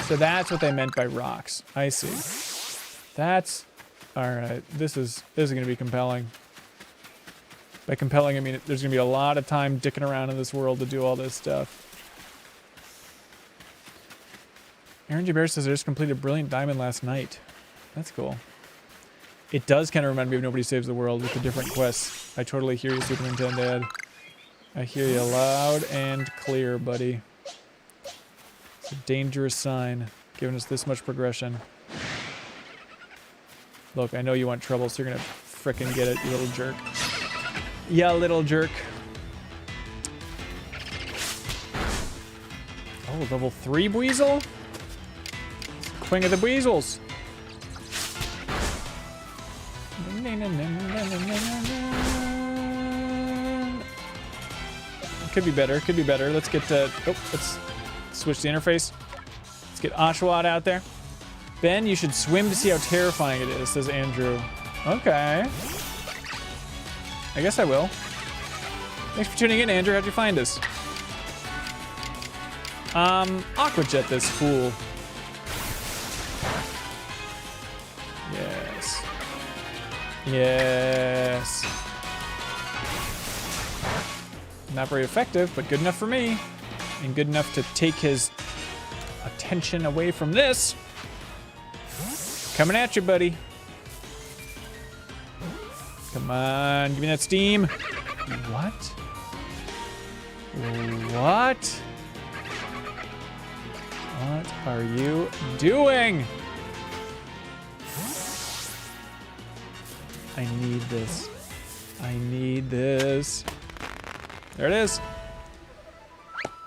So that's what they meant by rocks. I see. That's... Alright, this is going to be compelling. By compelling, I mean there's going to be a lot of time dicking around in this world to do all this stuff. Aaron G. Bear says I just completed Brilliant Diamond last night. That's cool. It does kind of remind me of Nobody Saves the World with the different quests. I totally hear you, Super Nintendo Dad. I hear you loud and clear, buddy. It's a dangerous sign, giving us this much progression. Look, I know you want trouble, so you're gonna frickin' get it, you little jerk. Yeah, little jerk. Oh, level 3 Weasel? swing of the weasels. Could be better. Could be better. Let's get let's switch the interface. Let's get Oshawott out there. Ben, you should swim to see how terrifying it is, says Andrew. Okay. I guess I will. Thanks for tuning in, Andrew. How'd you find us? Aquajet this fool. Yes. Yes. Not very effective, but good enough for me. And good enough to take his attention away from this. Coming at you, buddy. Come on, give me that steam. What? What? What are you doing? I need this. I need this. There it is.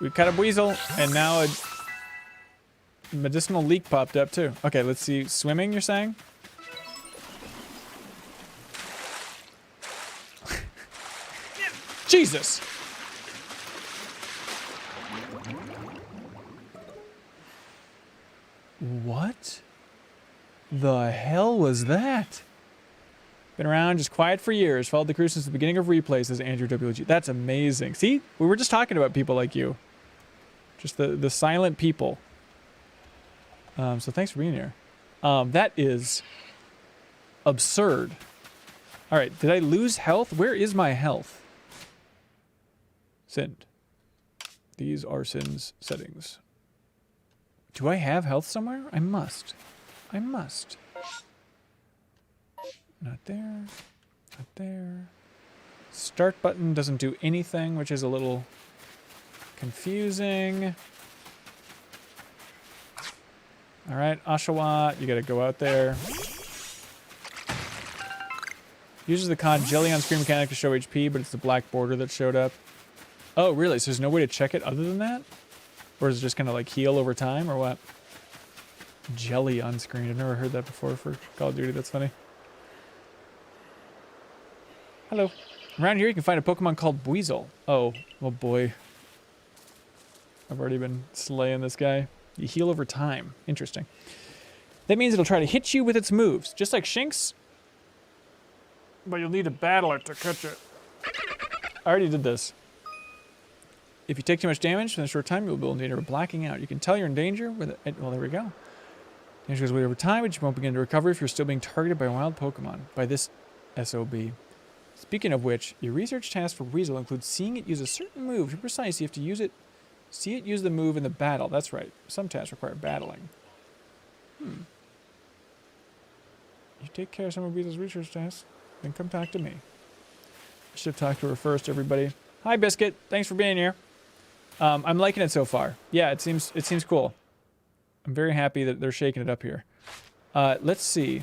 We cut a weasel, and now a medicinal leak popped up too. Okay, let's see. Swimming, you're saying? Jesus! What the hell was that? Been around, just quiet for years. Followed the crew since the beginning of replays, says Andrew WG. That's amazing. See? We were just talking about people like you. Just the silent people. So thanks for being here. That is absurd. All right, did I lose health? Where is my health? Send. These are Sin's settings. Do I have health somewhere? I must. I must. Not there. Not there. Start button doesn't do anything, which is a little confusing. All right, Oshawott, you gotta go out there. Uses the cod jelly on screen mechanic to show HP, but it's the black border that showed up. Oh, really? So there's no way to check it other than that? Or is it just kind of like heal over time, or what? Jelly on screen. I've never heard that before for Call of Duty. That's funny. Hello. Around here you can find a Pokemon called Buizel. Oh boy. I've already been slaying this guy. You heal over time. Interesting. That means it'll try to hit you with its moves, just like Shinx. But you'll need a battler to catch it. I already did this. If you take too much damage in a short time, you'll be in danger of blacking out. You can tell you're in danger with it. Well, there we go. Danger goes away over time, but you won't begin to recover if you're still being targeted by a wild Pokemon. By this SOB. Speaking of which, your research task for Weasel includes seeing it use a certain move. To be precise, you have to use it. See it use the move in the battle. That's right. Some tasks require battling. You take care of some of Weasel's research tasks, then come talk to me. I should have talked to her first, everybody. Hi, Biscuit. Thanks for being here. I'm liking it so far. Yeah, it seems cool. I'm very happy that they're shaking it up here. Let's see.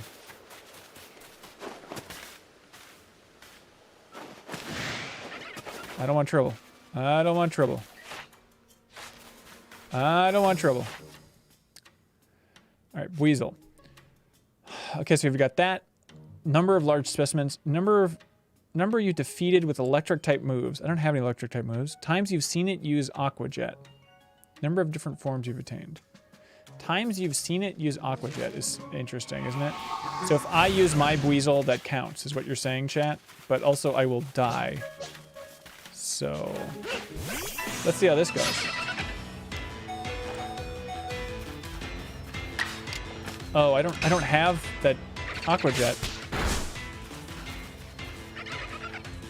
I don't want trouble. I don't want trouble. I don't want trouble. All right, Weasel. Okay, so we've got that. Number of large specimens. Number you defeated with electric type moves. I don't have any electric type moves. Times you've seen it use Aqua Jet. Number of different forms you've attained. Times you've seen it use Aqua Jet is interesting, isn't it? So if I use my Weasel, that counts, is what you're saying, chat. But also I will die. So let's see how this goes. Oh, I don't have that Aqua Jet.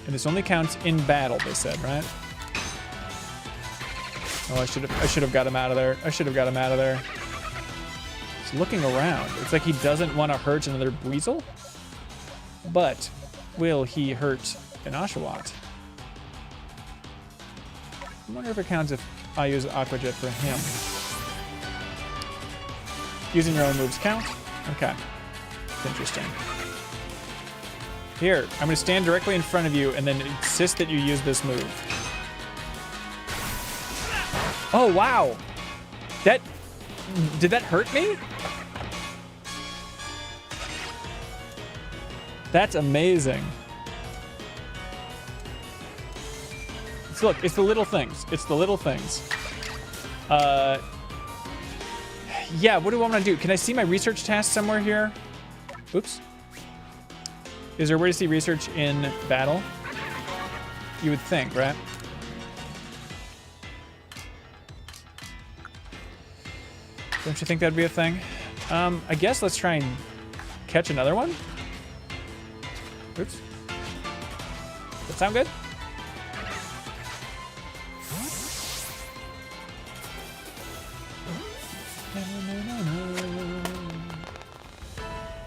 And this only counts in battle, they said, right? Oh, I should have got him out of there. I should have got him out of there. He's looking around. It's like he doesn't want to hurt another Weasel. But will he hurt an Oshawott? I wonder if it counts if I use Aqua Jet for him. Using your own moves count? Okay. It's interesting. Here, I'm going to stand directly in front of you and then insist that you use this move. Oh, wow. Did that hurt me? That's amazing. So look, it's the little things. It's the little things. Yeah, what do I want to do? Can I see my research task somewhere here? Oops. Is there a way to see research in battle? You would think, right? Don't you think that'd be a thing? I guess let's try and catch another one. Oops. That sound good?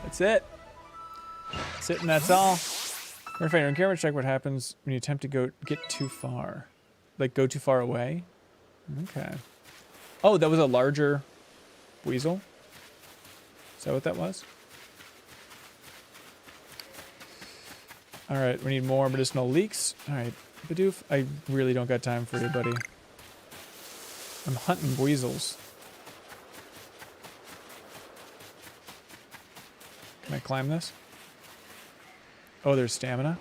That's it. That's it and that's all. We're fighting on camera. Check what happens when you attempt to get too far. Like go too far away? Okay. Oh, that was a larger weasel? Is that what that was? Alright, we need more medicinal leeks. Alright, Bidoof, I really don't got time for you, buddy. I'm hunting weasels. Can I climb this? Oh, there's stamina.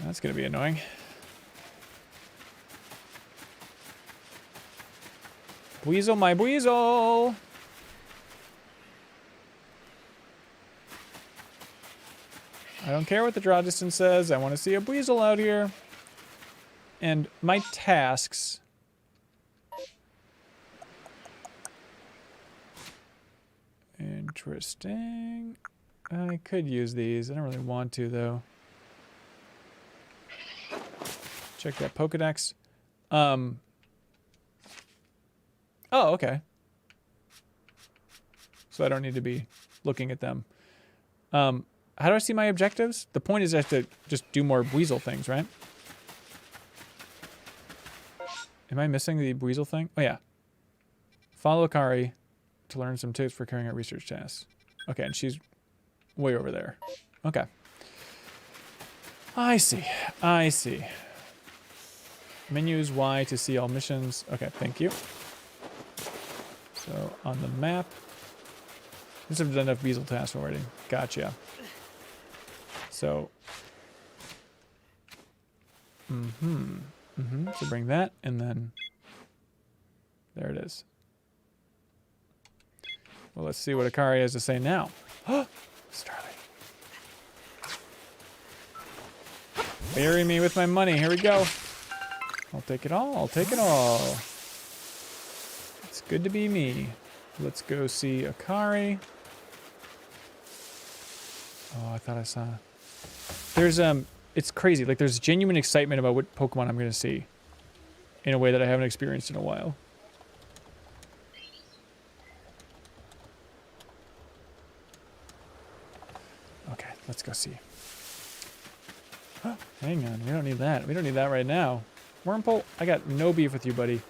That's gonna be annoying. Weasel, my weasel! I don't care what the draw distance says. I want to see a weasel out here. And my tasks... Interesting. I could use these. I don't really want to, though. Check that Pokedex. Oh, okay. So I don't need to be looking at them. How do I see my objectives? The point is I have to just do more weasel things, right? Am I missing the weasel thing? Oh, yeah. Follow Akari to learn some tips for carrying out research tasks. Okay, and she's way over there. Okay. I see. I see. Menus Y to see all missions. Okay, thank you. So, on the map. This have done enough weasel tasks already. Gotcha. So. So bring that, and then there it is. Well, let's see what Akari has to say now. Starlight. Bury me with my money. Here we go. I'll take it all. I'll take it all. It's good to be me. Let's go see Akari. Oh, I thought I saw. There's it's crazy. Like there's genuine excitement about what Pokemon I'm gonna see, in a way that I haven't experienced in a while. Okay, let's go see. Hang on, we don't need that. We don't need that right now. Wormpole, I got no beef with you, buddy.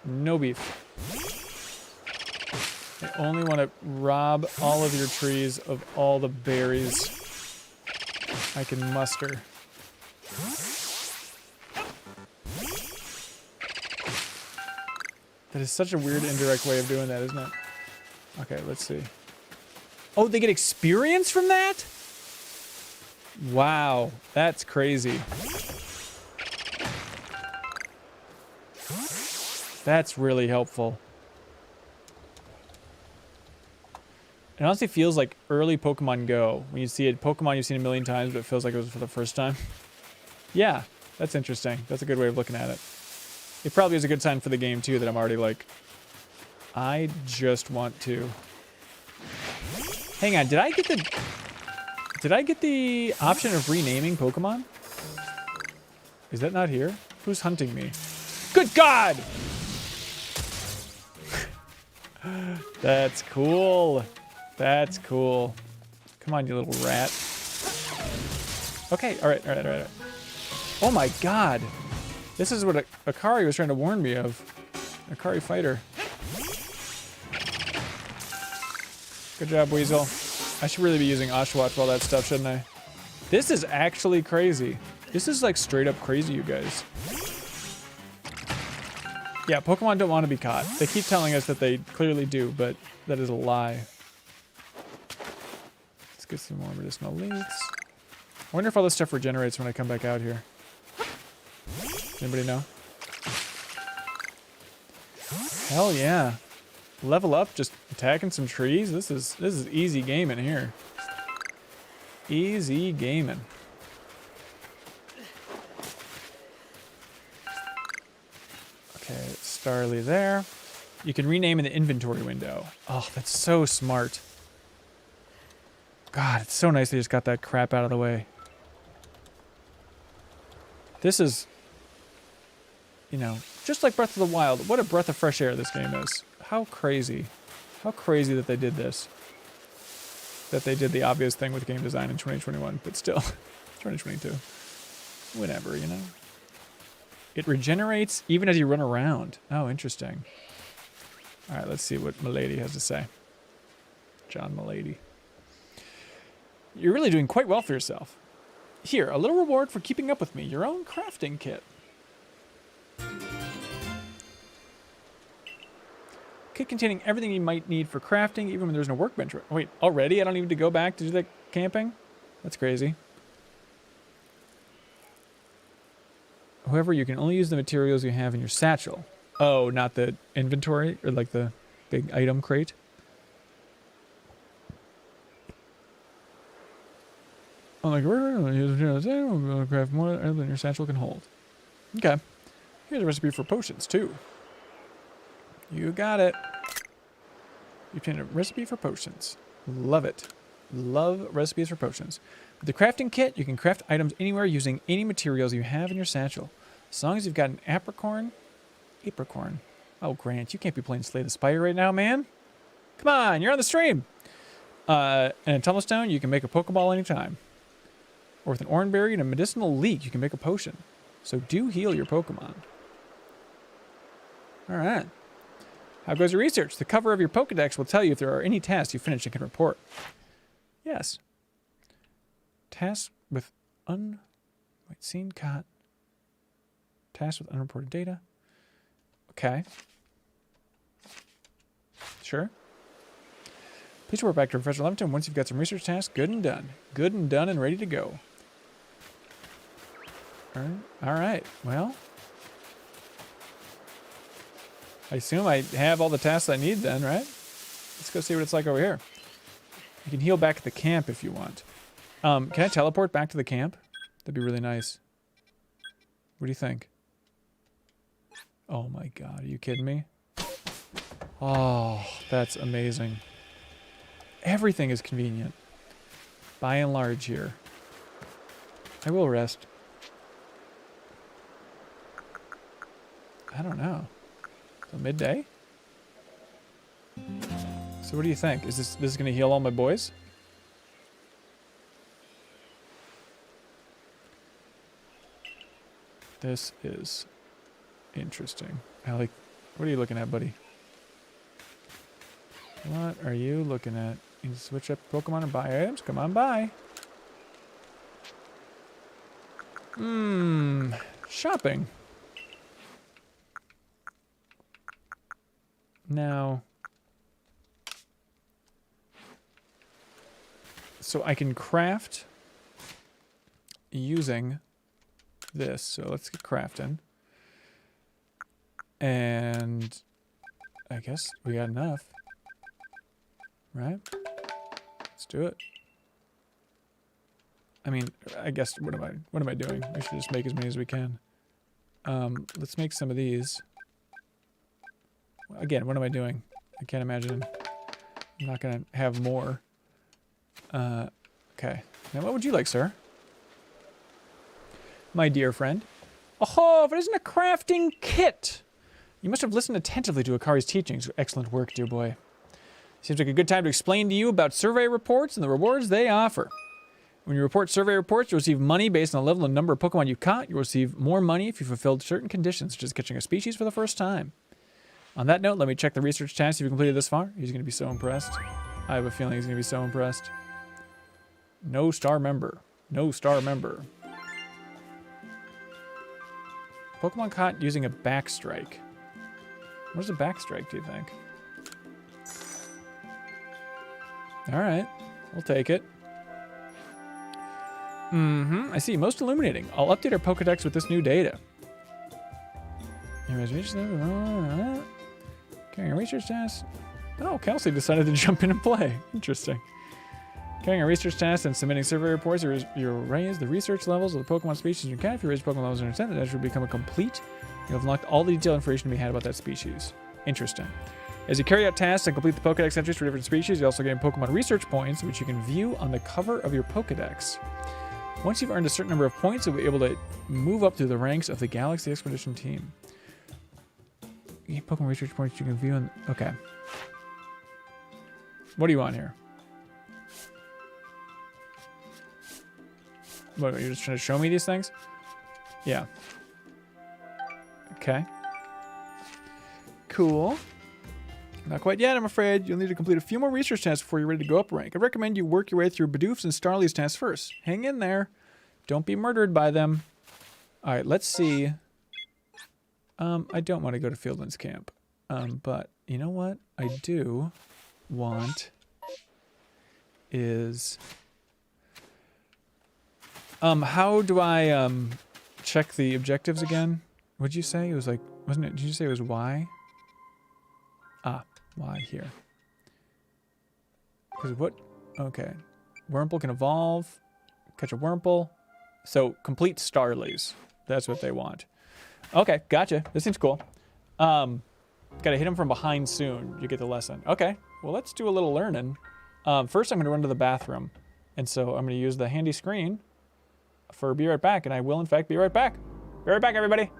No beef. I only want to rob all of your trees of all the berries I can muster. That is such a weird indirect way of doing that, isn't it? Okay, let's see. Oh, they get experience from that? Wow, that's crazy. That's really helpful. It honestly feels like early Pokemon Go. When you see a Pokemon you've seen a million times, but it feels like it was for the first time. Yeah, that's interesting. That's a good way of looking at it. It probably is a good sign for the game, too, that I'm already like, I just want to. Hang on, did I get the option of renaming Pokemon? Is that not here? Who's hunting me? Good God! That's cool. That's cool. Come on, you little rat. Okay, all right. Oh my God. This is what Akari was trying to warn me of. Akari fighter. Good job, Weasel. I should really be using Oshawott for all that stuff, shouldn't I? This is actually crazy. This is like straight up crazy, you guys. Yeah, Pokemon don't want to be caught. They keep telling us that they clearly do, but that is a lie. Let's get some more medicinal leaves. I wonder if all this stuff regenerates when I come back out here. Anybody know? Hell yeah. Level up, just attacking some trees. This is easy gaming here. Easy gaming. Okay, Starly there. You can rename in the inventory window. Oh, that's so smart. God, it's so nice they just got that crap out of the way. This is, you know, just like Breath of the Wild. What a breath of fresh air this game is. How crazy. How crazy that they did this. That they did the obvious thing with game design in 2021, but still, 2022. Whatever, you know. It regenerates even as you run around. Oh, interesting. All right, let's see what Milady has to say. John Milady. You're really doing quite well for yourself. Here, a little reward for keeping up with me. Your own crafting kit. Kit containing everything you might need for crafting, even when there's no workbench. Wait, already? I don't even need to go back to do that camping? That's crazy. However, you can only use the materials you have in your satchel. Oh, not the inventory? Or like the big item crate? I'm like, we're going to craft more than your satchel can hold. Okay. Here's a recipe for potions, too. You got it. You obtained a recipe for potions. Love it. Love recipes for potions. With the crafting kit, you can craft items anywhere using any materials you have in your satchel. As long as you've got an apricorn. Apricorn. Oh, Grant, you can't be playing Slay the Spire right now, man. Come on, you're on the stream. And a tumblestone, you can make a Pokeball anytime. Or with an oranberry and a medicinal leek, you can make a potion. So do heal your Pokemon. All right. How goes your research? The cover of your Pokedex will tell you if there are any tasks you finished and can report. Yes. Tasks with seen caught. Tasks with unreported data. Okay. Sure. Please report back to Professor Leviton once you've got some research tasks good and done. Good and done and ready to go. All right. Well, I assume I have all the tasks I need then, right? Let's go see what it's like over here. You can heal back at the camp if you want. Can I teleport back to the camp? That'd be really nice. What do you think? Oh my God, are you kidding me? Oh, that's amazing. Everything is convenient. By and large here. I will rest. I don't know. So midday? So what do you think? Is this gonna heal all my boys? This is interesting. Alec, what are you looking at, buddy? What are you looking at? You can switch up Pokemon and buy items? Come on by. Shopping. Now, so I can craft using this. So let's get crafting. And I guess we got enough. Right? Let's do it. I mean, I guess what am I doing? We should just make as many as we can. Let's make some of these. Again, what am I doing? I can't imagine. I'm not gonna have more. Okay. Now what would you like, sir? My dear friend. Oh, if it isn't a crafting kit! You must have listened attentively to Akari's teachings. Excellent work, dear boy. Seems like a good time to explain to you about survey reports and the rewards they offer. When you report survey reports, you'll receive money based on the level and number of Pokemon you caught. You'll receive more money if you fulfilled certain conditions, such as catching a species for the first time. On that note, let me check the research tasks you've completed this far. He's going to be so impressed. I have a feeling he's going to be so impressed. No star member. No star member. Pokemon caught using a backstrike. What is a backstrike, do you think? Alright, we'll take it. I see. Most illuminating. I'll update our Pokedex with this new data. Carrying a research task. Oh, Kelsey decided to jump in and play. Interesting. Carrying a research task and submitting survey reports, you raise the research levels of the Pokemon species you can. If you raise Pokemon levels in 10, the dash will become a complete. You have unlocked all the detailed information to be had about that species. Interesting. As you carry out tasks and complete the Pokedex entries for different species, you also gain Pokemon research points, which you can view on the cover of your Pokedex. Once you've earned a certain number of points, you'll be able to move up through the ranks of the Galaxy Expedition team. You get Pokemon research points you can view on... Okay. What do you want here? What, you're just trying to show me these things? Yeah. Okay. Cool. Not quite yet, I'm afraid. You'll need to complete a few more research tasks before you're ready to go up rank. I recommend you work your way through Bidoof's and Starly's tasks first. Hang in there. Don't be murdered by them. All right, let's see. I don't want to go to Fieldland's camp. But you know what I do want is... how do I check the objectives again? What'd you say? It was like, wasn't it? Did you say it was Y? Ah, Y here. Because what? Okay. Wurmple can evolve. Catch a Wurmple. So complete Starlies. That's what they want. Okay, gotcha. This seems cool. Gotta hit him from behind soon. You get the lesson. Okay, well let's do a little learning. First I'm gonna run to the bathroom. And so I'm gonna use the handy screen for be right back, and I will in fact be right back. Be right back, everybody.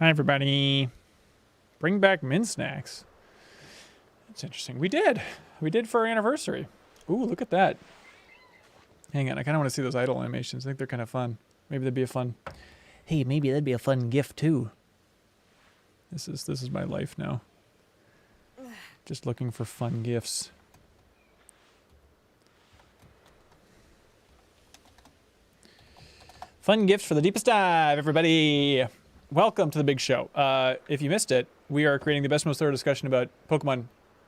Hi, everybody. Bring back MinnMax. That's interesting. We did. We did for our anniversary. Ooh, look at that. Hang on. I kind of want to see those idle animations. I think they're kind of fun. Maybe that'd be a fun... Hey, maybe that'd be a fun gift, too. This is my life now. Just looking for fun gifts. Fun gifts for the deepest dive, everybody. Welcome to the big show. If you missed it, we are creating the best, most thorough discussion about Pokemon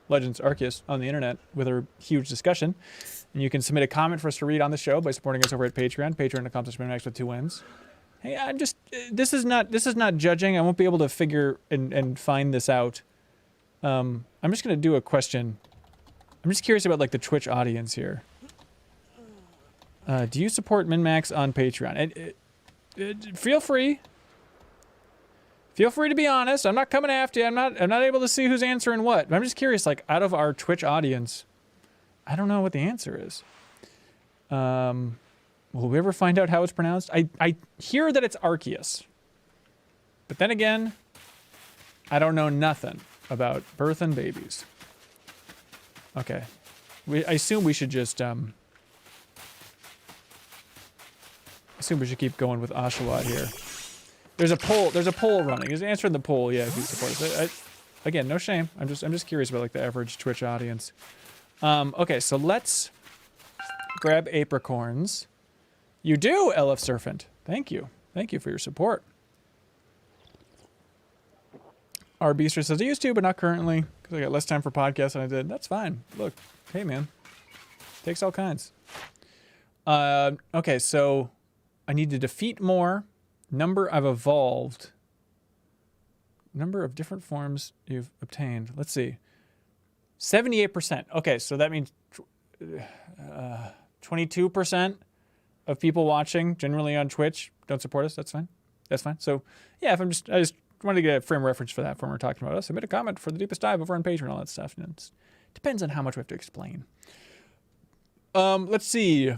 Legends Arceus on the internet with a huge discussion. And you can submit a comment for us to read on the show by supporting us over at Patreon, patreon.com/MinnMax with 2 N's. Hey, I'm just, this is not judging. I won't be able to figure and find this out. I'm just going to do a question. I'm just curious about like the Twitch audience here. Do you support MinnMax on Patreon? Feel free. Feel free to be honest. I'm not coming after you. I'm not able to see who's answering what. But I'm just curious, like, out of our Twitch audience, I don't know what the answer is. Will we ever find out how it's pronounced? I hear that it's Arceus. But then again, I don't know nothing about birth and babies. Okay. I assume we should just, I assume we should keep going with Oshawott here. There's a poll running. Is answering the poll? Yeah, if you support us. Again, no shame. I'm just curious about like the average Twitch audience. Okay, so let's grab apricorns. You do, LF Serpent. Thank you. Thank you for your support. Our Beaster says, I used to, but not currently, because I got less time for podcasts than I did. That's fine. Look, hey man. Takes all kinds. Okay, so I need to defeat more. Number I've evolved. Number of different forms you've obtained. Let's see. 78%. Okay, so that means 22% of people watching, generally on Twitch, don't support us. That's fine. That's fine. So, yeah, I just wanted to get a frame reference for that when we're talking about us. Submit a comment for the deepest dive over on Patreon and all that stuff. And it depends on how much we have to explain. Let's see.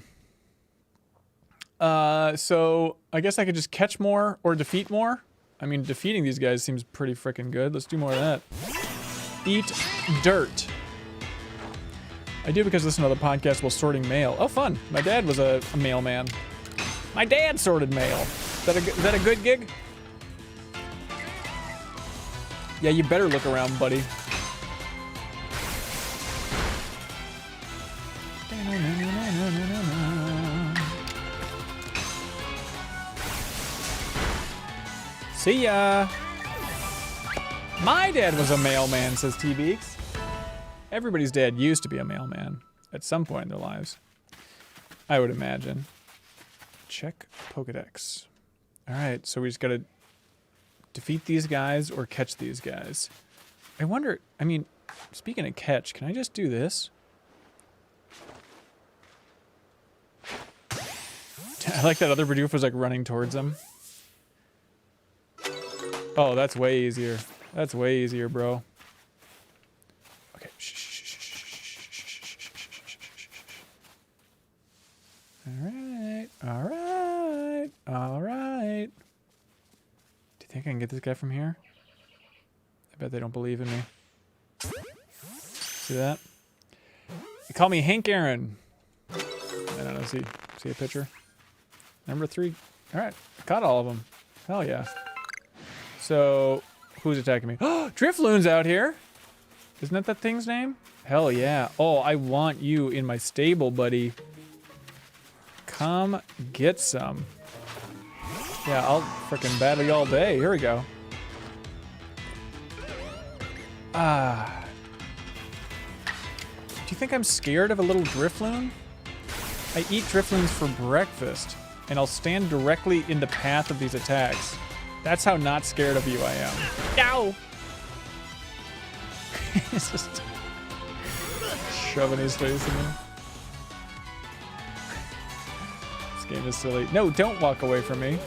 So I guess I could just catch more or defeat more. I mean, defeating these guys seems pretty freaking good. Let's do more of that. Eat dirt. I do because I listen to the podcast while sorting mail. Oh, fun. My dad was a mailman. My dad sorted mail. Is that a good gig? Yeah, you better look around, buddy. See ya. My dad was a mailman, says T-Beaks. Everybody's dad used to be a mailman at some point in their lives, I would imagine. Check Pokedex. All right, so we just gotta defeat these guys or catch these guys. I wonder, I mean, speaking of catch, can I just do this? I like that other Bidoof was like running towards them. Oh, that's way easier. That's way easier, bro. Okay. Alright. Alright. Alright. Do you think I can get this guy from here? I bet they don't believe in me. See that? They call me Hank Aaron. I don't know. See a picture? Number 3. Alright. Caught all of them. Hell yeah. So, who's attacking me? Oh, Drifloon's out here. Isn't that thing's name? Hell yeah. Oh, I want you in my stable, buddy. Come get some. Yeah, I'll frickin' battle you all day. Here we go. Ah. Do you think I'm scared of a little Drifloon? I eat Drifloons for breakfast, and I'll stand directly in the path of these attacks. That's how not scared of you I am. Ow! He's just shoving his face in me. This game is silly. No, don't walk away from me.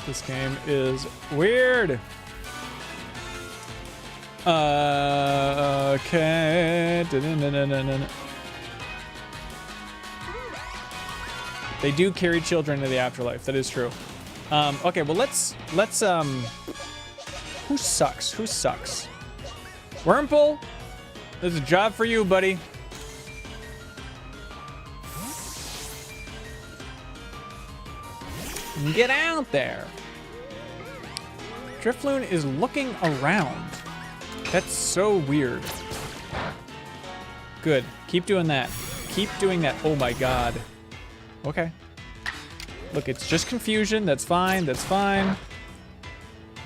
This game is weird. Okay. They do carry children into the afterlife. That is true. Okay, well, let's, who sucks? Who sucks? Wurmple, there's a job for you, buddy. Get out there. Drifloon is looking around. That's so weird. Good. Keep doing that. Keep doing that. Oh my god. Okay. Look, it's just confusion. That's fine. That's fine.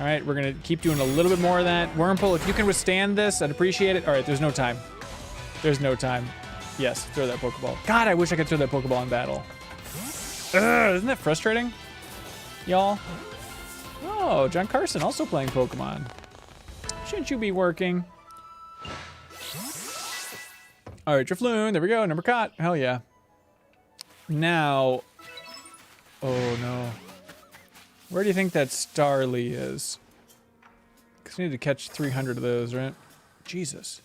All right, we're going to keep doing a little bit more of that. Wurmple, if you can withstand this, I'd appreciate it. All right, there's no time. There's no time. Yes, throw that Pokeball. God, I wish I could throw that Pokeball in battle. Ugh, isn't that frustrating? Y'all? Oh, John Carson also playing Pokemon. Shouldn't you be working? All right, Drifloon. There we go. Number caught. Hell yeah. Now... Oh, no. Where do you think that Starly is? Because we need to catch 300 of those, right? Jesus.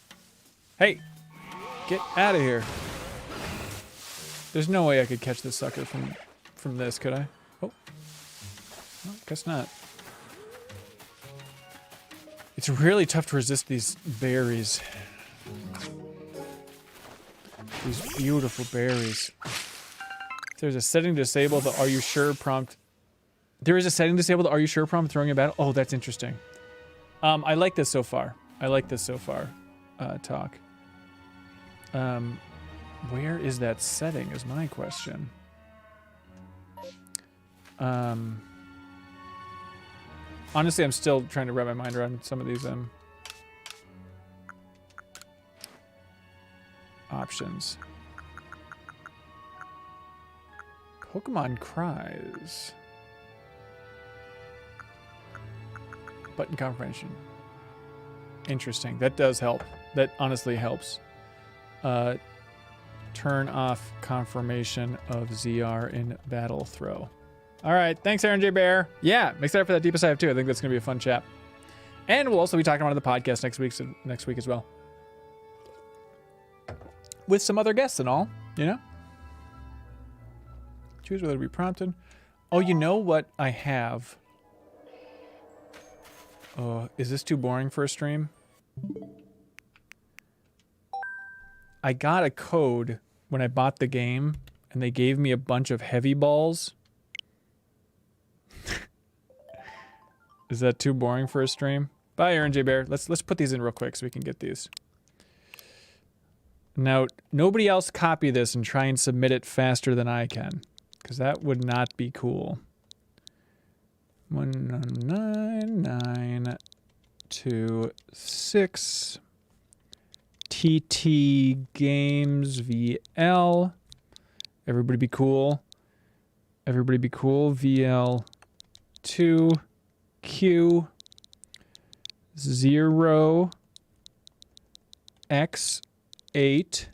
Hey! Get out of here. There's no way I could catch this sucker from this, could I? Oh. Well, guess not. It's really tough to resist these berries. These beautiful berries. There's a setting to disable the "Are you sure" prompt. There is a setting to disable the "Are you sure" prompt throwing a battle. Oh, that's interesting. I like this so far. I like this so far. Talk. Where is that setting? Is my question. Honestly, I'm still trying to wrap my mind around some of these options. Pokemon cries. Button confirmation. Interesting. That does help. That honestly helps. Turn off confirmation of ZR in battle throw. All right. Thanks, Aaron J. Bear. Yeah, I'm excited for that Deepest Dive too. I think that's going to be a fun chat. And we'll also be talking about the podcast next week as well. With some other guests and all, you know? Choose whether to be prompted. Oh, you know what I have? Oh, is this too boring for a stream? I got a code when I bought the game, and they gave me a bunch of heavy balls. Is that too boring for a stream? Bye, Aaron J. Bear. Let's put these in real quick so we can get these. Now, nobody else copy this and try and submit it faster than I can, because that would not be cool. 19926 TT Games VL. Everybody be cool. Everybody be cool. VL 2Q 0X8.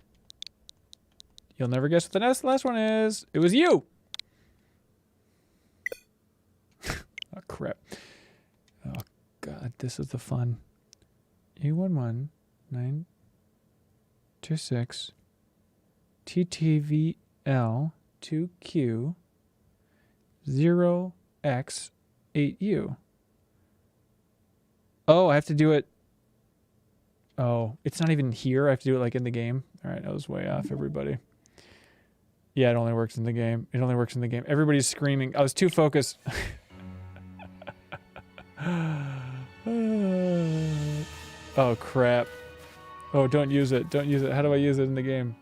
You'll never guess what the last one is. It was you. Oh, crap. Oh, God. This is the fun. A11926 TTVL 2Q 0X8U. Oh, I have to do it. Oh, it's not even here. I have to do it like in the game. All right, I was way off, everybody. Yeah, it only works in the game. It only works in the game. Everybody's screaming. I was too focused. Oh, crap. Oh, don't use it. Don't use it. How do I use it in the game?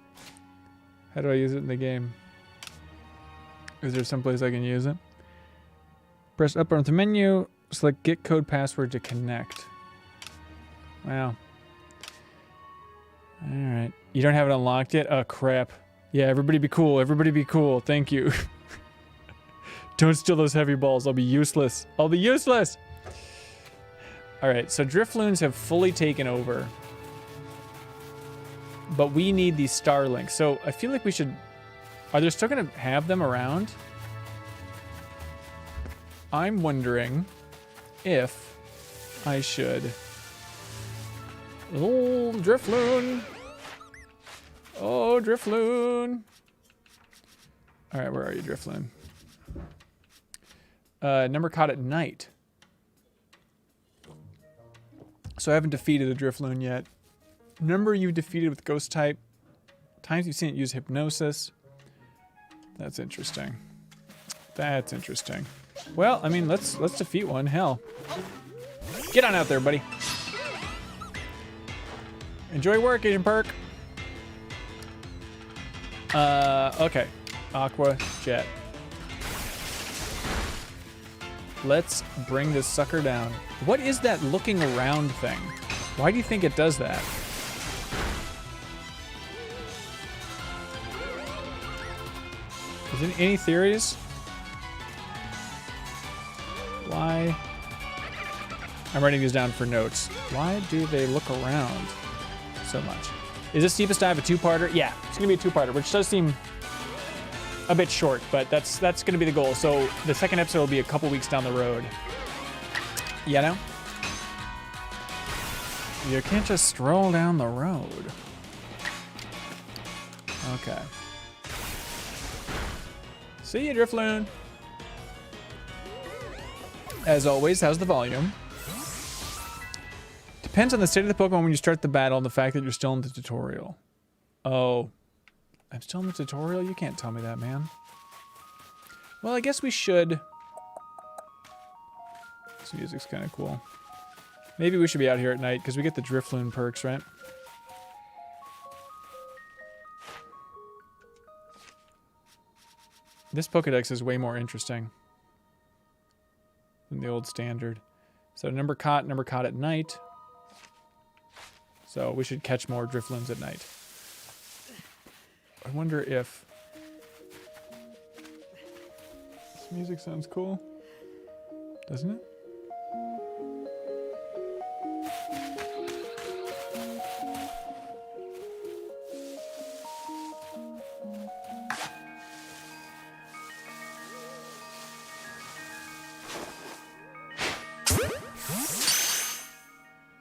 How do I use it in the game? Is there someplace I can use it? Press up on the menu. Select get code password to connect. Wow. All right. You don't have it unlocked yet? Oh, crap. Yeah, everybody be cool. Everybody be cool. Thank you. Don't steal those heavy balls. I'll be useless. I'll be useless. All right. So Drifloons have fully taken over. But we need these Starlinks. So I feel like we should... Are they still going to have them around? I'm wondering if I should... Oh, Drifloon. Oh, Drifloon. All right, where are you, Drifloon? Number caught at night. So I haven't defeated a Drifloon yet. Number you've defeated with Ghost type. Times you've seen it use Hypnosis. That's interesting. That's interesting. Well, I mean, let's defeat one. Hell. Get on out there, buddy. Enjoy work, Agent Perk. Okay. Aqua Jet. Let's bring this sucker down. What is that looking around thing? Why do you think it does that? Is there any theories? Why? I'm writing these down for notes. Why do they look around so much? Is this deepest dive a two-parter? Yeah, it's gonna be a two-parter, which does seem a bit short, but that's gonna be the goal. So the second episode will be a couple weeks down the road. You know? You can't just stroll down the road. Okay. See you, Drifloon. As always, how's the volume? Depends on the state of the Pokemon when you start the battle and the fact that you're still in the tutorial. Oh. I'm still in the tutorial? You can't tell me that, man. Well, I guess we should... This music's kind of cool. Maybe we should be out here at night, because we get the Drifloon perks, right? This Pokedex is way more interesting than the old standard. So number caught at night. So we should catch more Drifloons at night. I wonder if... This music sounds cool, doesn't it?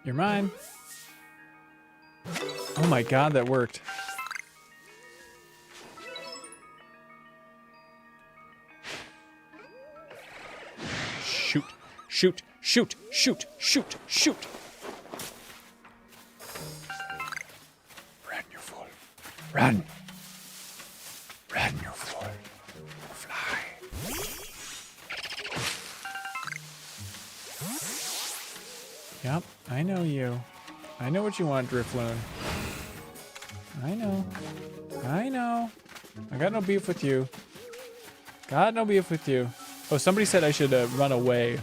You're mine. Oh my god, that worked. Shoot, shoot, shoot, shoot, shoot, shoot. Run, you fool. Run. Run, you fool. Fly. Yep, I know you. I know what you want, Drifloon. I know. I know. I got no beef with you. Got no beef with you. Oh, somebody said I should run away.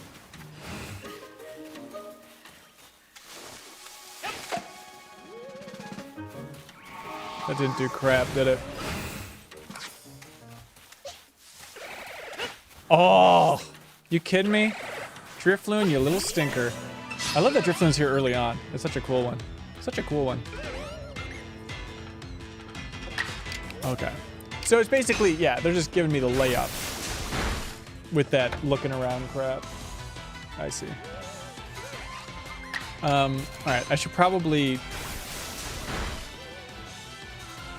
That didn't do crap, did it? Oh! You kidding me? Drifloon, you little stinker. I love that Drifloon's here early on. It's such a cool one. Such a cool one. Okay. So it's basically, yeah, they're just giving me the layup with that looking around crap. I see. Alright, I should probably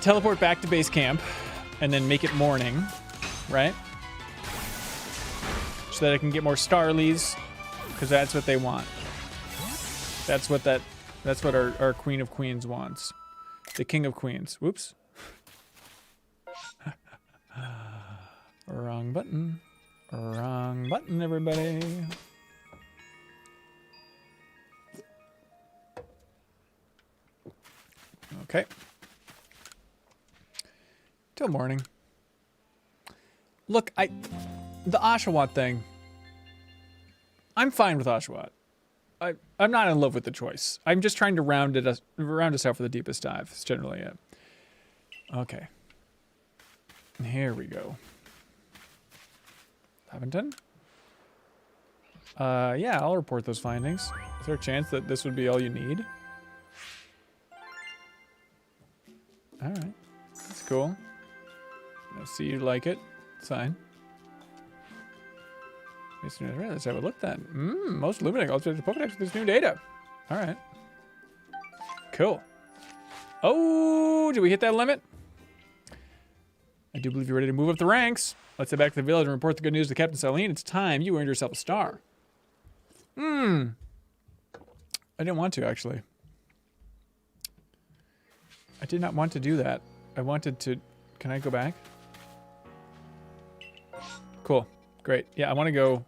teleport back to base camp and then make it morning, right? So that I can get more Starlies, because that's what they want. That's what our Queen of Queens wants. The King of Queens. Whoops. Wrong button. Wrong button, everybody. Okay. Till morning. Look, the Oshawott thing. I'm fine with Oshawott. I'm not in love with the choice. I'm just trying to round us out for the deepest dive. That's generally it. Okay. Here we go. Lavington? Yeah, I'll report those findings. Is there a chance that this would be all you need? Alright. That's cool. I see you like it. It's fine. Let's have a look then. Most illuminating alternative Pokedex with this new data. Alright. Cool. Oh, did we hit that limit? I do believe you're ready to move up the ranks. Let's head back to the village and report the good news to Captain Celine. It's time. You earned yourself a star. I didn't want to, actually. I did not want to do that. I wanted to... Can I go back? Cool. Great. Yeah, I want to go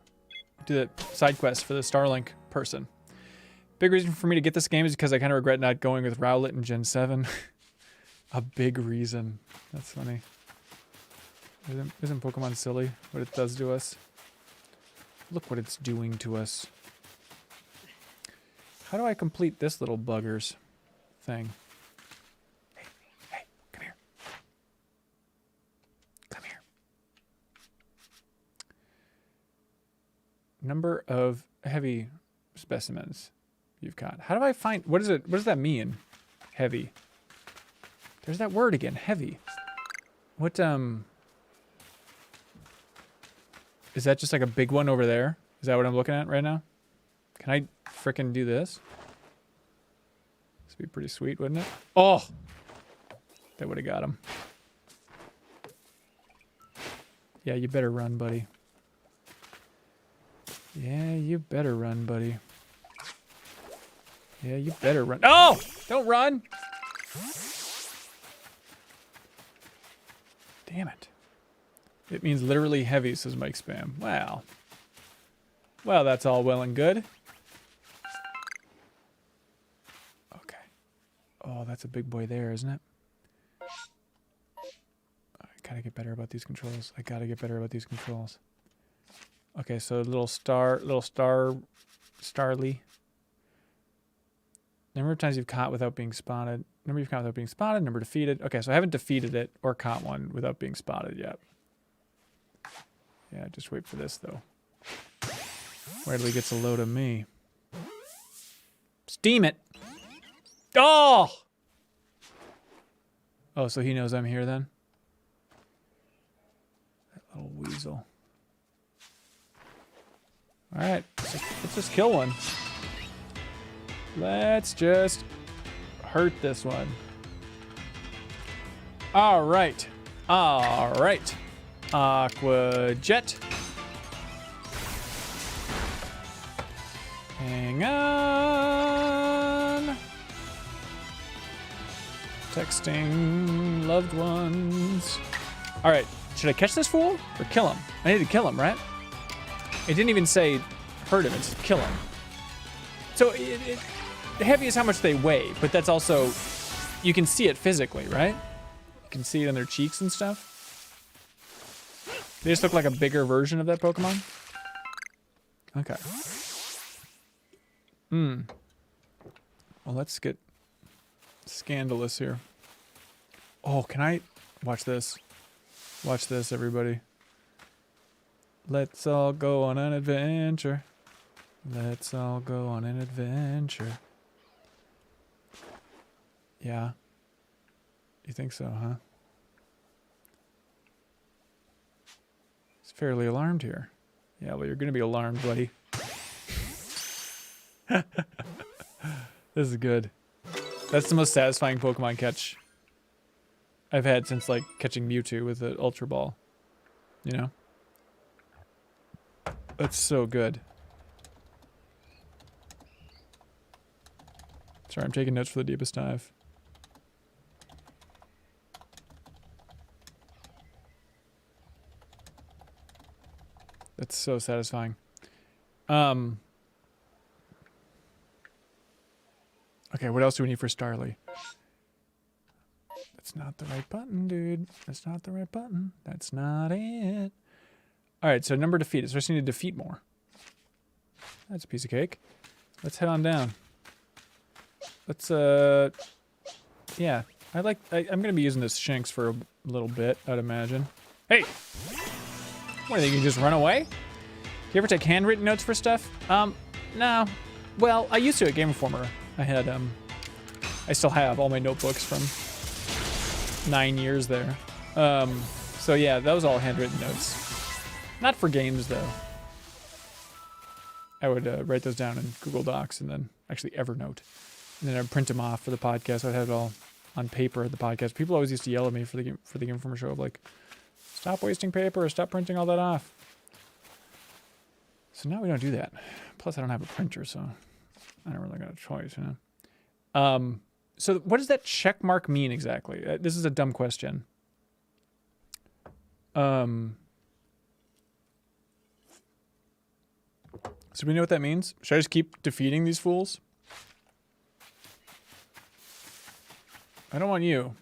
do the side quest for the Starlink person. Big reason for me to get this game is because I kind of regret not going with Rowlet in Gen 7. A big reason. That's funny. Isn't Pokemon silly what it does to us? Look what it's doing to us. How do I complete this little bugger's thing? Hey, come here. Come here. Number of heavy specimens you've got. How do I find... What does that mean? Heavy. There's that word again. Heavy. What, Is that just like a big one over there? Is that what I'm looking at right now? Can I frickin' do this? This would be pretty sweet, wouldn't it? Oh! That would have got him. Yeah, you better run, buddy. Yeah, you better run, buddy. Yeah, you better run. Oh! Don't run! Damn it. It means literally heavy, says Mike Spam. Wow. Well, that's all well and good. Okay. Oh, that's a big boy there, isn't it? I gotta get better about these controls. Okay, so Starly. Number of times you've caught without being spotted. Number you've caught without being spotted. Number defeated. Okay, so I haven't defeated it or caught one without being spotted yet. Yeah, just wait for this, though. Wait till he gets a load of me. Steam it! Oh! Oh, so he knows I'm here then? That little weasel. Alright, let's just kill one. Let's just hurt this one. Alright. Alright. Aqua Jet. Hang on. Texting loved ones. Alright, should I catch this fool or kill him? I need to kill him, right? It didn't even say hurt him, it's kill him. So heavy is how much they weigh, but that's also, you can see it physically, right? You can see it on their cheeks and stuff. They just look like a bigger version of that Pokemon? Okay. Well, let's get scandalous here. Oh, can I... Watch this. Watch this, everybody. Let's all go on an adventure. Let's all go on an adventure. Yeah. You think so, huh? He's fairly alarmed here. Yeah, well, you're going to be alarmed, buddy. This is good. That's the most satisfying Pokemon catch I've had since, like, catching Mewtwo with the Ultra Ball. You know? That's so good. Sorry, I'm taking notes for the deepest dive. That's so satisfying. Okay, what else do we need for Starly? That's not the right button, dude. That's not the right button. That's not it. Alright, so number defeated. So I just need to defeat more. That's a piece of cake. Let's head on down. Let's, yeah. I'm gonna be using this Shanks for a little bit, I'd imagine. Hey! What, do you think you can just run away? Do you ever take handwritten notes for stuff? No. Well, I used to at Game Informer. I had, I still have all my notebooks from 9 years there. So yeah, that was all handwritten notes. Not for games, though. I would write those down in Google Docs and then actually Evernote. And then I'd print them off for the podcast. I'd have it all on paper at the podcast. People always used to yell at me for the Game Informer show of like, stop wasting paper, stop printing all that off. So now we don't do that. Plus, I don't have a printer, so I don't really got a choice, you know. So what does that check mark mean exactly? This is a dumb question. So we know what that means? Should I just keep defeating these fools? I don't want you.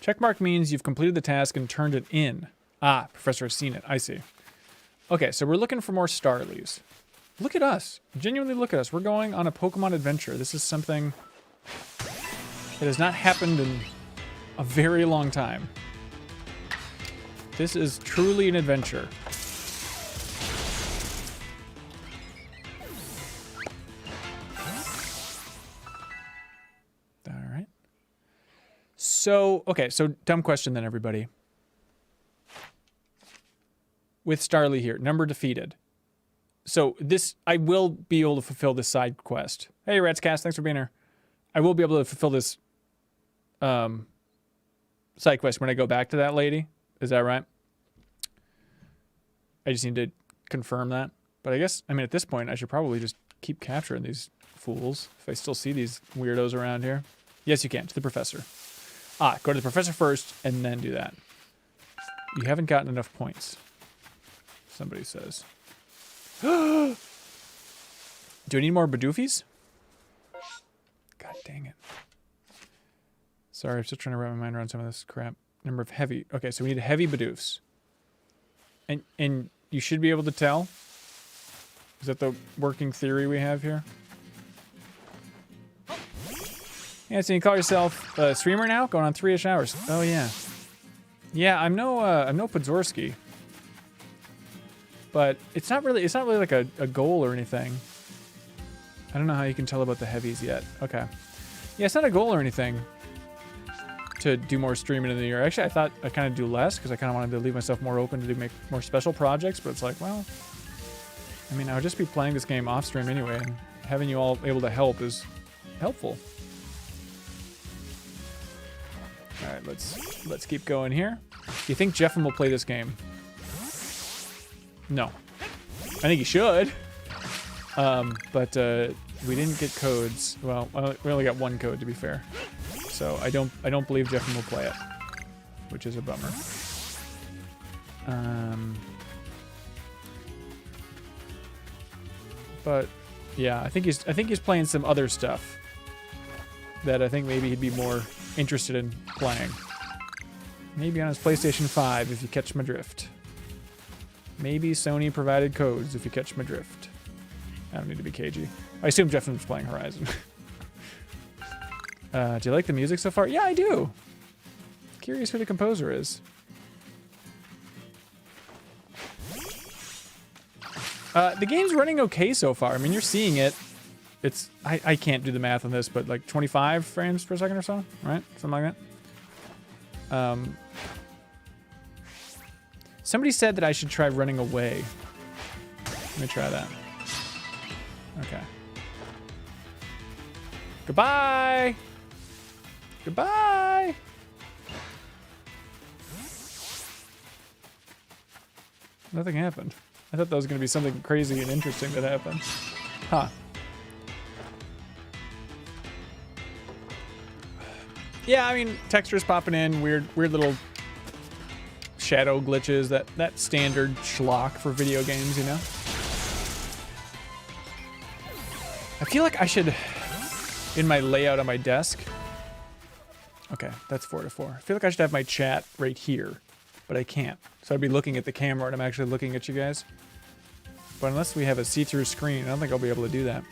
Checkmark means you've completed the task and turned it in. Ah, Professor has seen it. I see. Okay, so we're looking for more Starlies. Look at us. Genuinely look at us. We're going on a Pokemon adventure. This is something that has not happened in a very long time. This is truly an adventure. All right. So, okay, so dumb question then, everybody. With Starly here, number defeated. So this, I will be able to fulfill this side quest. Hey, Ratscast, thanks for being here. I will be able to fulfill this side quest when I go back to that lady. Is that right? I just need to confirm that. But I guess, I mean, at this point, I should probably just keep capturing these fools if I still see these weirdos around here. Yes, you can, to the professor. Ah, go to the professor first and then do that. You haven't gotten enough points, somebody says. Do I need more Badoofies? God dang it. Sorry, I'm still trying to wrap my mind around some of this crap. Number of heavy. Okay, so we need heavy Badoofs. And you should be able to tell. Is that the working theory we have here? Yeah, so you call yourself a streamer now? Going on 3-ish hours. Oh yeah. Yeah, I'm no Podzorski. But it's not really like a goal or anything. I don't know how you can tell about the heavies yet. Okay. Yeah, it's not a goal or anything to do more streaming in the year. Actually, I thought I'd kind of do less because I kind of wanted to leave myself more open to make more special projects, but it's like, well, I mean, I would just be playing this game off stream anyway, and having you all able to help is helpful. All right, let's keep going here. Do you think Jeffin will play this game? No. I think he should. But we didn't get codes. Well, we only got one code to be fair. So I don't believe Jeffin will play it, which is a bummer. But yeah, I think he's playing some other stuff that I think maybe he'd be more interested in playing. Maybe on his PlayStation 5 if you catch my drift. Maybe Sony provided codes if you catch my drift. I don't need to be cagey. I assume Jeffin was playing Horizon. Do you like the music so far? Yeah, I do. Curious who the composer is. The game's running okay so far. I mean, you're seeing it. It's I can't do the math on this, but like 25 frames per second or so, right? Something like that. Somebody said that I should try running away. Let me try that. Okay. Goodbye! Goodbye! Nothing happened. I thought that was going to be something crazy and interesting that happened. Huh. Yeah, I mean, textures popping in, weird little shadow glitches, that standard schlock for video games, you know? I feel like I should, in my layout on my desk, okay, that's 4 to 4. I feel like I should have my chat right here, but I can't. So I'd be looking at the camera and I'm actually looking at you guys. But unless we have a see-through screen, I don't think I'll be able to do that.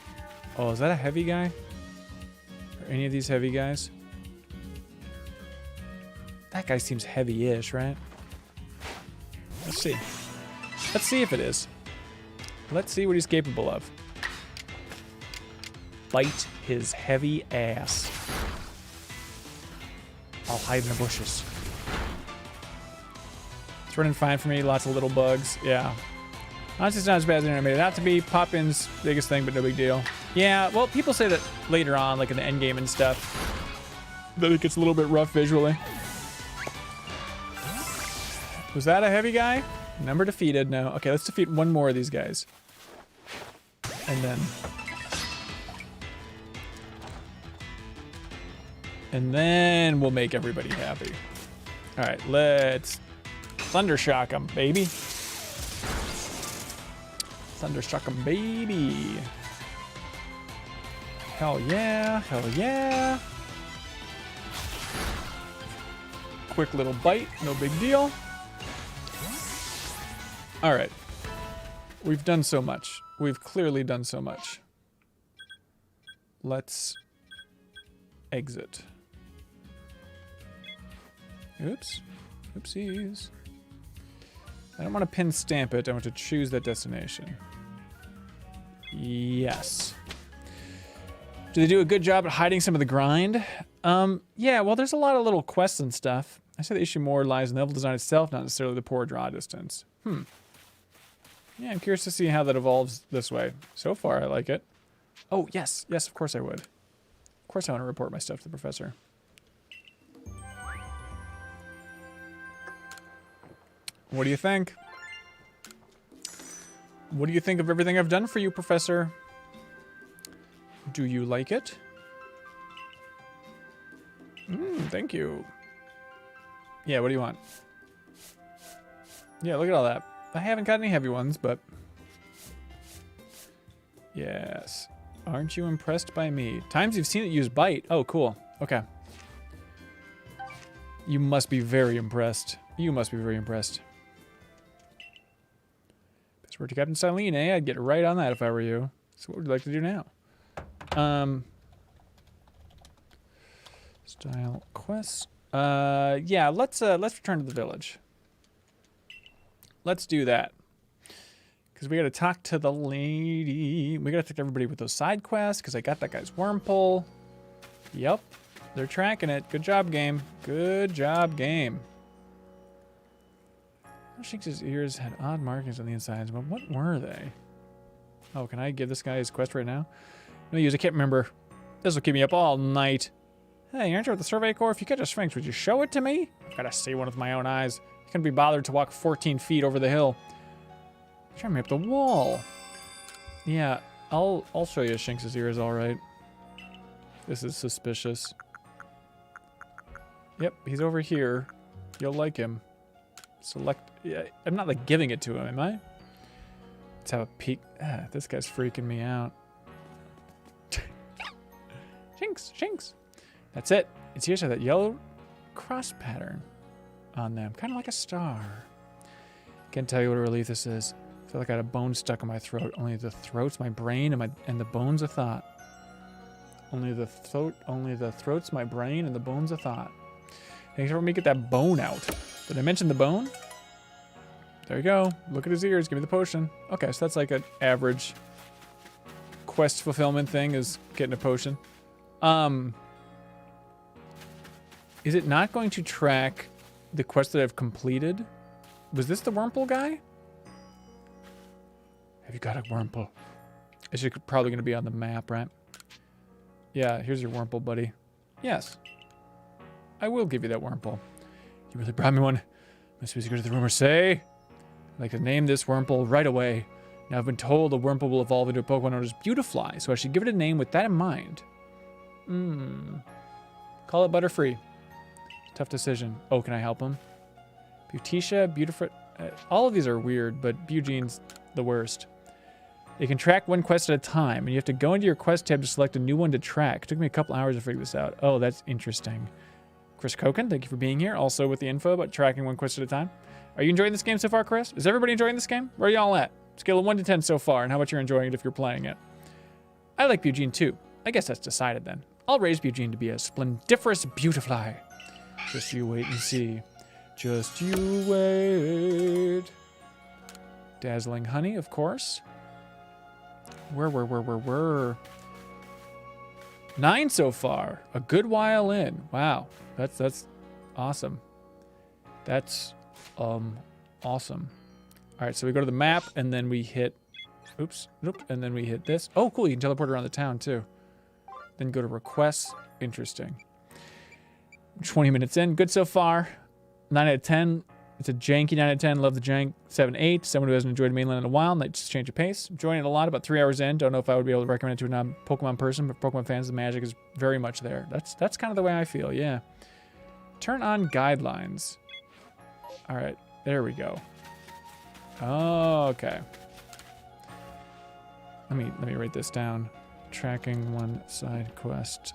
Oh, is that a heavy guy? Are any of these heavy guys? That guy seems heavy-ish, right? Let's see. Let's see if it is. Let's see what he's capable of. Bite his heavy ass. I'll hide in the bushes. It's running fine for me. Lots of little bugs. Yeah. Honestly, it's not as bad as I made it out to be. Pop-in's biggest thing, but no big deal. Yeah, well, people say that later on, like in the end game and stuff, Then it gets a little bit rough visually. Was that a heavy guy? Number defeated. No. Okay, let's defeat one more of these guys. And then we'll make everybody happy. All right, let's Thundershock them, baby. Thundershock them, baby. Hell yeah, hell yeah. Quick little bite, no big deal. All right. We've done so much. We've clearly done so much. Let's exit. Oops. Oopsies. I don't want to pin stamp it. I want to choose that destination. Yes. Do they do a good job at hiding some of the grind? Yeah, well, there's a lot of little quests and stuff. I say the issue more lies in the level design itself, not necessarily the poor draw distance. Yeah, I'm curious to see how that evolves this way. So far, I like it. Oh, yes. Yes, of course I would. Of course I want to report my stuff to the professor. What do you think? What do you think of everything I've done for you, Professor? Do you like it? Thank you. Yeah, what do you want? Yeah, look at all that. I haven't got any heavy ones, but... Yes. Aren't you impressed by me? Times you've seen it use bite. Oh, cool. Okay. You must be very impressed. You must be very impressed. Best word to Captain Silene, eh? I'd get right on that if I were you. So what would you like to do now? Style quest. Yeah, let's return to the village. Let's do that. Because we got to talk to the lady. We got to talk to everybody with those side quests. Because I got that guy's wormhole. Yep. They're tracking it. Good job, game. Good job, game. Shinx's ears had odd markings on the insides, but what were they? Oh, can I give this guy his quest right now? No use. I can't remember. This will keep me up all night. Hey, aren't you with the Survey Corps? If you catch a Sphinx, would you show it to me? I've got to see one with my own eyes. I can't be bothered to walk 14 feet over the hill. Try me up the wall. Yeah, I'll show you Shinx's ears, all right. This is suspicious. Yep, he's over here. You'll like him. Select. Yeah, I'm not like giving it to him, am I? Let's have a peek. This guy's freaking me out. Shinx, Shinx. That's it. Its ears have that yellow cross pattern on them, kind of like a star. Can't tell you what a relief this is. I feel like I had a bone stuck in my throat. Only the throat's my brain and the bone's a thought. Only the throat's my brain and the bone's a thought. Thanks for me get that bone out. Did I mention the bone? There you go. Look at his ears. Give me the potion. Okay, so that's like an average quest fulfillment thing is getting a potion. Is it not going to track the quest that I've completed? Was this the Wurmple guy? Have you got a Wurmple? It's probably going to be on the map, right? Yeah, here's your Wurmple, buddy. Yes. I will give you that Wurmple. You really brought me one. Must be as good as the rumors say. I'd like to name this Wurmple right away. Now I've been told the Wurmple will evolve into a Pokemon known as Beautifly, so I should give it a name with that in mind. Call it Butterfree. Tough decision. Oh, can I help him? Beauticia, Beautiful. All of these are weird, but Bugene's the worst. You can track one quest at a time, and you have to go into your quest tab to select a new one to track. It took me a couple hours to figure this out. Oh, that's interesting. Chris Koken, thank you for being here. Also with the info about tracking one quest at a time. Are you enjoying this game so far, Chris? Is everybody enjoying this game? Where are y'all at? Scale of 1 to 10 so far, and how much you're enjoying it if you're playing it. I like Bugene too. I guess that's decided then. I'll raise Bugene to be a splendiferous Beautifly. Just you wait and see. Just you wait. Dazzling Honey, of course. Where? 9 so far. A good while in. Wow. That's awesome. That's awesome. All right, so we go to the map and then we hit and then we hit this. Oh, cool. You can teleport around the town too. Then go to requests. Interesting. 20 minutes in. Good so far. 9 out of 10. It's a janky 9 out of 10. Love the jank. 7, 8. Someone who hasn't enjoyed mainland in a while. Might just change of pace. Enjoying it a lot. About 3 hours in. Don't know if I would be able to recommend it to a non-Pokemon person, but Pokemon fans, the magic is very much there. That's kind of the way I feel, yeah. Turn on guidelines. All right, there we go. Oh, okay. Let me write this down. Tracking one side quest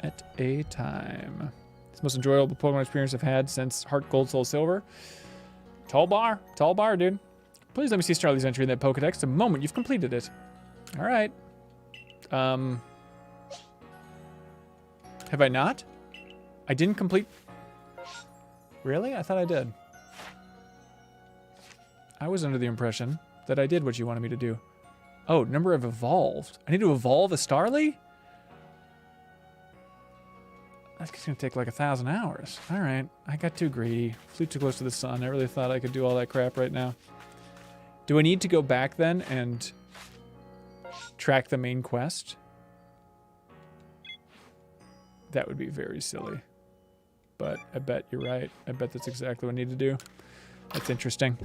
at a time. It's the most enjoyable Pokemon experience I've had since Heart Gold, Soul Silver. Tall bar, dude. Please let me see Starly's entry in that Pokedex the moment you've completed it. All right. Have I not? I didn't complete. Really? I thought I did. I was under the impression that I did what you wanted me to do. Oh, number of evolved. I need to evolve a Starly? That's gonna take like 1,000 hours. All right, I got too greedy. Flew too close to the sun. I really thought I could do all that crap right now. Do I need to go back then and track the main quest? That would be very silly. But I bet you're right. I bet that's exactly what I need to do. That's interesting.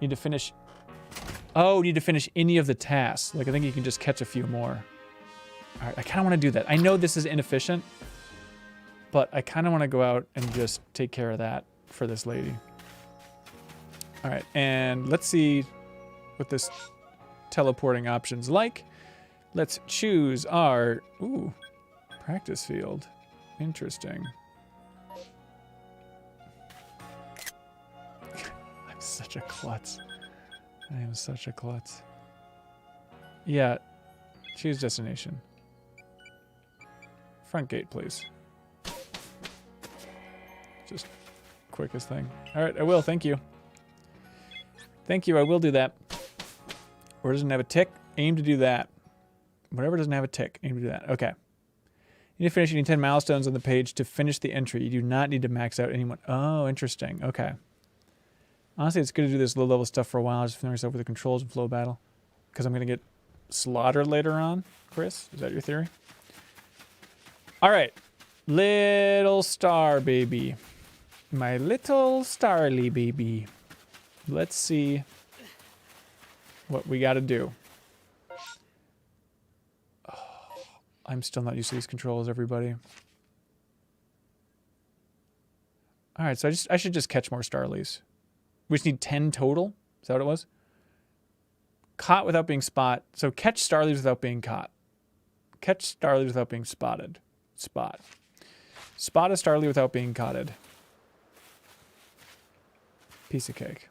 Need to finish... Oh, need to finish any of the tasks. Like, I think you can just catch a few more. All right, I kind of want to do that. I know this is inefficient, but I kind of want to go out and just take care of that for this lady. All right, and let's see what this teleporting option's like. Let's choose our... Ooh, practice field. Interesting. I'm such a klutz. I am such a klutz. Yeah, choose destination. Front gate, please. Just quickest thing. All right, I will. Thank you. Thank you. I will do that. Or doesn't have a tick? Aim to do that. Whatever doesn't have a tick. Aim to do that. Okay. You need to finish. You need 10 milestones on the page to finish the entry. You do not need to max out anyone. Oh, interesting. Okay. Honestly, it's good to do this low-level stuff for a while. Just familiar yourself with the controls and flow battle. Because I'm going to get slaughtered later on. Chris, is that your theory? All right. Little star baby. My little starly baby. Let's see what we got to do. Oh, I'm still not used to these controls, everybody. All right, so I should just catch more Starlies. We just need 10 total. Is that what it was? Caught without being spot. So catch Starlies without being caught. Catch Starlies without being spotted. Spot. Spot a Starly without being caughted. Piece of cake.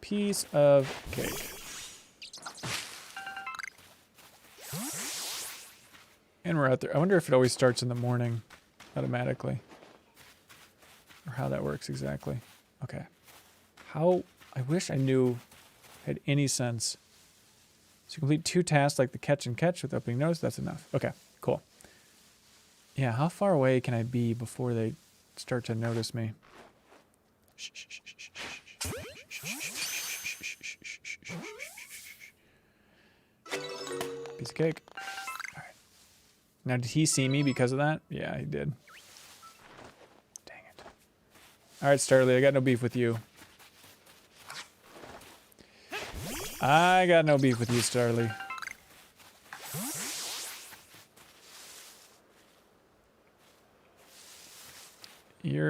Piece of cake. And we're out there. I wonder if it always starts in the morning automatically. Or how that works exactly. Okay. How... I wish I knew... had any sense. So you complete 2 tasks like the catch and catch without being noticed. That's enough. Okay, cool. Yeah, how far away can I be before they start to notice me? Piece of cake. All right. Now, did he see me because of that? Yeah, he did. Dang it. All right, Starly, I got no beef with you. I got no beef with you, Starly.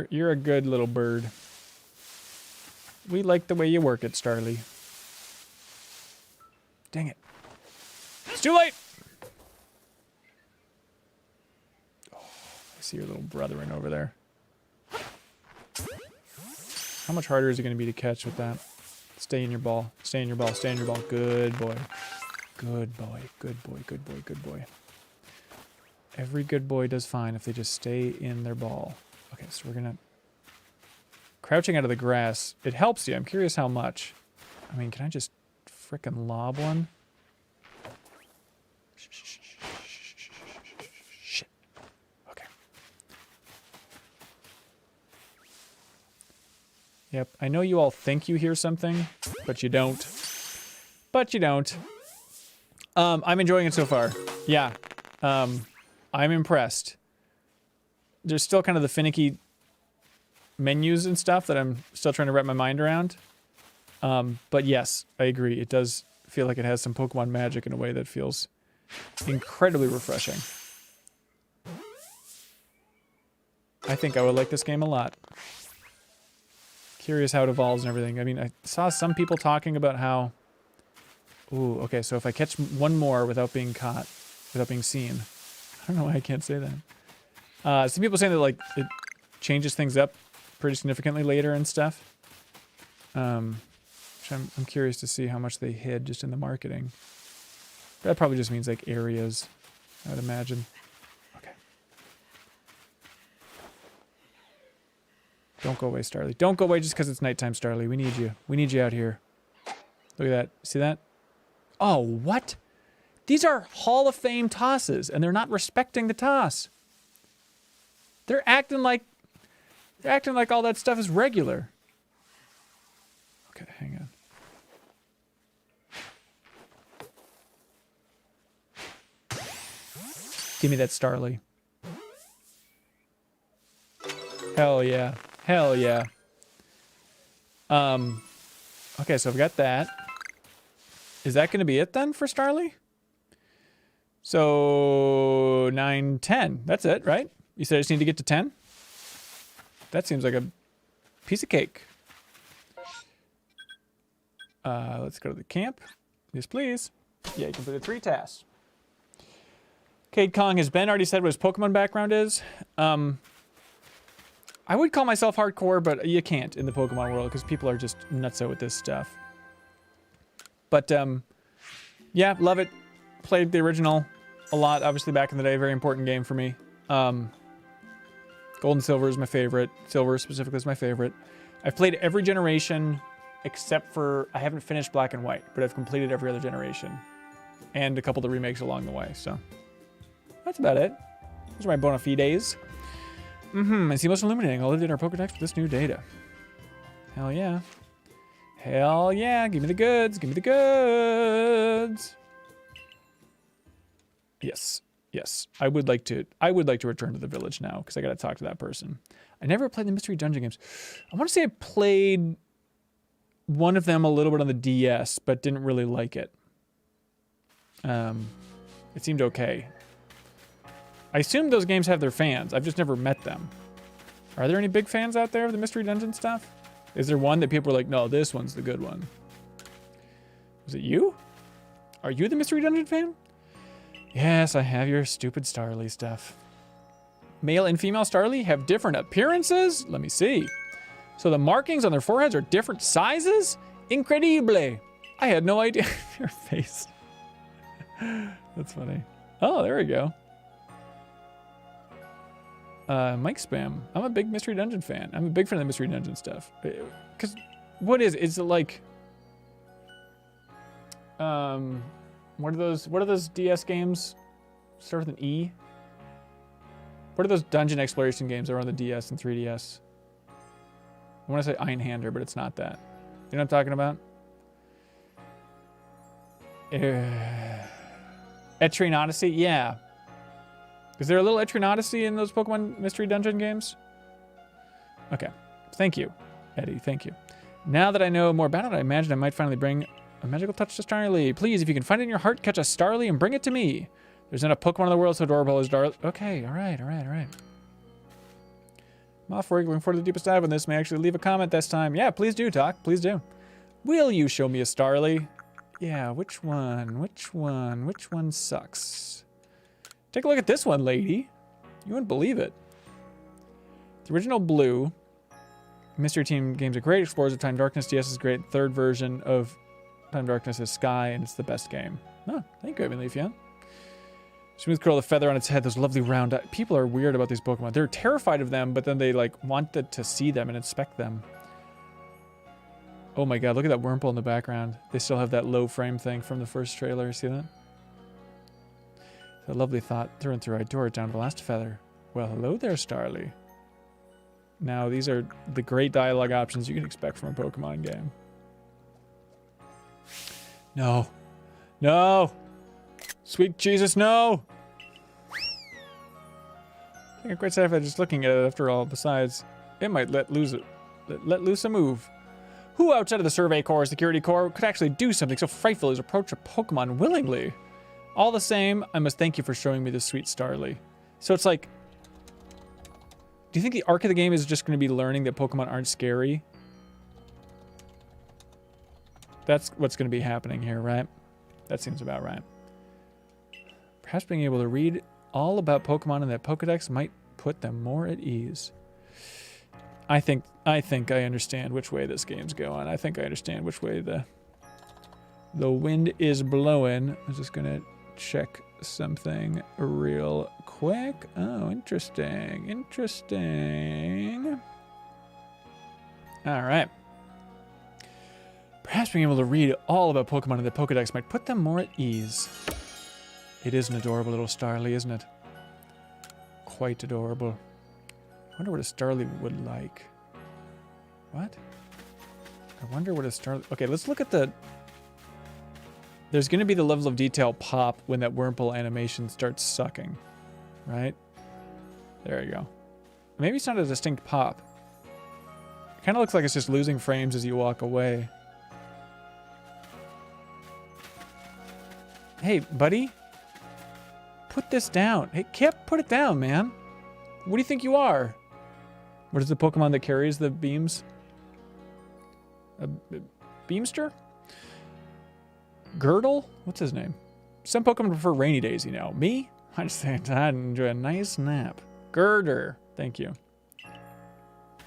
You're a good little bird. We like the way you work it, Starly. Dang it. It's too late! Oh, I see your little brethren over there. How much harder is it going to be to catch with that? Stay in your ball. Stay in your ball. Stay in your ball. Good boy. Good boy. Good boy. Good boy. Good boy. Every good boy does fine if they just stay in their ball. Okay, so we're going to... Crouching out of the grass. It helps you. I'm curious how much. I mean, can I just frickin' lob one? Shit. Okay. Yep, I know you all think you hear something, but you don't. But you don't. I'm enjoying it so far. Yeah. I'm impressed. There's still kind of the finicky menus and stuff that I'm still trying to wrap my mind around. But yes, I agree. It does feel like it has some Pokemon magic in a way that feels incredibly refreshing. I think I would like this game a lot. Curious how it evolves and everything. I mean, I saw some people talking about how... Ooh, okay, so if I catch one more without being caught, without being seen... I don't know why I can't say that. Some people saying that, like, it changes things up pretty significantly later and stuff. Which I'm curious to see how much they hid just in the marketing. That probably just means, like, areas, I would imagine. Okay. Don't go away, Starly. Don't go away just because it's nighttime, Starly. We need you. We need you out here. Look at that. See that? Oh, what? These are Hall of Fame tosses, and they're not respecting the toss. They're acting like all that stuff is regular. Okay, hang on. Give me that Starly. Hell yeah. Hell yeah. Okay, so I've got that. Is that going to be it then for Starly? So 9, 10. That's it, right? You said I just need to get to 10? That seems like a piece of cake. Let's go to the camp. Yes, please. Yeah, you completed 3 tasks. Cade Kong, has Ben already said what his Pokemon background is? I would call myself hardcore, but you can't in the Pokemon world because people are just nutso with this stuff. But, yeah, love it. Played the original a lot, obviously, back in the day. Very important game for me. Gold and Silver is my favorite. Silver specifically is my favorite. I've played every generation except for... I haven't finished Black and White, but I've completed every other generation. And a couple of the remakes along the way, so... That's about it. Those are my bona fides. I see most illuminating. I'll live in our Pokedex with this new data. Hell yeah. Hell yeah. Give me the goods. Give me the goods. Yes. Yes. I would like to return to the village now because I got to talk to that person. I never played the Mystery Dungeon games. I want to say I played one of them a little bit on the DS, but didn't really like it. It seemed okay. I assume those games have their fans. I've just never met them. Are there any big fans out there of the Mystery Dungeon stuff? Is there one that people are like, no, this one's the good one? Was it you? Are you the Mystery Dungeon fan? Yes, I have your stupid Starly stuff. Male and female Starly have different appearances? Let me see. So the markings on their foreheads are different sizes? Incredible. I had no idea. Your face. That's funny. Oh, there we go. Mike Spam. I'm a big Mystery Dungeon fan. I'm a big fan of the Mystery Dungeon stuff. Because, what is it? Is it like... what are those DS games? Start with an E? What are those dungeon exploration games that are on the DS and 3DS? I want to say Einhander, but it's not that. You know what I'm talking about? Etrian Odyssey? Yeah. Is there a little Etrian Odyssey in those Pokemon Mystery Dungeon games? Okay. Thank you, Eddie. Thank you. Now that I know more about it, I imagine I might finally bring a magical touch to Starly. Please, if you can find it in your heart, catch a Starly and bring it to me. There's not a Pokemon in the world so adorable as Darly. Okay, all right. I'm off work, looking forward to the deepest dive on this. May I actually leave a comment this time? Yeah, please do, Doc. Please do. Will you show me a Starly? Yeah, which one? Which one sucks? Take a look at this one, lady. You wouldn't believe it. The original Blue. Mystery Team games are great. Explorers of Time Darkness DS is great. Third version of Time Darkness is Sky, and it's the best game. Oh, thank you, Leafia. Smooth curl, the feather on its head, those lovely round eyes. People are weird about these Pokemon. They're terrified of them, but then they like wanted to see them and inspect them. Oh my god, look at that Wurmple in the background. They still have that low frame thing from the first trailer. See that? A lovely thought through and through. I adore it down to the last feather. Well, hello there, Starly. Now, these are the great dialogue options you can expect from a Pokemon game. No. No! Sweet Jesus, no! think I'm quite satisfied just looking at it after all. Besides, it might let loose a move. Who outside of the Survey Corps, Security Corps, could actually do something so frightful as approach a Pokemon willingly? All the same, I must thank you for showing me this sweet Starly. So it's like, do you think the arc of the game is just going to be learning that Pokemon aren't scary? That's what's going to be happening here, right? That seems about right. Perhaps being able to read all about Pokemon in that Pokedex might put them more at ease. I think I understand which way this game's going. I think I understand which way the wind is blowing. I'm just gonna check something real quick. Oh, interesting. Interesting. All right. Perhaps being able to read all about Pokemon in the Pokedex might put them more at ease. It is an adorable little Starly, isn't it? Quite adorable. I wonder what a Starly would like. What? I wonder what a Starly... Okay, let's look at the... There's going to be the level of detail pop when that Wurmple animation starts sucking. Right? There you go. Maybe it's not a distinct pop. It kind of looks like it's just losing frames as you walk away. Hey, buddy. Put this down. Hey, Kip, put it down, man. What do you think you are? What is the Pokemon that carries the beams? A Beamster? Girdle? What's his name? Some Pokemon prefer rainy days, you know. Me? I just think I'd enjoy a nice nap. Girder. Thank you.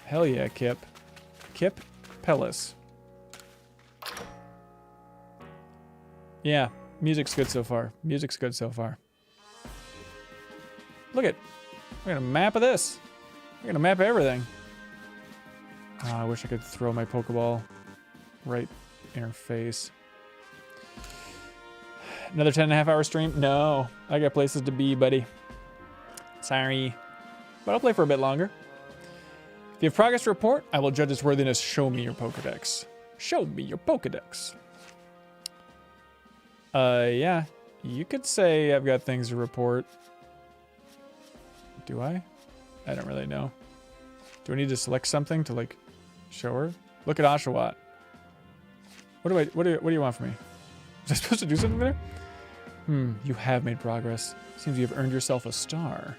Hell yeah, Kip. Kip Pellis. Yeah, music's good so far. Music's good so far. Look at, we got a map of this. We're gonna map everything. Oh, I wish I could throw my Pokeball right in her face. Another 10.5-hour stream? No, I got places to be, buddy. Sorry, but I'll play for a bit longer. If you have progress to report, I will judge its worthiness. Show me your Pokedex. Show me your Pokedex. Yeah, you could say I've got things to report. Do I? I don't really know. Do I need to select something to like show her? Look at Oshawott. What do you want from me? Was I supposed to do something there? You have made progress. Seems you have earned yourself a star.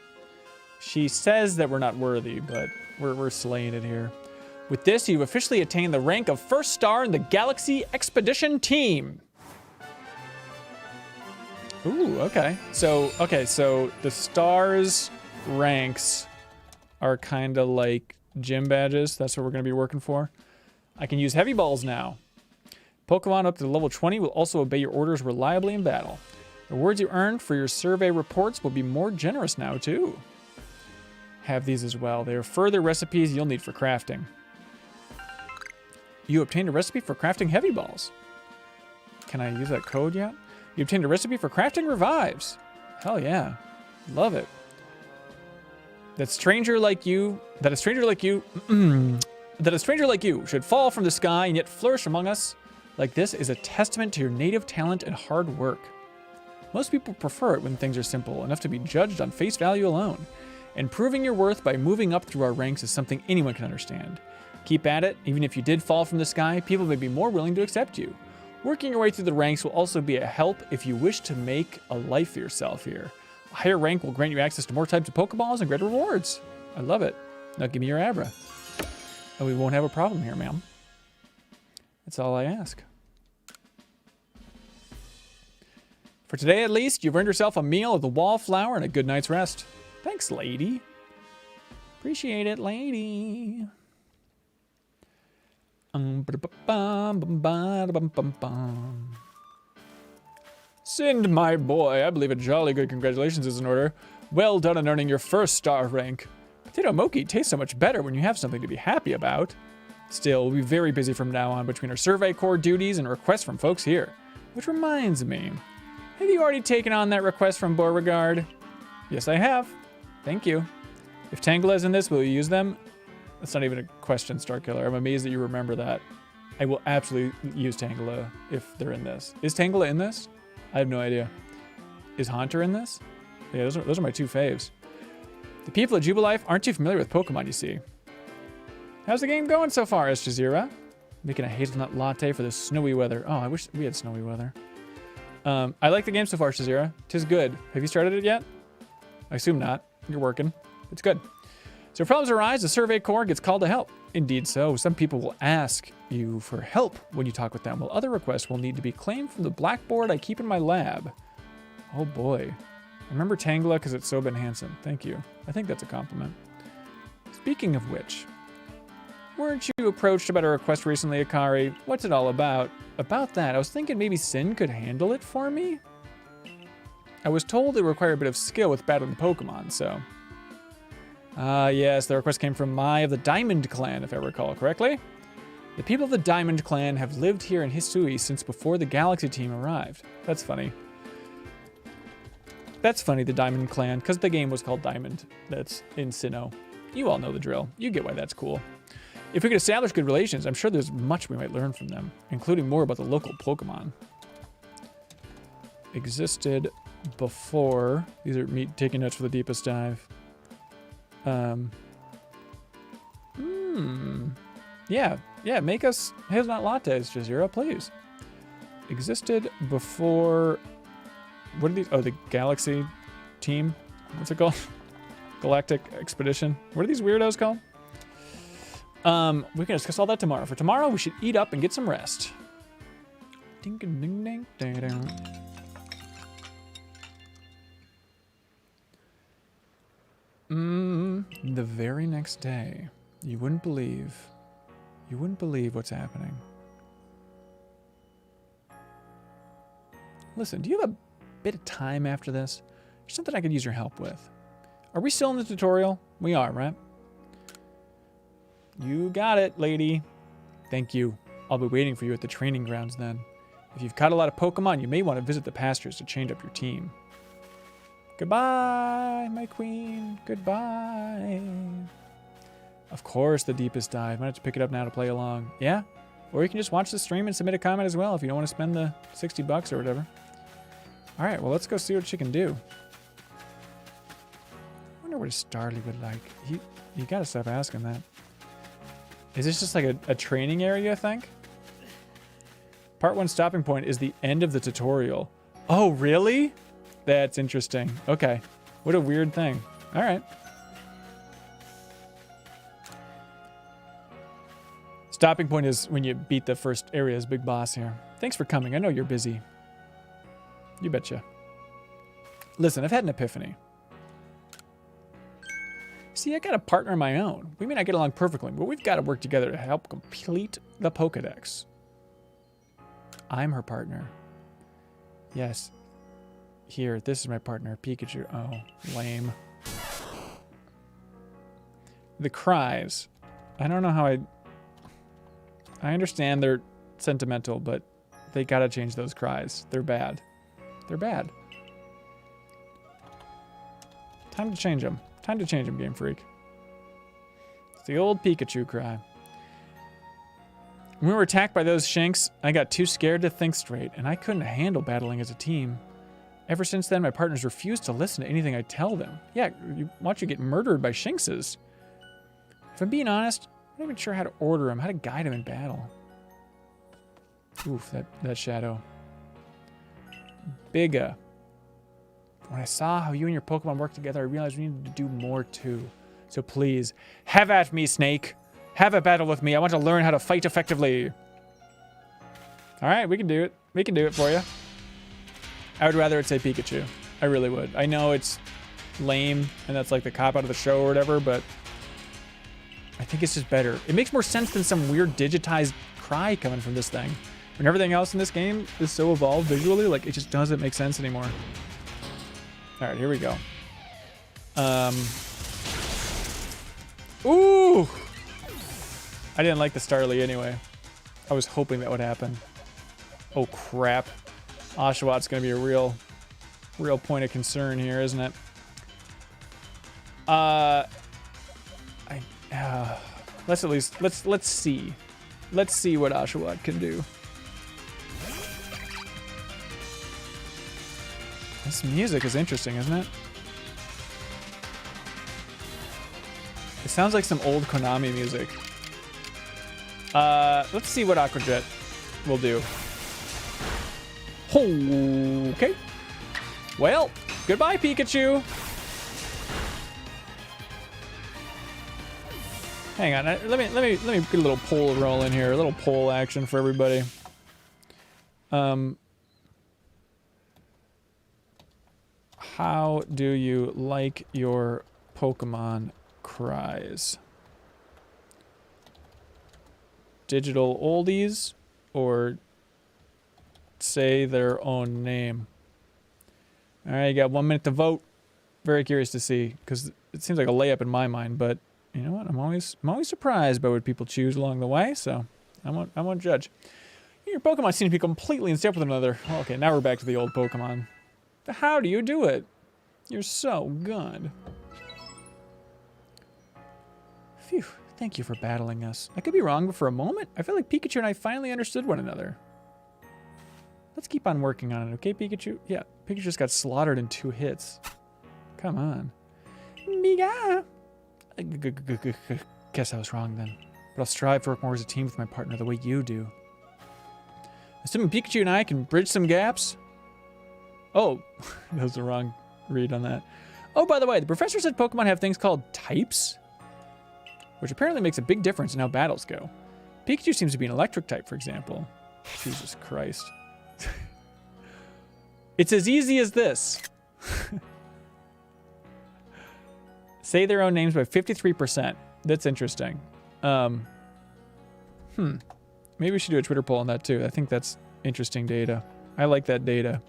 She says that we're not worthy, but we're slaying it here. With this, you've officially attained the rank of first star in the Galaxy Expedition Team. Ooh, okay. So the stars ranks are kind of like gym badges. That's what we're going to be working for. I can use heavy balls now. Pokemon up to level 20 will also obey your orders reliably in battle. The rewards you earned for your survey reports will be more generous now too. Have these as well. They are further recipes you'll need for crafting. You obtained a recipe for crafting heavy balls. Can I use that code yet? You obtained a recipe for crafting revives. Hell yeah. Love it. That a stranger like you should fall from the sky and yet flourish among us like this is a testament to your native talent and hard work. Most people prefer it when things are simple enough to be judged on face value alone. And proving your worth by moving up through our ranks is something anyone can understand. Keep at it. Even if you did fall from the sky, people may be more willing to accept you. Working your way through the ranks will also be a help if you wish to make a life for yourself here. A higher rank will grant you access to more types of Pokeballs and greater rewards. I love it. Now give me your Abra. And we won't have a problem here, ma'am. That's all I ask. For today at least, you've earned yourself a meal of the wallflower and a good night's rest. Thanks, lady. Appreciate it, lady. Sind, my boy, I believe a jolly good congratulations is in order. Well done in earning your first star rank. Potato Mochi tastes so much better when you have something to be happy about. Still, we'll be very busy from now on between our Survey Corps duties and requests from folks here. Which reminds me, have you already taken on that request from Beauregard? Yes, I have. Thank you. If Tangela is in this, will you use them? That's not even a question, Starkiller. I'm amazed that you remember that. I will absolutely use Tangela if they're in this. Is Tangela in this? I have no idea. Is Haunter in this? Yeah, those are my two faves. The people at Jubilife aren't too familiar with Pokemon, you see. How's the game going so far, S. Jazeera? Making a hazelnut latte for the snowy weather. Oh, I wish we had snowy weather. I like the game so far, Shazira. 'Tis good. Have you started it yet? I assume not. You're working. It's good. So if problems arise, the Survey Corps gets called to help. Indeed so. Some people will ask you for help when you talk with them, while other requests will need to be claimed from the blackboard I keep in my lab. Oh boy. Remember Tangela because it's Soba and Hanson. Thank you. I think that's a compliment. Speaking of which, weren't you approached about a request recently, Akari? What's it all about? About that, I was thinking maybe Sin could handle it for me? I was told it required a bit of skill with battling Pokemon, so... yes, the request came from Mai of the Diamond Clan, if I recall correctly. The people of the Diamond Clan have lived here in Hisui since before the Galaxy team arrived. That's funny. That's funny, the Diamond Clan, because the game was called Diamond. That's in Sinnoh. You all know the drill. You get why that's cool. If we could establish good relations, I'm sure there's much we might learn from them, including more about the local Pokemon. Existed before. These are me taking notes for the deepest dive. Yeah, make us hazelnut lattes, Jazeera, please. Existed before... What are these? Oh, the Galaxy team? What's it called? Galactic Expedition. What are these weirdos called? We can discuss all that tomorrow. For tomorrow, we should eat up and get some rest. Ding ding ding ding ding. The very next day, you wouldn't believe what's happening. Listen, do you have a bit of time after this? There's something I could use your help with. Are we still in the tutorial? We are, right? You got it, lady. Thank you. I'll be waiting for you at the training grounds then. If you've caught a lot of Pokemon, you may want to visit the pastures to change up your team. Goodbye, my queen. Goodbye. Of course, the deepest dive. Might have to pick it up now to play along. Yeah? Or you can just watch the stream and submit a comment as well if you don't want to spend the $60 or whatever. All right, well, let's go see what she can do. I wonder what a Starly would like. You gotta stop asking that. Is this just like a training area, I think? Part 1 stopping point is the end of the tutorial. Oh, really? That's interesting. Okay. What a weird thing. All right. Stopping point is when you beat the first area's big boss here. Thanks for coming. I know you're busy. You betcha. Listen, I've had an epiphany. See, I got a partner of my own. We may not get along perfectly, but we've got to work together to help complete the Pokédex. I'm her partner. Yes. Here, this is my partner, Pikachu. Oh, lame. The cries. I don't know how I understand they're sentimental, but they gotta change those cries. They're bad. They're bad. Time to change them. Time to change them, Game Freak. It's the old Pikachu cry. When we were attacked by those Shinx, I got too scared to think straight, and I couldn't handle battling as a team. Ever since then, my partners refuse to listen to anything I tell them. Yeah, watch you get murdered by Shinxes. If I'm being honest, I'm not even sure how to order them, how to guide them in battle. Oof, that shadow. Bigga. When I saw how you and your Pokemon work together, I realized we needed to do more too. So please, have at me, Snake. Have a battle with me. I want to learn how to fight effectively. All right, we can do it. We can do it for you. I would rather it say Pikachu. I really would. I know it's lame, and that's like the cop out of the show or whatever, but I think it's just better. It makes more sense than some weird digitized cry coming from this thing. When everything else in this game is so evolved visually, like, it just doesn't make sense anymore. All right, here we go. Ooh! I didn't like the Starly anyway. I was hoping that would happen. Oh, crap. Oshawott going to be a real point of concern here, isn't it? Let's at least let's see. Let's see what Oshawott can do. This music is interesting, isn't it? sounds like some old Konami music. Let's see what Aqua Jet will do. Okay. Well, goodbye, Pikachu. Hang on, let me get a little poll roll in here, a little poll action for everybody. How do you like your Pokemon cries? Digital oldies or say their own name? All right, you got 1 minute to vote. Very curious to see, because it seems like a layup in my mind, but you know what? I'm always surprised by what people choose along the way, so I won't judge. Your Pokemon seem to be completely in step with one another. Okay, now we're back to the old Pokemon. How do you do it? You're so good. Phew, thank you for battling us. I could be wrong, but for a moment, I feel like Pikachu and I finally understood one another. Let's keep on working on it, okay, Pikachu? Yeah, Pikachu just got slaughtered in 2 hits. Come on. Miga! Guess I was wrong then. But I'll strive to work more as a team with my partner the way you do. Assuming Pikachu and I can bridge some gaps. Oh, that was the wrong read on that. Oh, by the way, the professor said Pokemon have things called types, which apparently makes a big difference in how battles go. Pikachu seems to be an electric type, for example. Jesus Christ. It's as easy as this. Say their own names by 53%. That's interesting. Maybe we should do a Twitter poll on that too. I think that's interesting data. I like that data.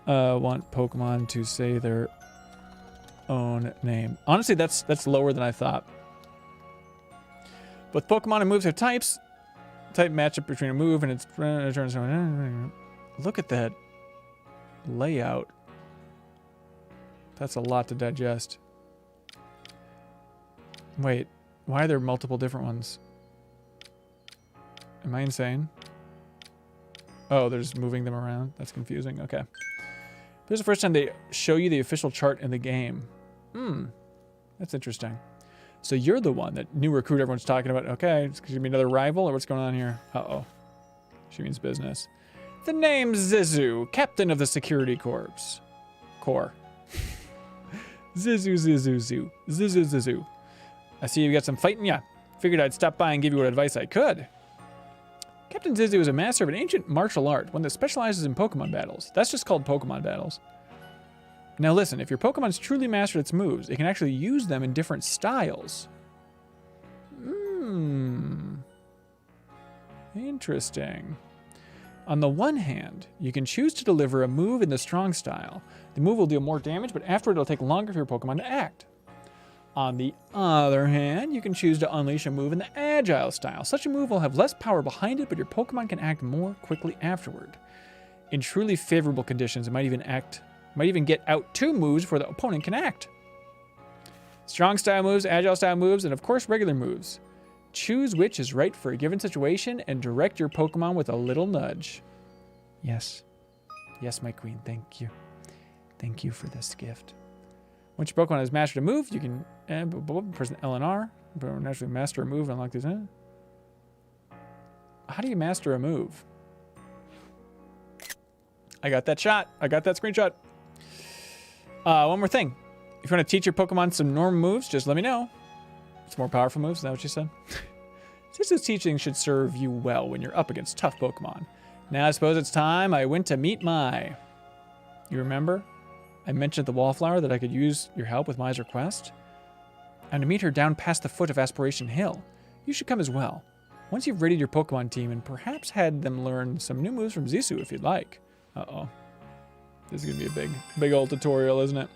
Want Pokemon to say their own name. Honestly, that's lower than I thought. Both Pokemon and moves have types. Type matchup between a move and its turns. Look at that layout. That's a lot to digest. Wait, why are there multiple different ones? Am I insane? Oh, they're just moving them around? That's confusing. Okay. This is the first time they show you the official chart in the game. That's interesting. So you're the one, that new recruit everyone's talking about. Okay, it's gonna be another rival, or what's going on here? Uh-oh. She means business. The name's Zizu, captain of the security corps. Zizu. I see you got some fighting, yeah. Figured I'd stop by and give you what advice I could. Captain Zizu is a master of an ancient martial art, one that specializes in Pokemon battles. That's just called Pokemon battles. Now listen, if your Pokemon's truly mastered its moves, it can actually use them in different styles. Interesting. On the one hand, you can choose to deliver a move in the strong style. The move will deal more damage, but afterward it'll take longer for your Pokemon to act. On the other hand, you can choose to unleash a move in the agile style. Such a move will have less power behind it, but your Pokemon can act more quickly afterward. In truly favorable conditions, it might even get out 2 moves before the opponent can act. Strong style moves, agile style moves, and of course regular moves. Choose which is right for a given situation and direct your Pokemon with a little nudge. Yes. Yes, my queen, thank you. Thank you for this gift. Once your Pokemon has mastered a move, you can press L and R. Naturally master a move and unlock these. How do you master a move? I got that shot. I got that screenshot. One more thing. If you want to teach your Pokemon some normal moves, just let me know. It's more powerful moves, is that what you said? Zizu's teaching should serve you well when you're up against tough Pokemon. Now I suppose it's time I went to meet Mai. You remember? I mentioned at the Wallflower that I could use your help with Mai's request. I'm to meet her down past the foot of Aspiration Hill. You should come as well. Once you've readied your Pokemon team and perhaps had them learn some new moves from Zizu if you'd like. Uh-oh. This is going to be a big old tutorial, isn't it?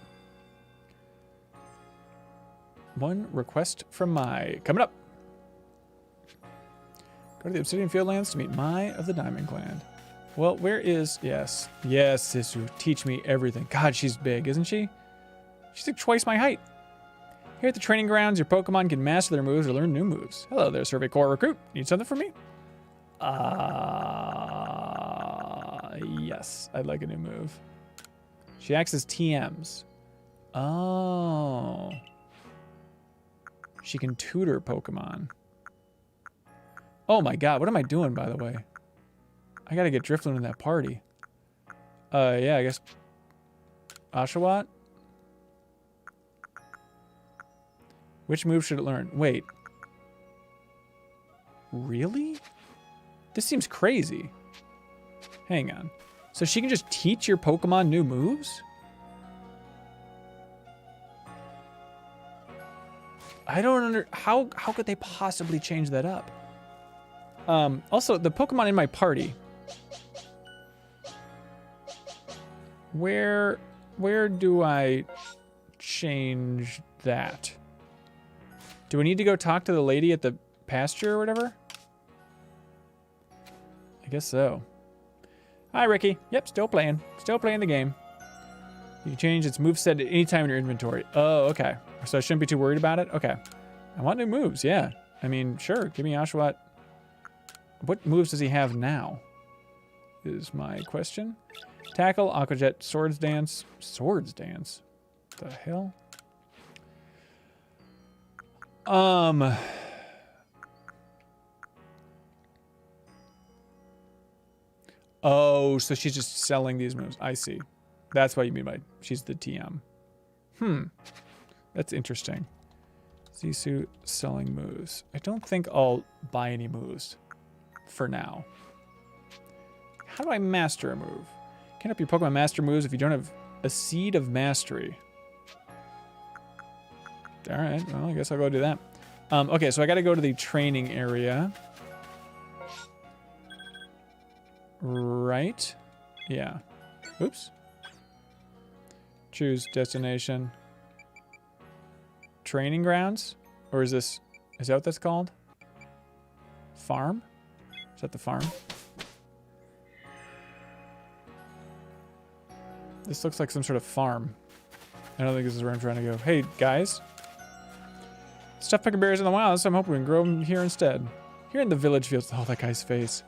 One request from Mai. Coming up. Go to the Obsidian Fieldlands to meet Mai of the Diamond Clan. Well, where is... Yes, Zizu. Teach me everything. God, she's big, isn't she? She's like twice my height. Here at the training grounds, your Pokemon can master their moves or learn new moves. Hello there, Survey Corps recruit. Need something from me? Yes. I'd like a new move. She acts as TMs. Oh. She can tutor Pokemon. Oh my god, what am I doing, by the way? I gotta get Drifloon in that party. Yeah, I guess... Oshawott? Which move should it learn? Wait. Really? This seems crazy. Hang on. So she can just teach your Pokemon new moves? I don't how could they possibly change that up? Also, the Pokemon in my party. Where do I change that? Do I need to go talk to the lady at the pasture or whatever? I guess so. Hi, Ricky. Yep, still playing. Still playing the game. You can change its moveset at any time in your inventory. Oh, okay. So I shouldn't be too worried about it? Okay. I want new moves, yeah. I mean, sure, give me Oshawott. What moves does he have now? Is my question. Tackle, Aqua Jet, Swords Dance. Swords Dance? The hell? Oh, so she's just selling these moves. I see. That's what you mean by she's the TM. That's interesting. Zisu selling moves. I don't think I'll buy any moves for now. How do I master a move? Can't help your Pokemon master moves if you don't have a Seed of Mastery. Alright, well, I guess I'll go do that. Okay, so I gotta go to the training area. Right? Yeah. Oops. Choose destination. Training grounds? Or is that what that's called? Farm? Is that the farm? This looks like some sort of farm. I don't think this is where I'm trying to go. Hey, guys. Stuff picking berries in the wild, so I'm hoping we can grow them here instead. Here in the village fields. Oh, that guy's face.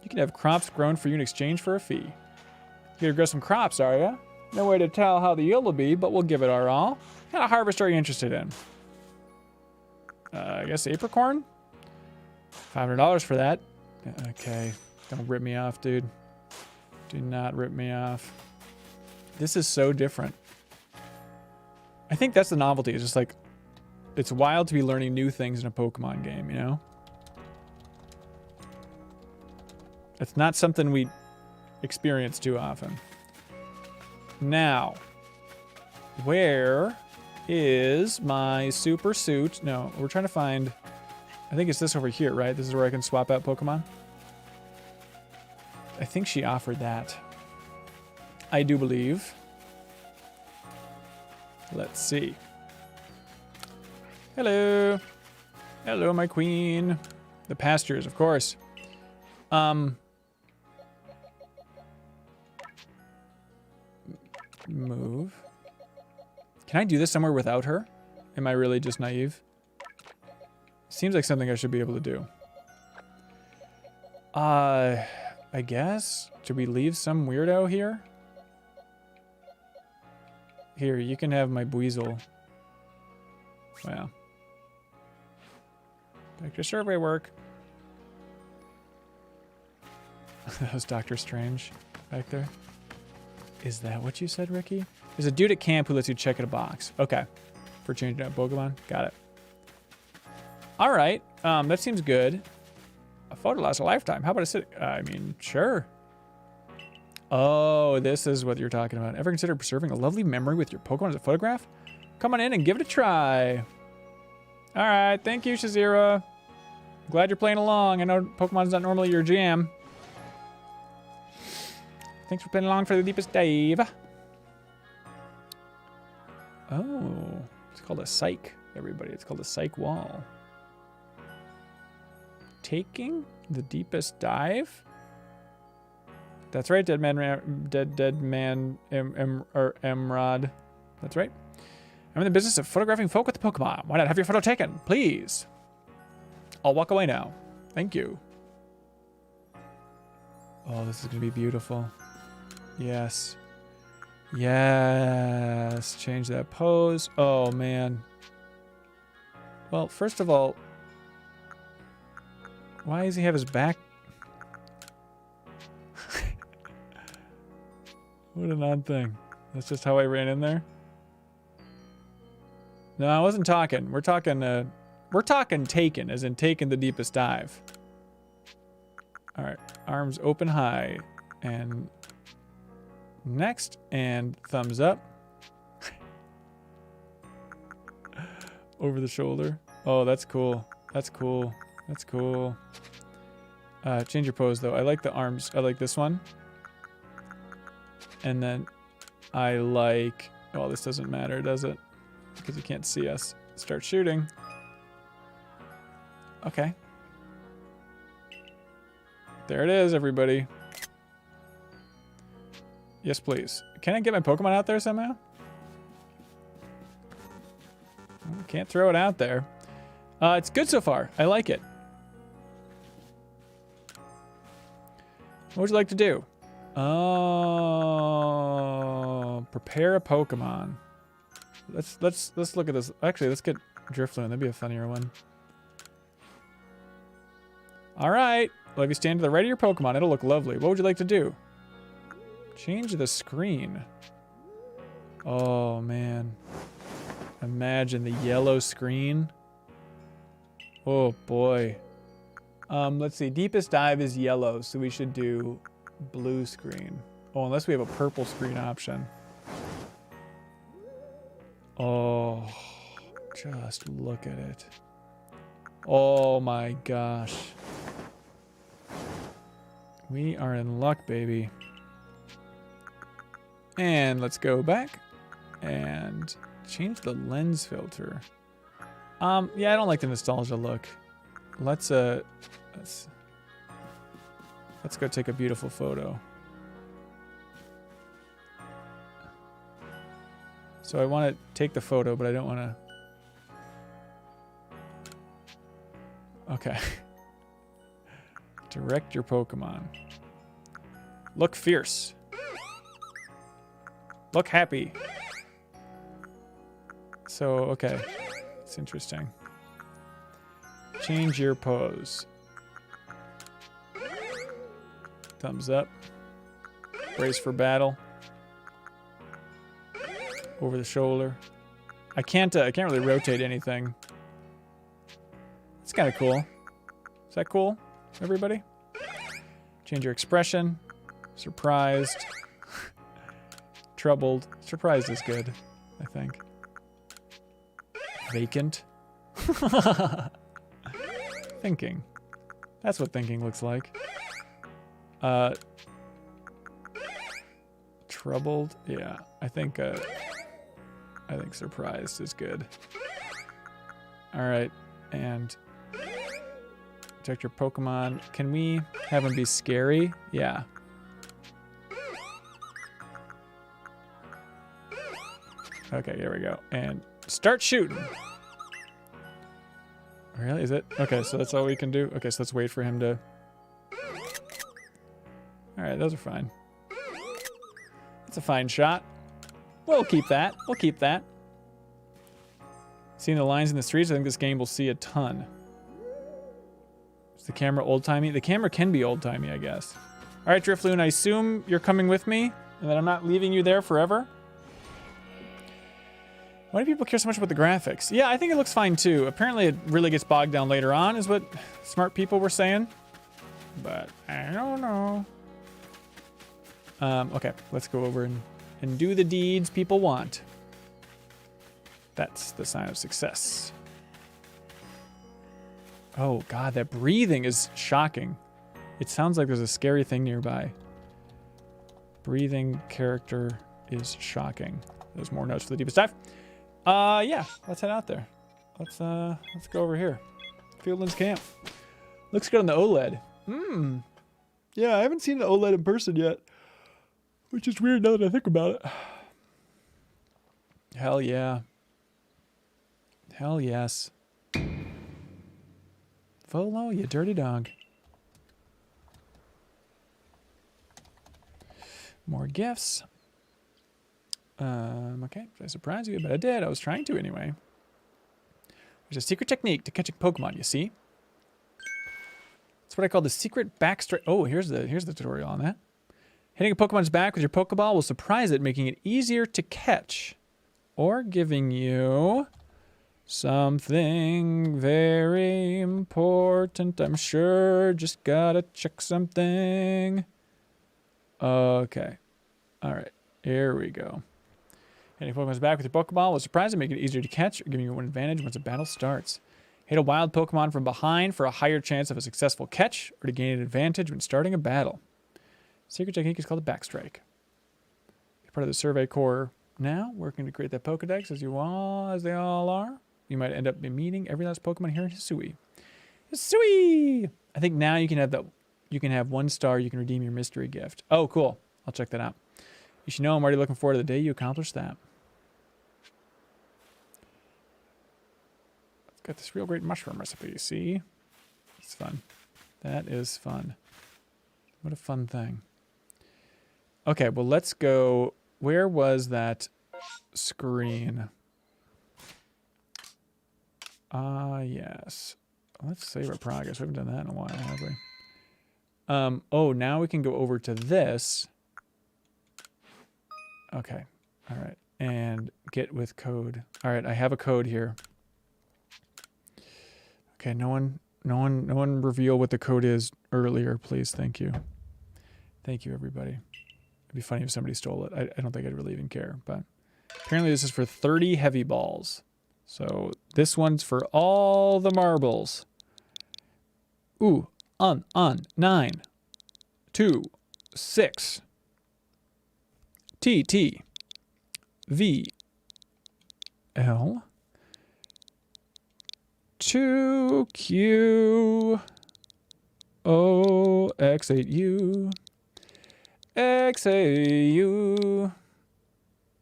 You can have crops grown for you in exchange for a fee. You're gonna grow some crops, are ya? No way to tell how the yield will be, but we'll give it our all. What kind of harvest are you interested in? I guess apricorn? $500 for that. Okay. Don't rip me off, dude. Do not rip me off. This is so different. I think that's the novelty. It's just like, it's wild to be learning new things in a Pokemon game, you know? It's not something we experience too often. Now, where is my super suit? No, we're trying to find... I think it's this over here, right? This is where I can swap out Pokemon. I think she offered that. I do believe. Let's see. Hello. Hello, my queen. The pastures, of course. Move. Can I do this somewhere without her? Am I really just naive? Seems like something I should be able to do. I guess? Should we leave some weirdo here? Here, you can have my Buizel. Wow. Back to survey work. That was Doctor Strange back there. Is that what you said, Ricky? There's a dude at camp who lets you check in a box. Okay. For changing out Pokemon. Got it. All right. That seems good. A photo lasts a lifetime. How about a sit? I mean, sure. Oh, this is what you're talking about. Ever consider preserving a lovely memory with your Pokemon as a photograph? Come on in and give it a try. All right. Thank you, Shazira. Glad you're playing along. I know Pokemon's not normally your jam. Thanks for playing along for the deepest dive. Oh, it's called a psych, everybody. It's called a psych wall. Taking the deepest dive? That's right, dead man, Emrod. That's right. I'm in the business of photographing folk with Pokemon. Why not have your photo taken, please? I'll walk away now. Thank you. Oh, this is gonna be beautiful. Yes. Yes. Change that pose. Oh, man. Well, first of all, why does he have his back? What an odd thing. That's just how I ran in there. No, I wasn't talking. We're talking taken, as in taking the deepest dive. All right, arms open high, and next, and thumbs up. Over the shoulder. Oh, that's cool. That's cool. That's cool. Change your pose though. I like the arms. I like this one. And then I like, well, this doesn't matter, does it? Because you can't see us. Start shooting. Okay. There it is, everybody. Yes, please. Can I get my Pokemon out there somehow? Can't throw it out there. It's good so far. I like it. What would you like to do? Oh, prepare a Pokemon. Let's look at this. Actually, let's get Drifloon. That'd be a funnier one. All right. Well, if you stand to the right of your Pokemon, it'll look lovely. What would you like to do? Change the screen. Oh man. Imagine the yellow screen. Oh boy. Let's see. Deepest dive is yellow, so we should do blue screen. Oh, unless we have a purple screen option. Oh, just look at it. Oh my gosh. We are in luck, baby. And let's go back and change the lens filter. Yeah, I don't like the nostalgia look. Let's go take a beautiful photo. So I want to take the photo, but I don't want to. Okay. Direct your Pokemon. Look fierce. Look happy. So, okay. It's interesting. Change your pose. Thumbs up. Brace for battle. Over the shoulder. I can't really rotate anything. It's kind of cool. Is that cool, everybody? Change your expression. Surprised. Troubled. Surprised is good, I think. Vacant. Thinking. That's what thinking looks like. Troubled. Yeah, I think surprised is good. All right, and protect your Pokemon. Can we have them be scary? Yeah. Okay, here we go. And start shooting. Really? Is it? Okay, so that's all we can do? Okay, so let's wait for him to... Alright, those are fine. That's a fine shot. We'll keep that. We'll keep that. Seeing the lines in the streets, I think this game will see a ton. Is the camera old-timey? The camera can be old-timey, I guess. Alright, Drifloon, I assume you're coming with me and that I'm not leaving you there forever? Why do people care so much about the graphics? Yeah, I think it looks fine too. Apparently it really gets bogged down later on, is what smart people were saying. But I don't know. Okay, let's go over and do the deeds people want. That's the sign of success. Oh god, that breathing is shocking. It sounds like there's a scary thing nearby. Breathing character is shocking. There's more notes for the deepest dive. Yeah, let's head out there. Let's go over here. Fieldland's Camp. Looks good on the OLED. Yeah, I haven't seen the OLED in person yet. Which is weird now that I think about it. Hell yeah. Hell yes. Volo, you dirty dog. More gifts. Okay, did I surprise you? But I did. I was trying to anyway. There's a secret technique to catching Pokemon, you see? That's what I call the secret backstrike. Oh, here's the tutorial on that. Hitting a Pokemon's back with your Pokeball will surprise it, making it easier to catch. Or giving you something very important, I'm sure. Just gotta check something. Okay. Alright. Here we go. Hitting Pokemon's back with your Pokeball will surprise it, make it easier to catch, or giving you one advantage once a battle starts. Hit a wild Pokemon from behind for a higher chance of a successful catch, or to gain an advantage when starting a battle. Secret technique is called the backstrike. You're part of the Survey Corps now, working to create that Pokedex as they all are. You might end up meeting every last Pokemon here in Hisui. Hisui! I think now you can have 1 star, you can redeem your mystery gift. Oh, cool. I'll check that out. You should know I'm already looking forward to the day you accomplish that. It's got this real great mushroom recipe, you see? It's fun. That is fun. What a fun thing. Okay, well, let's go. Where was that screen? Yes. Let's save our progress. We haven't done that in a while, have we? Oh, now we can go over to this. Okay. All right. And get with code. All right, I have a code here. Okay, no one reveal what the code is earlier, please. Thank you. Thank you, everybody. It'd be funny if somebody stole it. I don't think I'd really even care, but apparently this is for 30 heavy balls. So this one's for all the marbles. Ooh, 9, 2, 6, T, V, L, 2, Q, O, X, 8, U, X, A, U.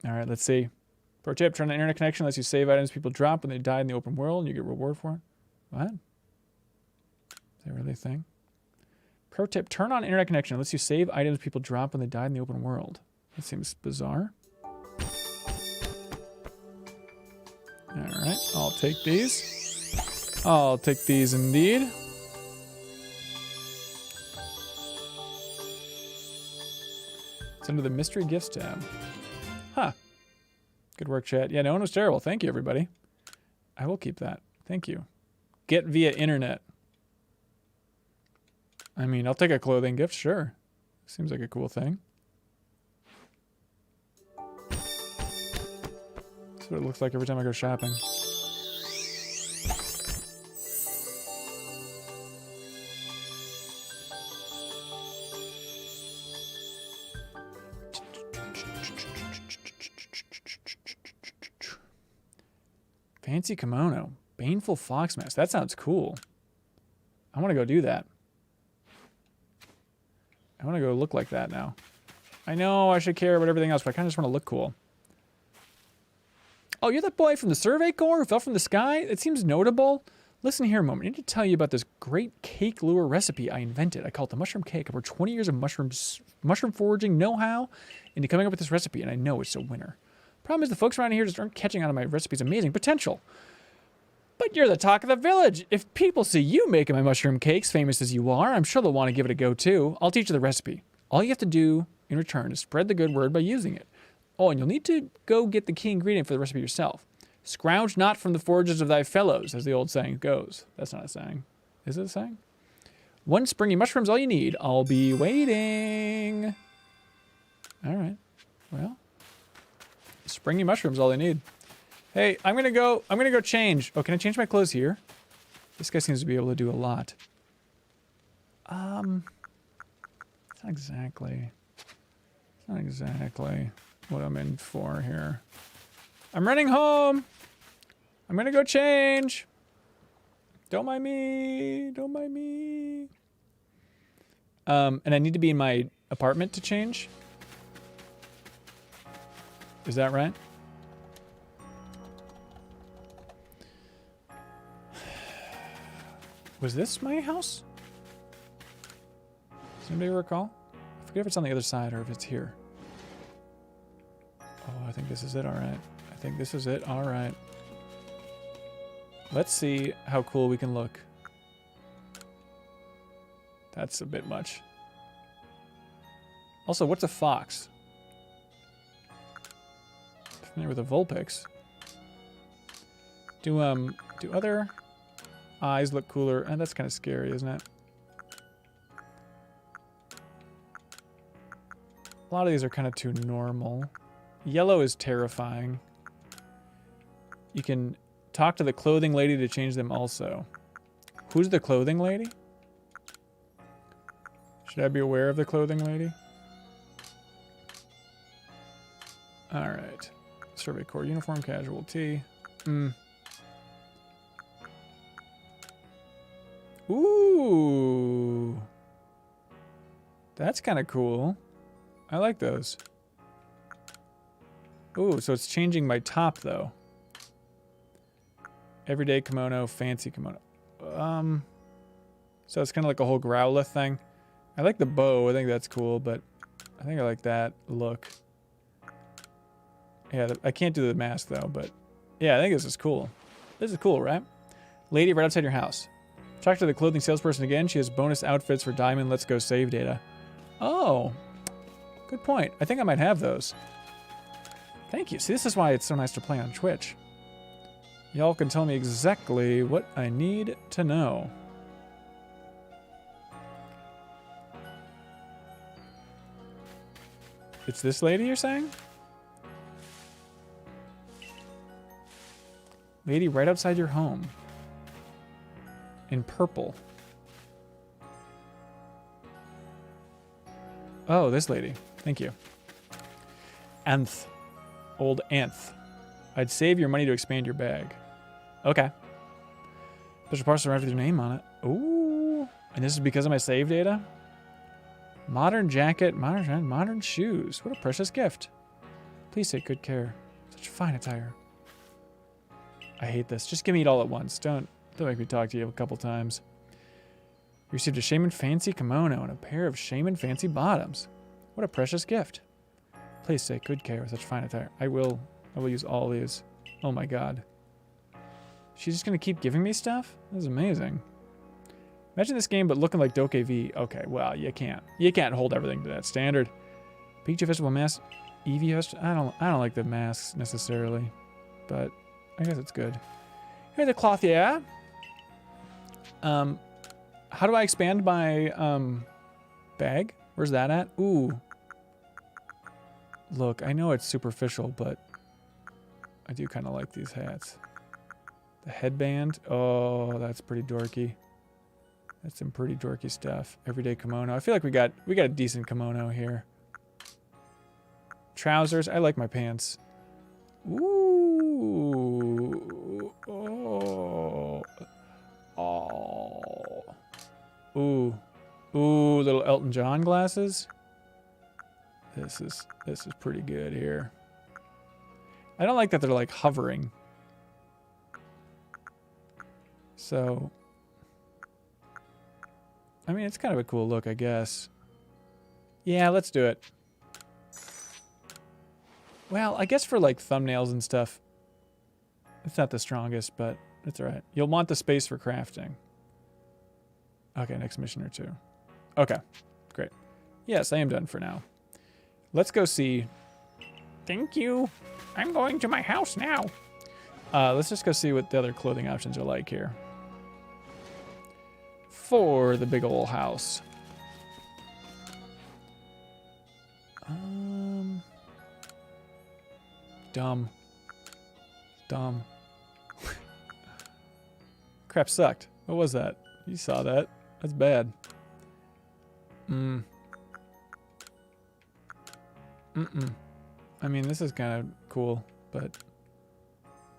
All right, let's see. Pro tip, turn on internet connection lets you save items people drop when they die in the open world and you get reward for it. What? Is that really a thing? Pro tip, turn on internet connection lets you save items people drop when they die in the open world. That seems bizarre. All right, I'll take these. I'll take these indeed. It's under the mystery gifts tab. Huh. Good work, chat. Yeah, no one was terrible. Thank you, everybody. I will keep that. Thank you. Get via internet. I mean, I'll take a clothing gift, sure. Seems like a cool thing. That's what it looks like every time I go shopping. Fancy kimono. Baneful fox mask. That sounds cool. I want to go do that. I want to go look like that now. I know I should care about everything else, but I kind of just want to look cool. Oh, you're that boy from the Survey Corps who fell from the sky? It seems notable. Listen here a moment. I need to tell you about this great cake lure recipe I invented. I call it the mushroom cake. Over 20 years of mushroom foraging know-how into coming up with this recipe, and I know it's a winner. Problem is the folks around here just aren't catching on to my recipe's amazing potential. But you're the talk of the village. If people see you making my mushroom cakes, famous as you are, I'm sure they'll want to give it a go too. I'll teach you the recipe. All you have to do in return is spread the good word by using it. Oh, and you'll need to go get the key ingredient for the recipe yourself. Scrounge not from the forges of thy fellows, as the old saying goes. That's not a saying. Is it a saying? 1 springy mushroom's all you need. I'll be waiting. All right. Well, springy mushrooms all they need. Hey, I'm gonna go change. Oh, can I change my clothes here? This guy seems to be able to do a lot. It's not exactly what I'm in for here. I'm running home. I'm gonna go change. Don't mind me. Don't mind me. And I need to be in my apartment to change. Is that right? Was this my house? Does anybody recall? I forget if it's on the other side or if it's here. Oh, I think this is it, all right. I think this is it, all right. Let's see how cool we can look. That's a bit much. Also, what's a fox? Familiar with a Vulpix. Do other eyes look cooler? And that's kind of scary, isn't it? A lot of these are kind of too normal. Yellow is terrifying. You can talk to the clothing lady to change them also. Who's the clothing lady? Should I be aware of the clothing lady? Alright. Survey Corps uniform, casual tee. Ooh. That's kind of cool. I like those. Ooh, so it's changing my top though. Everyday kimono, fancy kimono. So it's kind of like a whole Growlithe thing. I like the bow. I think that's cool, but I think I like that look. Yeah, I can't do the mask though, but yeah, I think this is cool. This is cool, right? Lady right outside your house. Talk to the clothing salesperson again. She has bonus outfits for Diamond Let's Go save data. Oh, good point. I think I might have those. Thank you. See, this is why it's so nice to play on Twitch. Y'all can tell me exactly what I need to know. It's this lady you're saying? Lady right outside your home. In purple. Oh, this lady. Thank you. Anth. Old Anth. I'd save your money to expand your bag. Okay. Special parcel arrived with your name on it. Ooh. And this is because of my save data? Modern jacket, modern shoes. What a precious gift. Please take good care. Such fine attire. I hate this. Just give me it all at once. Don't make me talk to you a couple times. You received a Shaman Fancy kimono and a pair of Shaman Fancy bottoms. What a precious gift. Please take good care of such fine attire. I will use all these. Oh my god. She's just gonna keep giving me stuff? This is amazing. Imagine this game but looking like Doke V. Okay, well, you can't. You can't hold everything to that standard. Pikachu Festival mask. Eevee Festival. I don't like the masks necessarily. But I guess it's good. Hey, the cloth, yeah. How do I expand my bag? Where's that at? Ooh. Look, I know it's superficial, but I do kind of like these hats. The headband. Oh, that's pretty dorky. That's some pretty dorky stuff. Everyday kimono. I feel like we got a decent kimono here. Trousers. I like my pants. Ooh. Oh. Oh. Ooh. Ooh, little Elton John glasses. This is pretty good here. I don't like that they're like hovering. So, I mean, it's kind of a cool look, I guess. Yeah, let's do it. Well, I guess for like thumbnails and stuff, it's not the strongest, but it's all right. You'll want the space for crafting. Okay, next mission or two. Okay, great. Yes, I am done for now. Let's go see. Thank you. I'm going to my house now. Let's just go see what the other clothing options are like here. For the big ol' house. Dumb. Crap sucked. What was that? You saw that. That's bad. I mean, this is kind of cool, but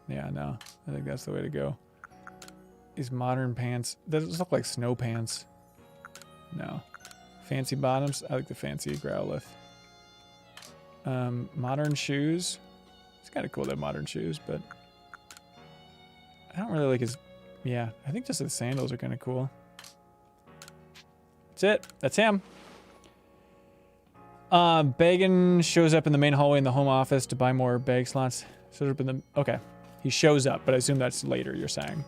yeah, no. I think that's the way to go. These modern pants. Those look like snow pants. No. Fancy bottoms. I like the fancy Growlithe. Modern shoes. It's kind of cool to have modern shoes, but I don't really like his... Yeah, I think just the sandals are kind of cool. That's it. That's him. Bagan shows up in the main hallway in the home office to buy more bag slots. Shows up in the... Okay. He shows up, but I assume that's later, you're saying.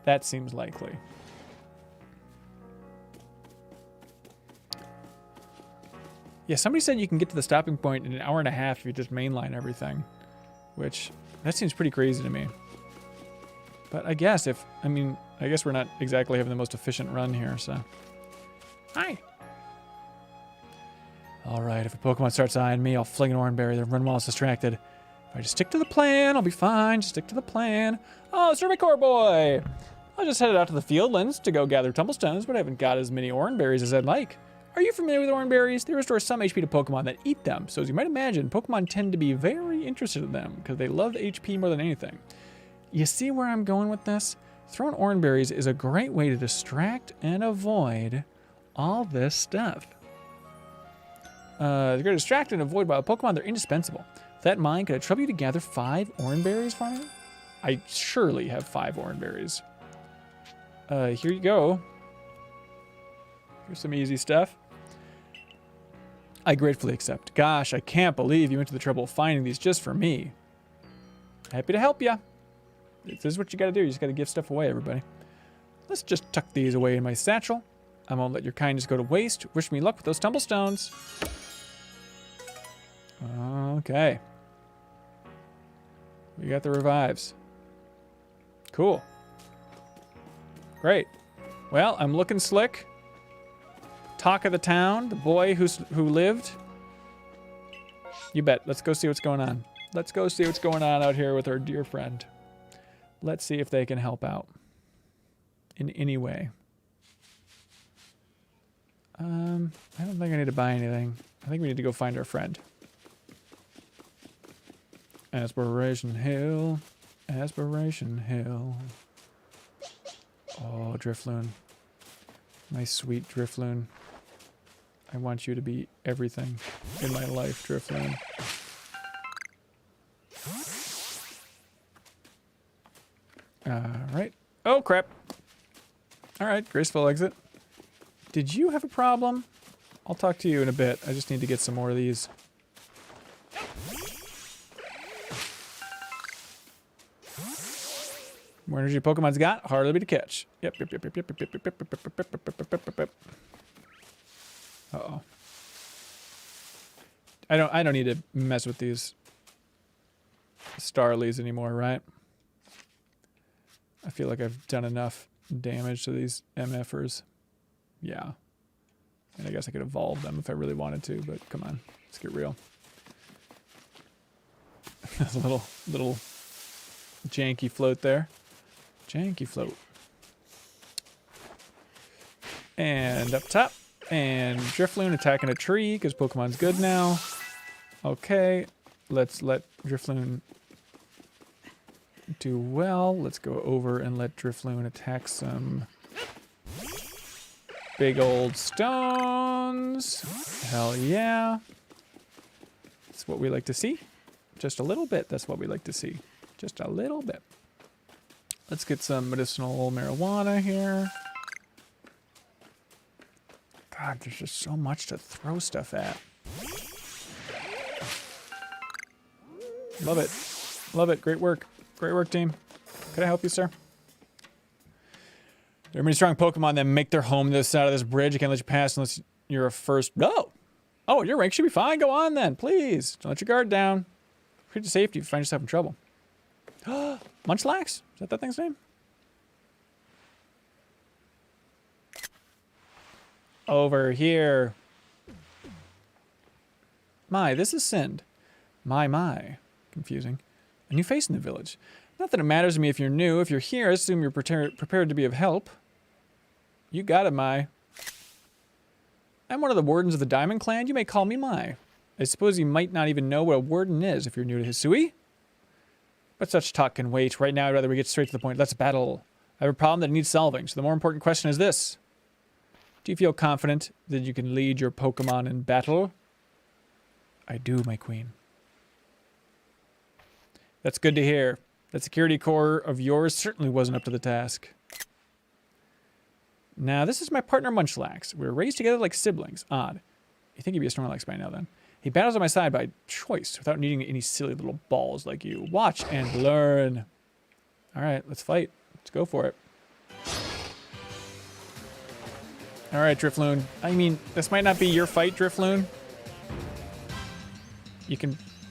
That seems likely. Yeah, somebody said you can get to the stopping point in an hour and a half if you just mainline everything. Which, that seems pretty crazy to me. But I guess I guess we're not exactly having the most efficient run here, so. Hi. Alright, if a Pokemon starts eyeing me, I'll fling an Oranberry, then run while it's distracted. If I just stick to the plan, I'll be fine. Just stick to the plan. Oh, Survey Corps boy! I just headed out to the fieldlands to go gather Tumblestones, but I haven't got as many Oranberries as I'd like. Are you familiar with Oranberries? They restore some HP to Pokemon that eat them, so as you might imagine, Pokemon tend to be very interested in them, because they love HP more than anything. You see where I'm going with this? Throwing Oranberries is a great way to distract and avoid all this stuff. They're going to distract and avoid wild Pokemon. They're indispensable. With that in mind, could I trouble you to gather 5 Oranberries for me? I surely have 5 Oranberries. Here you go. Here's some easy stuff. I gratefully accept. Gosh, I can't believe you went to the trouble of finding these just for me. Happy to help you. This is what you got to do. You just got to give stuff away, everybody. Let's just tuck these away in my satchel. I won't let your kindness go to waste. Wish me luck with those Tumblestones. Okay. We got the revives. Cool. Great. Well, I'm looking slick. Talk of the town, the boy who lived. You bet. Let's go see what's going on. Let's go see what's going on out here with our dear friend. Let's see if they can help out in any way. I don't think I need to buy anything. I think we need to go find our friend. Aspiration Hill. Aspiration Hill. Oh, Drifloon. My sweet Drifloon. I want you to be everything in my life, Drifloon. Alright. Oh, crap. Alright, graceful exit. Did you have a problem? I'll talk to you in a bit. I just need to get some more of these. More energy Pokemon's got, harder to be to catch. Yep. Uh-oh. I don't need to mess with these Starlies anymore, right? I feel like I've done enough damage to these MFers. Yeah. And I guess I could evolve them if I really wanted to, but come on, let's get real. There's a little janky float there. Janky float. And up top. And Drifloon attacking a tree because Pokemon's good now. Okay. Let's let Drifloon do well. Let's go over and let Drifloon attack some big old stones. Hell yeah. That's what we like to see. Just a little bit. That's what we like to see. Just a little bit. Let's get some medicinal marijuana here. God, there's just so much to throw stuff at. Love it. Love it. Great work. Great work, team. Could I help you, sir? There are many strong Pokemon that make their home this side of this bridge. I can't let you pass unless you're a first. No! Oh, your rank should be fine. Go on then, please. Don't let your guard down. Create to safety if you find yourself in trouble. Munchlax? Is that thing's name? Over here. My, this is Sind. My. Confusing. A new face in the village. Not that it matters to me if you're new. If you're here, I assume you're prepared to be of help. You got it, Mai. I'm one of the wardens of the Diamond Clan. You may call me Mai. I suppose you might not even know what a warden is if you're new to Hisui. But such talk can wait. Right now, I'd rather we get straight to the point. Let's battle. I have a problem that needs solving, so the more important question is this. Do you feel confident that you can lead your Pokemon in battle? I do, my queen. That's good to hear. That security corps of yours certainly wasn't up to the task. Now, this is my partner Munchlax. We were raised together like siblings. Odd. You think he'd be a Snorlax by now, then. He battles on my side by choice, without needing any silly little balls like you. Watch and learn. All right, let's fight. Let's go for it. All right, Drifloon. I mean, this might not be your fight, Drifloon. You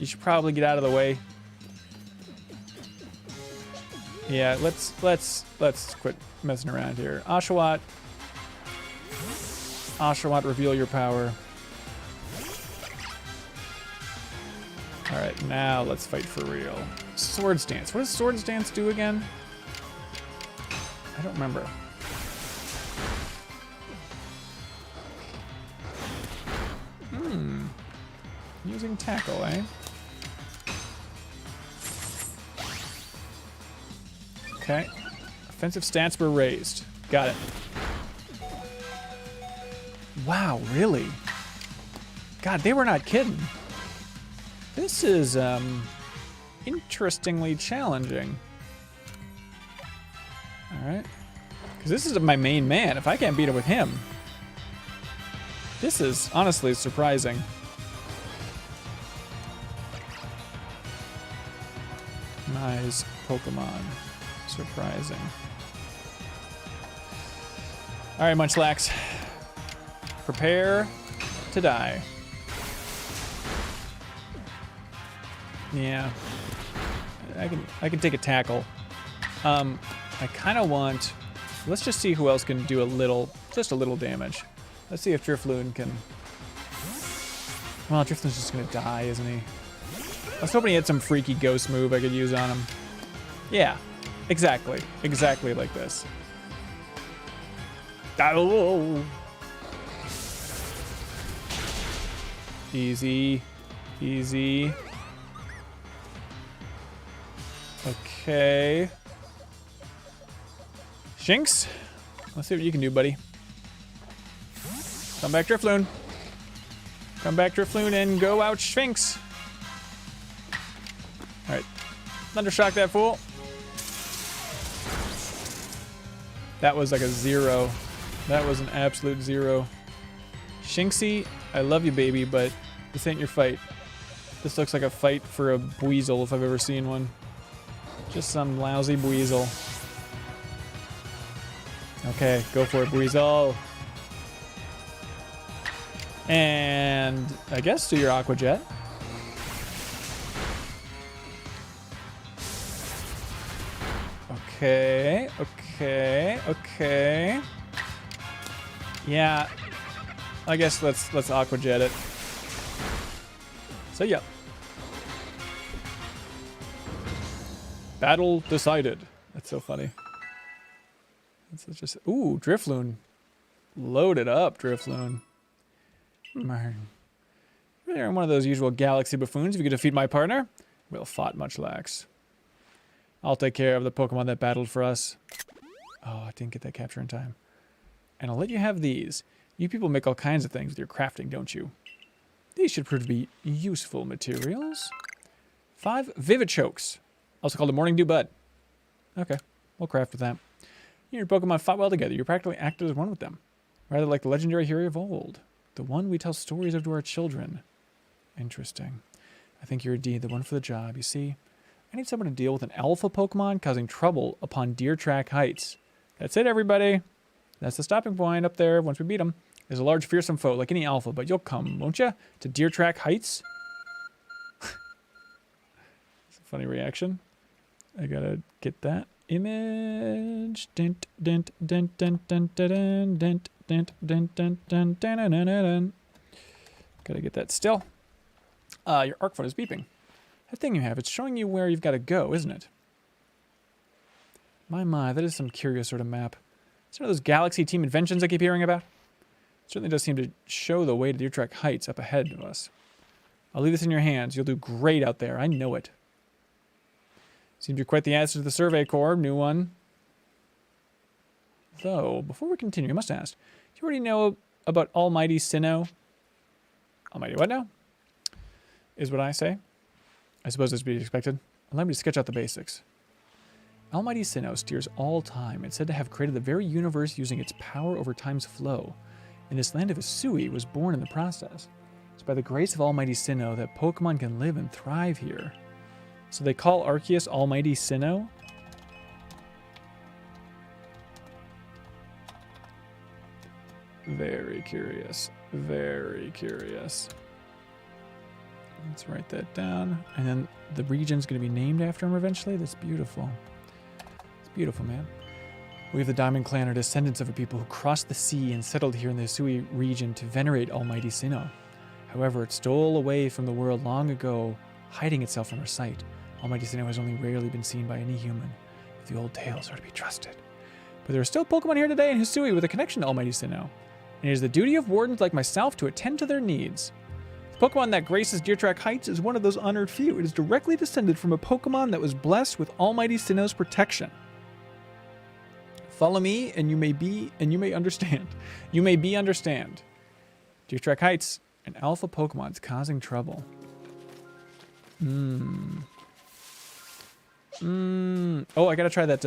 should probably get out of the way. Yeah, let's quit messing around here. Oshawott, reveal your power. All right, now let's fight for real. Swords Dance. What does Swords Dance do again? I don't remember. Using tackle, eh? Okay. Offensive stats were raised. Got it. Wow, really? God, they were not kidding. This is, interestingly challenging. Alright. Because this is my main man. If I can't beat it with him, this is honestly surprising. Nice Pokemon. Surprising. Alright, Munchlax. Prepare to die. Yeah. I can take a tackle. I kind of want... Let's just see who else can do just a little damage. Let's see if Drifloon can... Well, Drifloon's just going to die, isn't he? I was hoping he had some freaky ghost move I could use on him. Yeah, exactly. Exactly like this. Oh. Easy. Easy. Okay. Shinx, let's see what you can do, buddy. Come back, Drifloon. Come back, Drifloon, and go out, Sphinx. All right, Thundershock that fool. That was like a 0. That was an absolute 0. Shinxy, I love you, baby, but this ain't your fight. This looks like a fight for a Buizel if I've ever seen one. Just some lousy Buizel. Okay, go for it, Buizel. And I guess do your Aqua Jet. Okay, okay, okay. Yeah, I guess let's Aqua Jet it. So yeah. Battle decided. That's so funny. It's just Drifloon. Load it up, Drifloon. You're one of those usual galaxy buffoons. If you could defeat my partner, we'll fought Munchlax. I'll take care of the Pokemon that battled for us. Oh, I didn't get that capture in time. And I'll let you have these. You people make all kinds of things with your crafting, don't you? These should prove to be useful materials. 5 Vivichokes, also called a Morning Dew Bud. Okay, we'll craft with that. You and your Pokemon fought well together. You practically acted as one with them. Rather like the legendary hero of old. The one we tell stories of to our children. Interesting. I think you're indeed the one for the job. You see, I need someone to deal with an alpha Pokemon causing trouble upon Deer Track Heights. That's it, everybody. That's the stopping point up there once we beat him. There's a large, fearsome foe like any alpha, but you'll come, won't you? To Deer Track Heights? It's a funny reaction. I gotta get that image. Dent, dent, dent, dent, dent, dent, dent, dent, dent, dent, dent, dent, dent. Gotta get that still. Your arc phone is beeping. That thing you have, it's showing you where you've got to go, isn't it? My, that is some curious sort of map. It's one of those Galaxy Team inventions I keep hearing about. It certainly does seem to show the way to Deer Track Heights up ahead of us. I'll leave this in your hands. You'll do great out there. I know it. Seems you're quite the answer to the Survey Corps. New one. Though, before we continue, I must ask, do you already know about Almighty Sinnoh? Almighty what now? Is what I say. I suppose this would be expected. Allow me to sketch out the basics. Almighty Sinnoh steers all time and said to have created the very universe using its power over time's flow. And this land of Isui was born in the process. It's by the grace of Almighty Sinnoh that Pokemon can live and thrive here. So they call Arceus Almighty Sinnoh? Very curious. Very curious. Let's write that down. And then the region's going to be named after him eventually? That's beautiful. It's beautiful, man. We of the Diamond Clan are descendants of a people who crossed the sea and settled here in the Hisui region to venerate Almighty Sinnoh. However, it stole away from the world long ago, hiding itself from our sight. Almighty Sinnoh has only rarely been seen by any human, if the old tales are to be trusted. But there are still Pokemon here today in Hisui with a connection to Almighty Sinnoh, and it is the duty of wardens like myself to attend to their needs. The Pokemon that graces Deer Track Heights is one of those honored few. It is directly descended from a Pokemon that was blessed with Almighty Sinnoh's protection. Follow me, and you may understand. You may understand. Deer Track Heights, an alpha Pokemon's causing trouble. Oh, I gotta try that.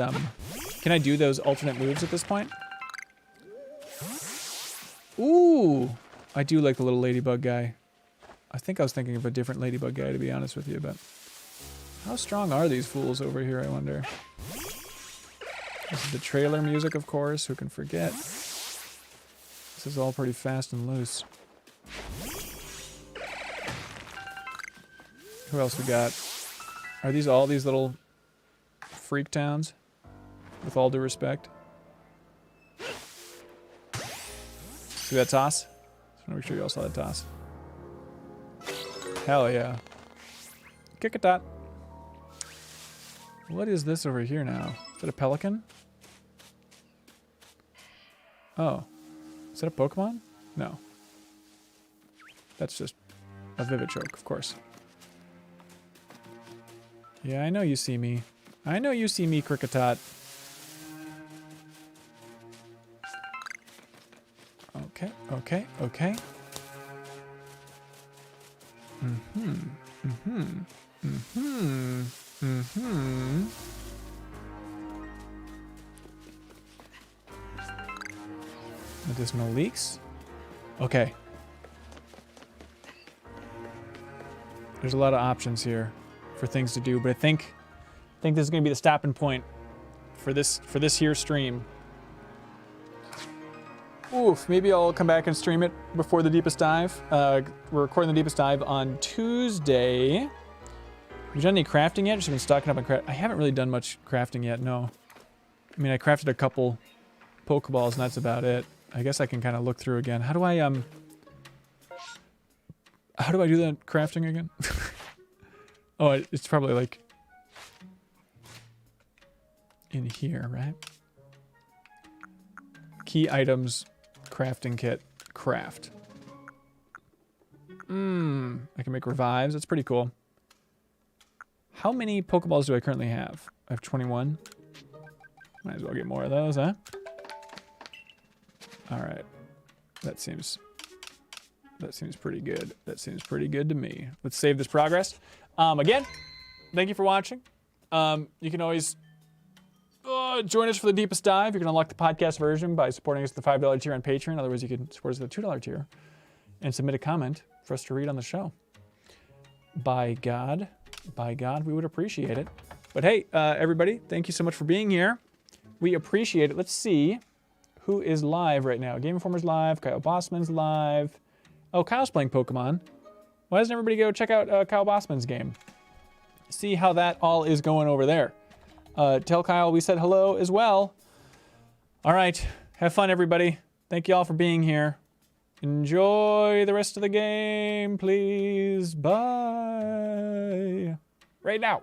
Can I do those alternate moves at this point? Ooh, I do like the little ladybug guy. I think I was thinking of a different ladybug guy, to be honest with you, but how strong are these fools over here, I wonder? This is the trailer music, of course. Who can forget? This is all pretty fast and loose. Who else we got? Are these all these little freak towns? With all due respect. See that toss? Just want to make sure you all saw that toss. Hell yeah. Kick a dot. What is this over here now? Is that a pelican? Oh. Is that a Pokemon? No. That's just a Vivichoke, of course. Yeah, I know you see me. I know you see me, Kricketot. Okay, okay, okay. Medicinal leaks. Okay. There's a lot of options here for things to do, but I think this is going to be the stopping point for this here stream. Oof, maybe I'll come back and stream it before the deepest dive. We're recording the deepest dive on Tuesday. Have you done any crafting yet? Just been stocking up on craft. I haven't really done much crafting yet, no. I mean, I crafted a couple Pokeballs and that's about it. I guess I can kind of look through again. How do I do that crafting again? Oh, it's probably like in here, right? Key items, crafting kit, craft. I can make revives. That's pretty cool. How many Pokeballs do I currently have? I have 21. Might as well get more of those, huh? All right. That seems pretty good. That seems pretty good to me. Let's save this progress. Again, thank you for watching. You can always join us for the deepest dive. You can unlock the podcast version by supporting us at the $5 tier on Patreon. Otherwise, you can support us at the $2 tier and submit a comment for us to read on the show. By God, we would appreciate it. But hey, everybody, thank you so much for being here. We appreciate it. Let's see who is live right now. Game Informer's live. Kyle Bossman's live. Oh, Kyle's playing Pokemon. Why doesn't everybody go check out Kyle Bossman's game? See how that all is going over there. Tell Kyle we said hello as well. All right. Have fun, everybody. Thank you all for being here. Enjoy the rest of the game, please. Bye. Right now.